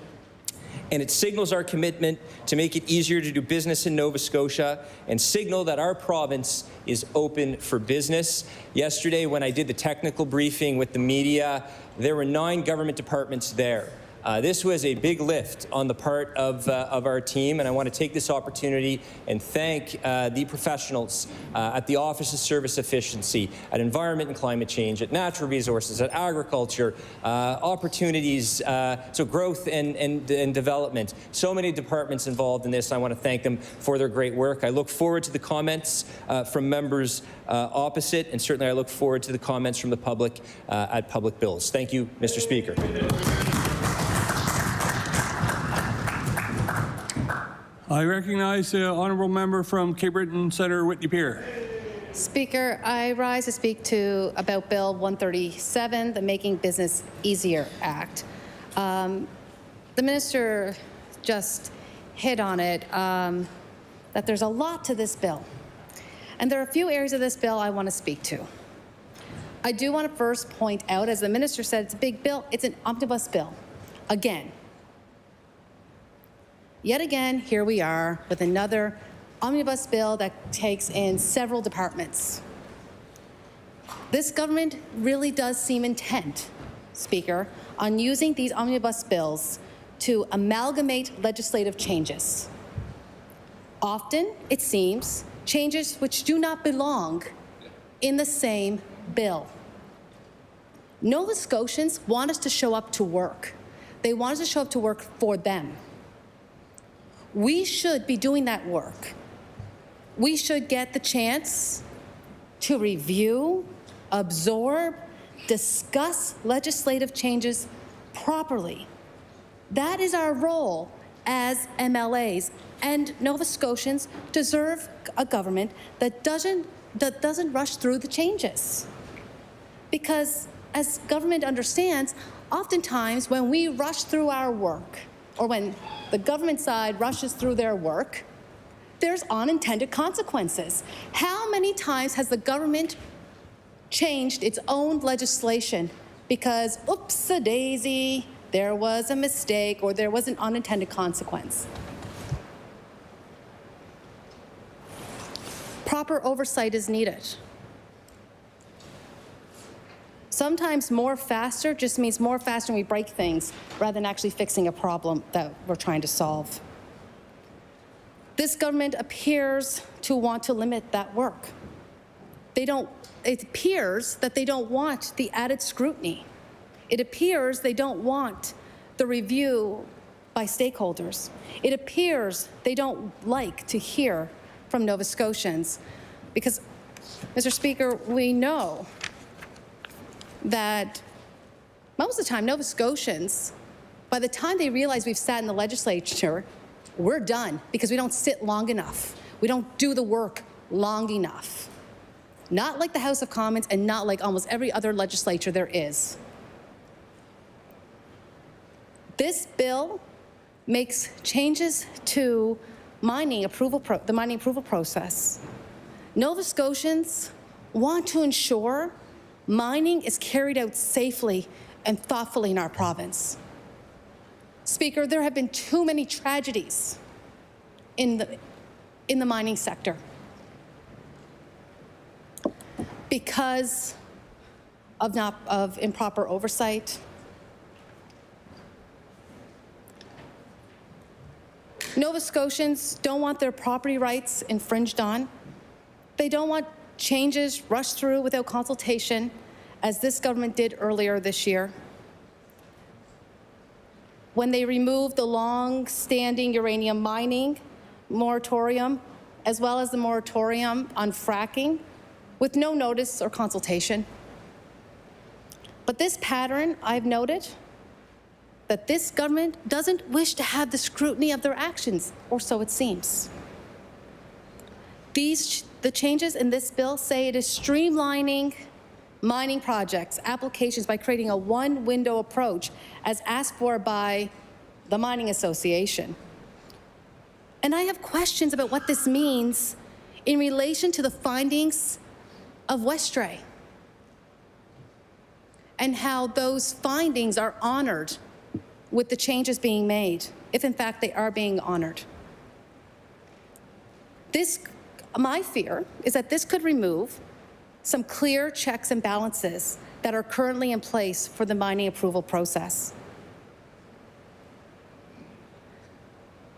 and it signals our commitment to make it easier to do business in Nova Scotia and signal that our province is open for business. Yesterday, when I did the technical briefing with the media, there were 9 government departments there. This was a big lift on the part of our team, and I want to take this opportunity and thank the professionals at the Office of Service Efficiency, at Environment and Climate Change, at Natural Resources, at Agriculture, Opportunities, so growth and development. So many departments involved in this. I want to thank them for their great work. I look forward to the comments from members opposite, and certainly I look forward to the comments from the public at Public Bills. Thank you, Mr. Speaker. I recognize the honourable member from Cape Breton, Senator Whitney-Pier. Speaker, I rise to speak about Bill 137, the Making Business Easier Act. The minister just hit on it, that there's a lot to this bill. And there are a few areas of this bill I want to speak to. I do want to first point out, as the minister said, it's a big bill. It's an omnibus bill. Again. Yet again, here we are with another omnibus bill that takes in several departments. This government really does seem intent, Speaker, on using these omnibus bills to amalgamate legislative changes. Often, it seems, changes which do not belong in the same bill. Nova Scotians want us to show up to work. They want us to show up to work for them. We should be doing that work. We should get the chance to review, absorb, discuss legislative changes properly. That is our role as MLAs, and Nova Scotians deserve a government that doesn't rush through the changes. Because as government understands, oftentimes when we rush through our work, or when the government side rushes through their work, there's unintended consequences. How many times has the government changed its own legislation because, oops-a-daisy, there was a mistake or there was an unintended consequence? Proper oversight is needed. Sometimes more faster just means more faster and we break things rather than actually fixing a problem that we're trying to solve. This government appears to want to limit that work. It appears that they don't want the added scrutiny. It appears they don't want the review by stakeholders. It appears they don't like to hear from Nova Scotians because, Mr. Speaker, we know that most of the time Nova Scotians, by the time they realize we've sat in the legislature, we're done because we don't sit long enough. We don't do the work long enough. Not like the House of Commons and not like almost every other legislature there is. This bill makes changes to the mining approval process. Nova Scotians want to ensure mining is carried out safely and thoughtfully in our province. Speaker, there have been too many tragedies in the mining sector because of improper oversight. Nova Scotians don't want their property rights infringed on. They don't want changes rushed through without consultation, as this government did earlier this year, when they removed the long-standing uranium mining moratorium, as well as the moratorium on fracking, with no notice or consultation. But this pattern, I've noted, that this government doesn't wish to have the scrutiny of their actions, or so it seems. The changes in this bill say it is streamlining mining projects, applications by creating a one-window approach as asked for by the Mining Association. And I have questions about what this means in relation to the findings of Westray and how those findings are honored with the changes being made, if in fact they are being honored. My fear is that this could remove some clear checks and balances that are currently in place for the mining approval process.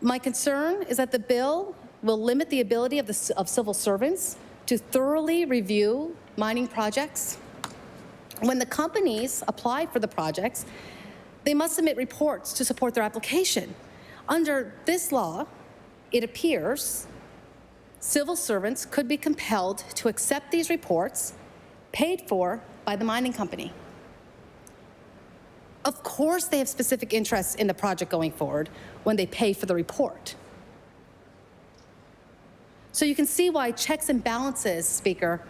My concern is that the bill will limit the ability of civil servants to thoroughly review mining projects. When the companies apply for the projects, they must submit reports to support their application. Under this law, it appears civil servants could be compelled to accept these reports paid for by the mining company. Of course, they have specific interests in the project going forward when they pay for the report. So you can see why checks and balances, Speaker,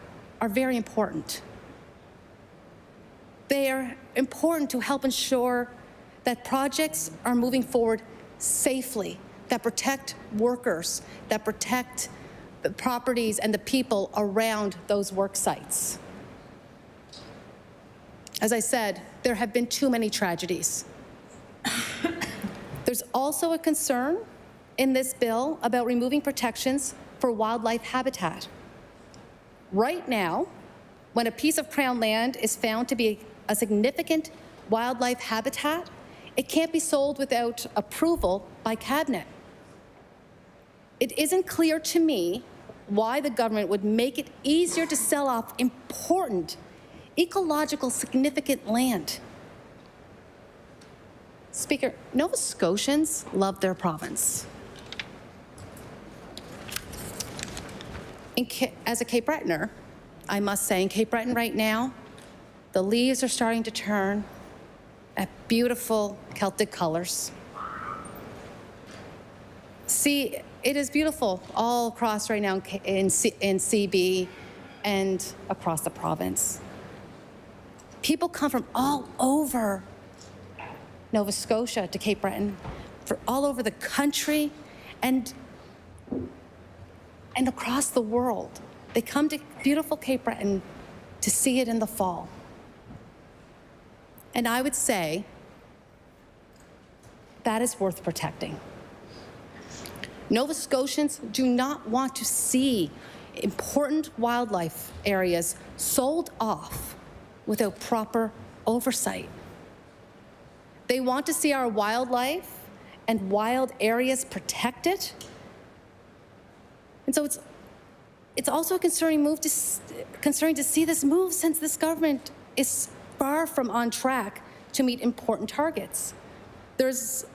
are very important. They are important to help ensure that projects are moving forward safely, that protect workers, that protect the properties and the people around those work sites. As I said, there have been too many tragedies. There's also a concern in this bill about removing protections for wildlife habitat. Right now, when a piece of Crown land is found to be a significant wildlife habitat, it can't be sold without approval by Cabinet. It isn't clear to me why the government would make it easier to sell off important, ecological significant land. Speaker, Nova Scotians love their province. As a Cape Bretoner, I must say, in Cape Breton right now, the leaves are starting to turn at beautiful Celtic colors. See, it is beautiful all across right now in CB and across the province. People come from all over Nova Scotia to Cape Breton, from all over the country and across the world. They come to beautiful Cape Breton to see it in the fall. And I would say that is worth protecting. Nova Scotians do not want to see important wildlife areas sold off without proper oversight. They want to see our wildlife and wild areas protected. And so it's also a concerning to see this move, since this government is far from on track to meet important targets. There's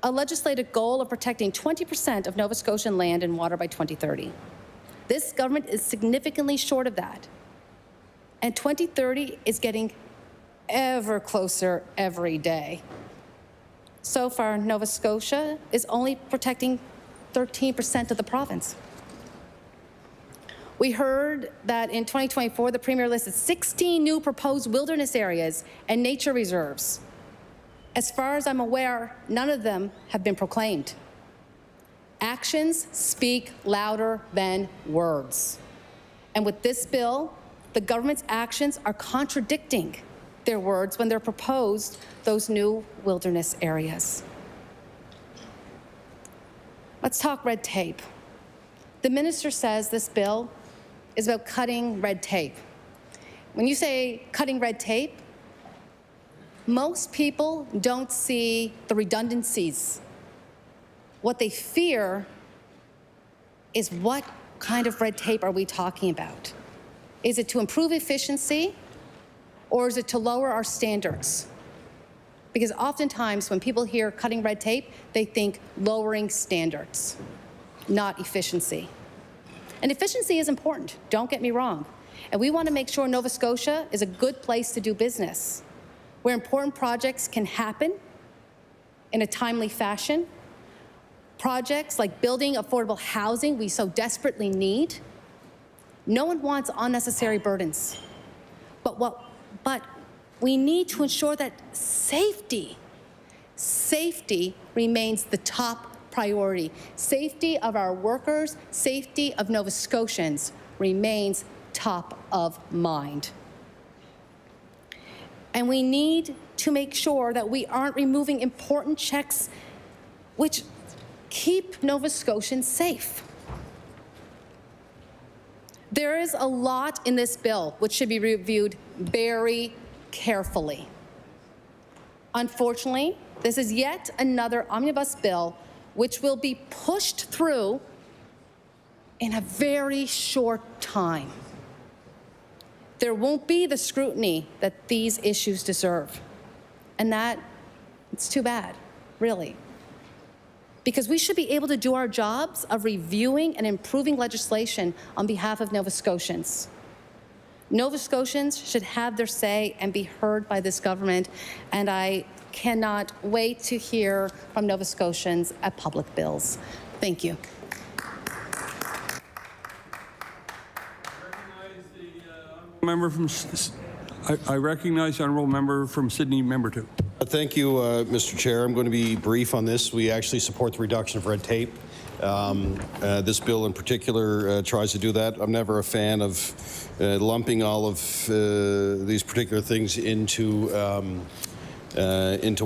a legislated goal of protecting 20% of Nova Scotian land and water by 2030. This government is significantly short of that. And 2030 is getting ever closer every day. So far, Nova Scotia is only protecting 13% of the province. We heard that in 2024, the Premier listed 16 new proposed wilderness areas and nature reserves. As far as I'm aware, none of them have been proclaimed. Actions speak louder than words. And with this bill, the government's actions are contradicting their words when they're proposed those new wilderness areas. Let's talk red tape. The minister says this bill is about cutting red tape. When you say cutting red tape, most people don't see the redundancies. What they fear is what kind of red tape are we talking about? Is it to improve efficiency, or is it to lower our standards? Because oftentimes when people hear cutting red tape, they think lowering standards, not efficiency. And efficiency is important, don't get me wrong. And we want to make sure Nova Scotia is a good place to do business, where important projects can happen in a timely fashion. Projects like building affordable housing we so desperately need. No one wants unnecessary burdens. But we need to ensure that safety remains the top priority. Safety of our workers, safety of Nova Scotians remains top of mind. And we need to make sure that we aren't removing important checks which keep Nova Scotians safe. There is a lot in this bill which should be reviewed very carefully. Unfortunately, this is yet another omnibus bill which will be pushed through in a very short time. There won't be the scrutiny that these issues deserve. And it's too bad, really. Because we should be able to do our jobs of reviewing and improving legislation on behalf of Nova Scotians. Nova Scotians should have their say and be heard by this government, and I cannot wait to hear from Nova Scotians at public bills. Thank you. I recognize the honourable member from Sydney, member 2. Thank you, Mr. Chair. I'm going to be brief on this. We actually support the reduction of red tape. This bill in particular tries to do that. I'm never a fan of lumping all of these particular things into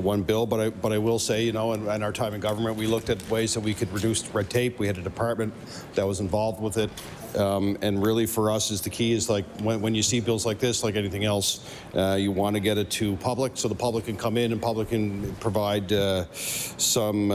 one bill, but I will say, you know, in our time in government, we looked at ways that we could reduce red tape. We had a department that was involved with it. And really for us is the key is like when you see bills like this, like anything else, you want to get it to public so the public can come in and public can provide some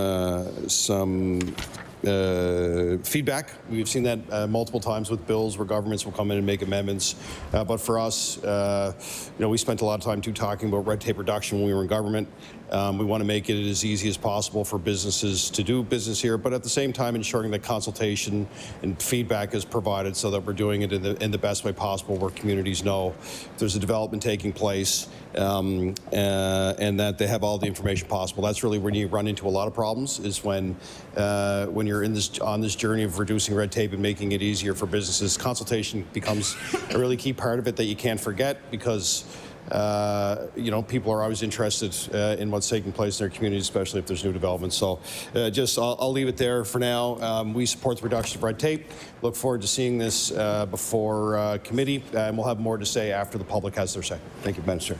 feedback. We've seen that multiple times with bills where governments will come in and make amendments. But for us, you know, we spent a lot of time too talking about red tape reduction when we were in government. We want to make it as easy as possible for businesses to do business here, but at the same time ensuring that consultation and feedback is provided so that we're doing it in the best way possible where communities know if there's a development taking place and that they have all the information possible. That's really when you run into a lot of problems is when you're on this journey of reducing red tape and making it easier for businesses. Consultation becomes a really key part of it that you can't forget because you know, people are always interested in what's taking place in their communities, especially if there's new developments. So I'll leave it there for now. We support the reduction of red tape. Look forward to seeing this before committee, and we'll have more to say after the public has their say. Thank you, Minister.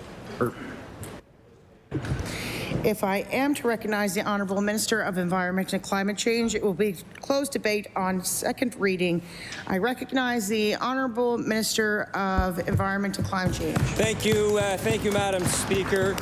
If I am to recognize the Honourable Minister of Environment and Climate Change, it will be closed debate on second reading. I recognize the Honourable Minister of Environment and Climate Change. Thank you, Madam Speaker.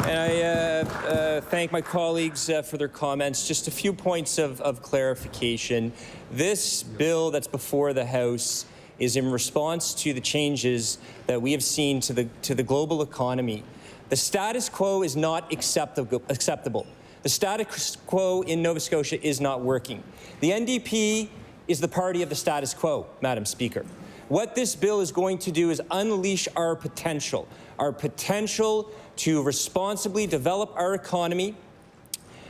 And I thank my colleagues for their comments. Just a few points of clarification. This bill that's before the House is in response to the changes that we have seen to the global economy. The status quo is not acceptable. The status quo in Nova Scotia is not working. The NDP is the party of the status quo, Madam Speaker. What this bill is going to do is unleash our potential to responsibly develop our economy.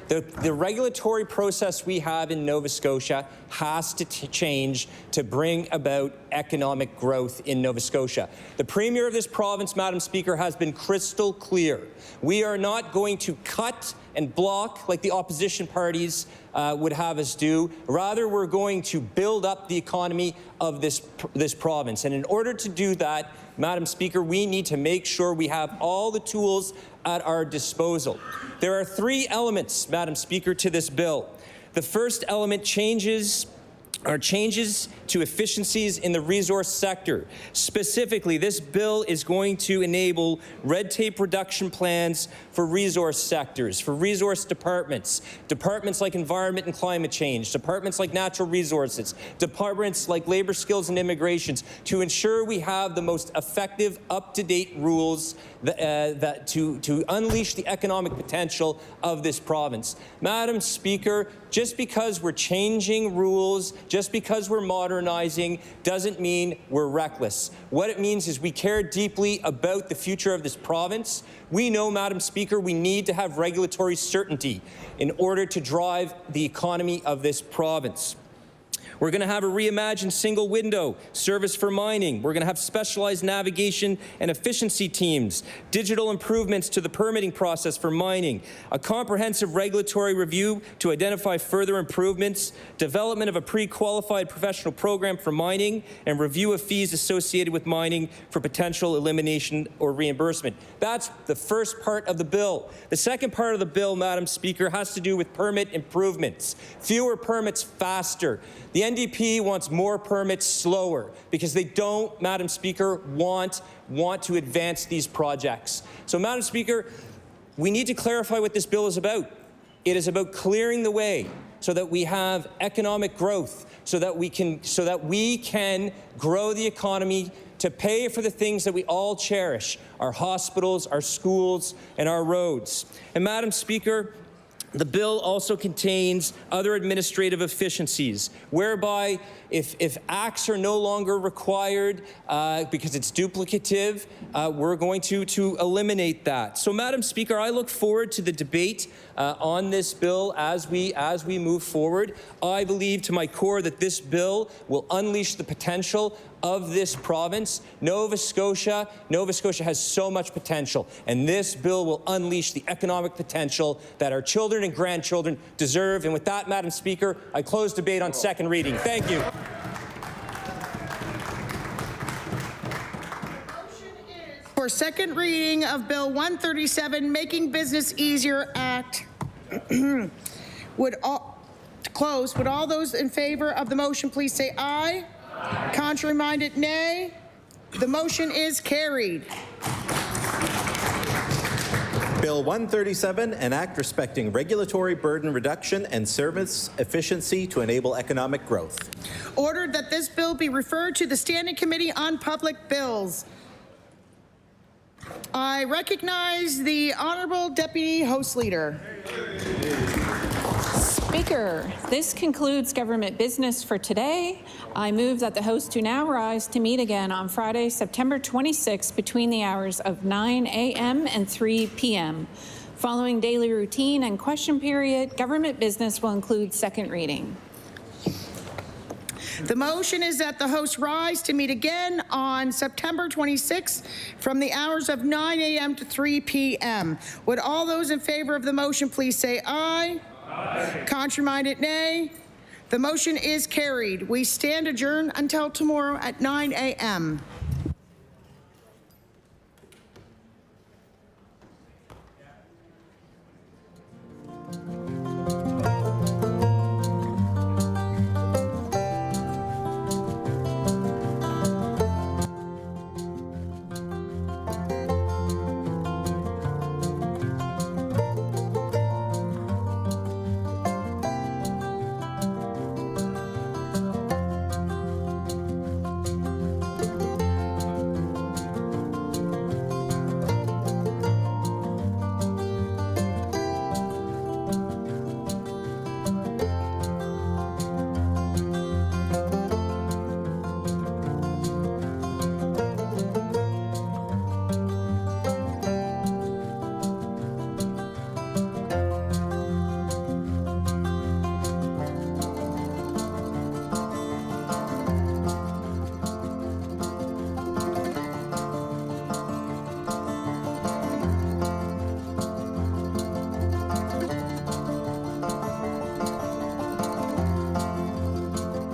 The regulatory process we have in Nova Scotia has to change to bring about economic growth in Nova Scotia. The Premier of this province, Madam Speaker, has been crystal clear. We are not going to cut and block, like the opposition parties would have us do. Rather, we're going to build up the economy of this province. And in order to do that, Madam Speaker, we need to make sure we have all the tools at our disposal. There are 3 elements, Madam Speaker, to this bill. The first element are changes to efficiencies in the resource sector. Specifically, this bill is going to enable red tape reduction plans for resource sectors, for resource departments, departments like environment and climate change, departments like natural resources, departments like labor skills and immigrations, to ensure we have the most effective, up-to-date rules to unleash the economic potential of this province. Madam Speaker, just because we're changing rules, just because we're modernizing, doesn't mean we're reckless. What it means is we care deeply about the future of this province. We know, Madam Speaker, we need to have regulatory certainty in order to drive the economy of this province. We're going to have a reimagined single window service for mining. We're going to have specialized navigation and efficiency teams, digital improvements to the permitting process for mining, a comprehensive regulatory review to identify further improvements, development of a pre-qualified professional program for mining, and review of fees associated with mining for potential elimination or reimbursement. That's the first part of the bill. The second part of the bill, Madam Speaker, has to do with permit improvements. Fewer permits faster. The NDP wants more permits slower because they don't, Madam Speaker, want to advance these projects. So, Madam Speaker, we need to clarify what this bill is about. It is about clearing the way so that we have economic growth, so that we can grow the economy to pay for the things that we all cherish, our hospitals, our schools, and our roads. And, Madam Speaker, the bill also contains other administrative efficiencies, whereby if acts are no longer required because it's duplicative, we're going to eliminate that. So, Madam Speaker, I look forward to the debate on this bill as we move forward. I believe to my core that this bill will unleash the potential of this province. Nova Scotia has so much potential, and this bill will unleash the economic potential that our children and grandchildren deserve. And with that, Madam Speaker, I close debate on second reading. Thank you. For second reading of Bill 137, Making Business Easier Act, would all those in favor of the motion please say aye? Aye. Contrary-minded, nay. The motion is carried. Bill 137, an act respecting regulatory burden reduction and service efficiency to enable economic growth. Ordered that this bill be referred to the Standing Committee on Public Bills. I recognize the Honourable Deputy House Leader. Speaker, this concludes government business for today. I move that the House do now rise to meet again on Friday, September 26, between the hours of 9 a.m. and 3 p.m. Following daily routine and question period, government business will include second reading. The motion is that the House rise to meet again on September 26th from the hours of 9 a.m. to 3 p.m. Would all those in favor of the motion please say aye? Aye. Contrary-minded, nay. The motion is carried. We stand adjourned until tomorrow at 9 a.m.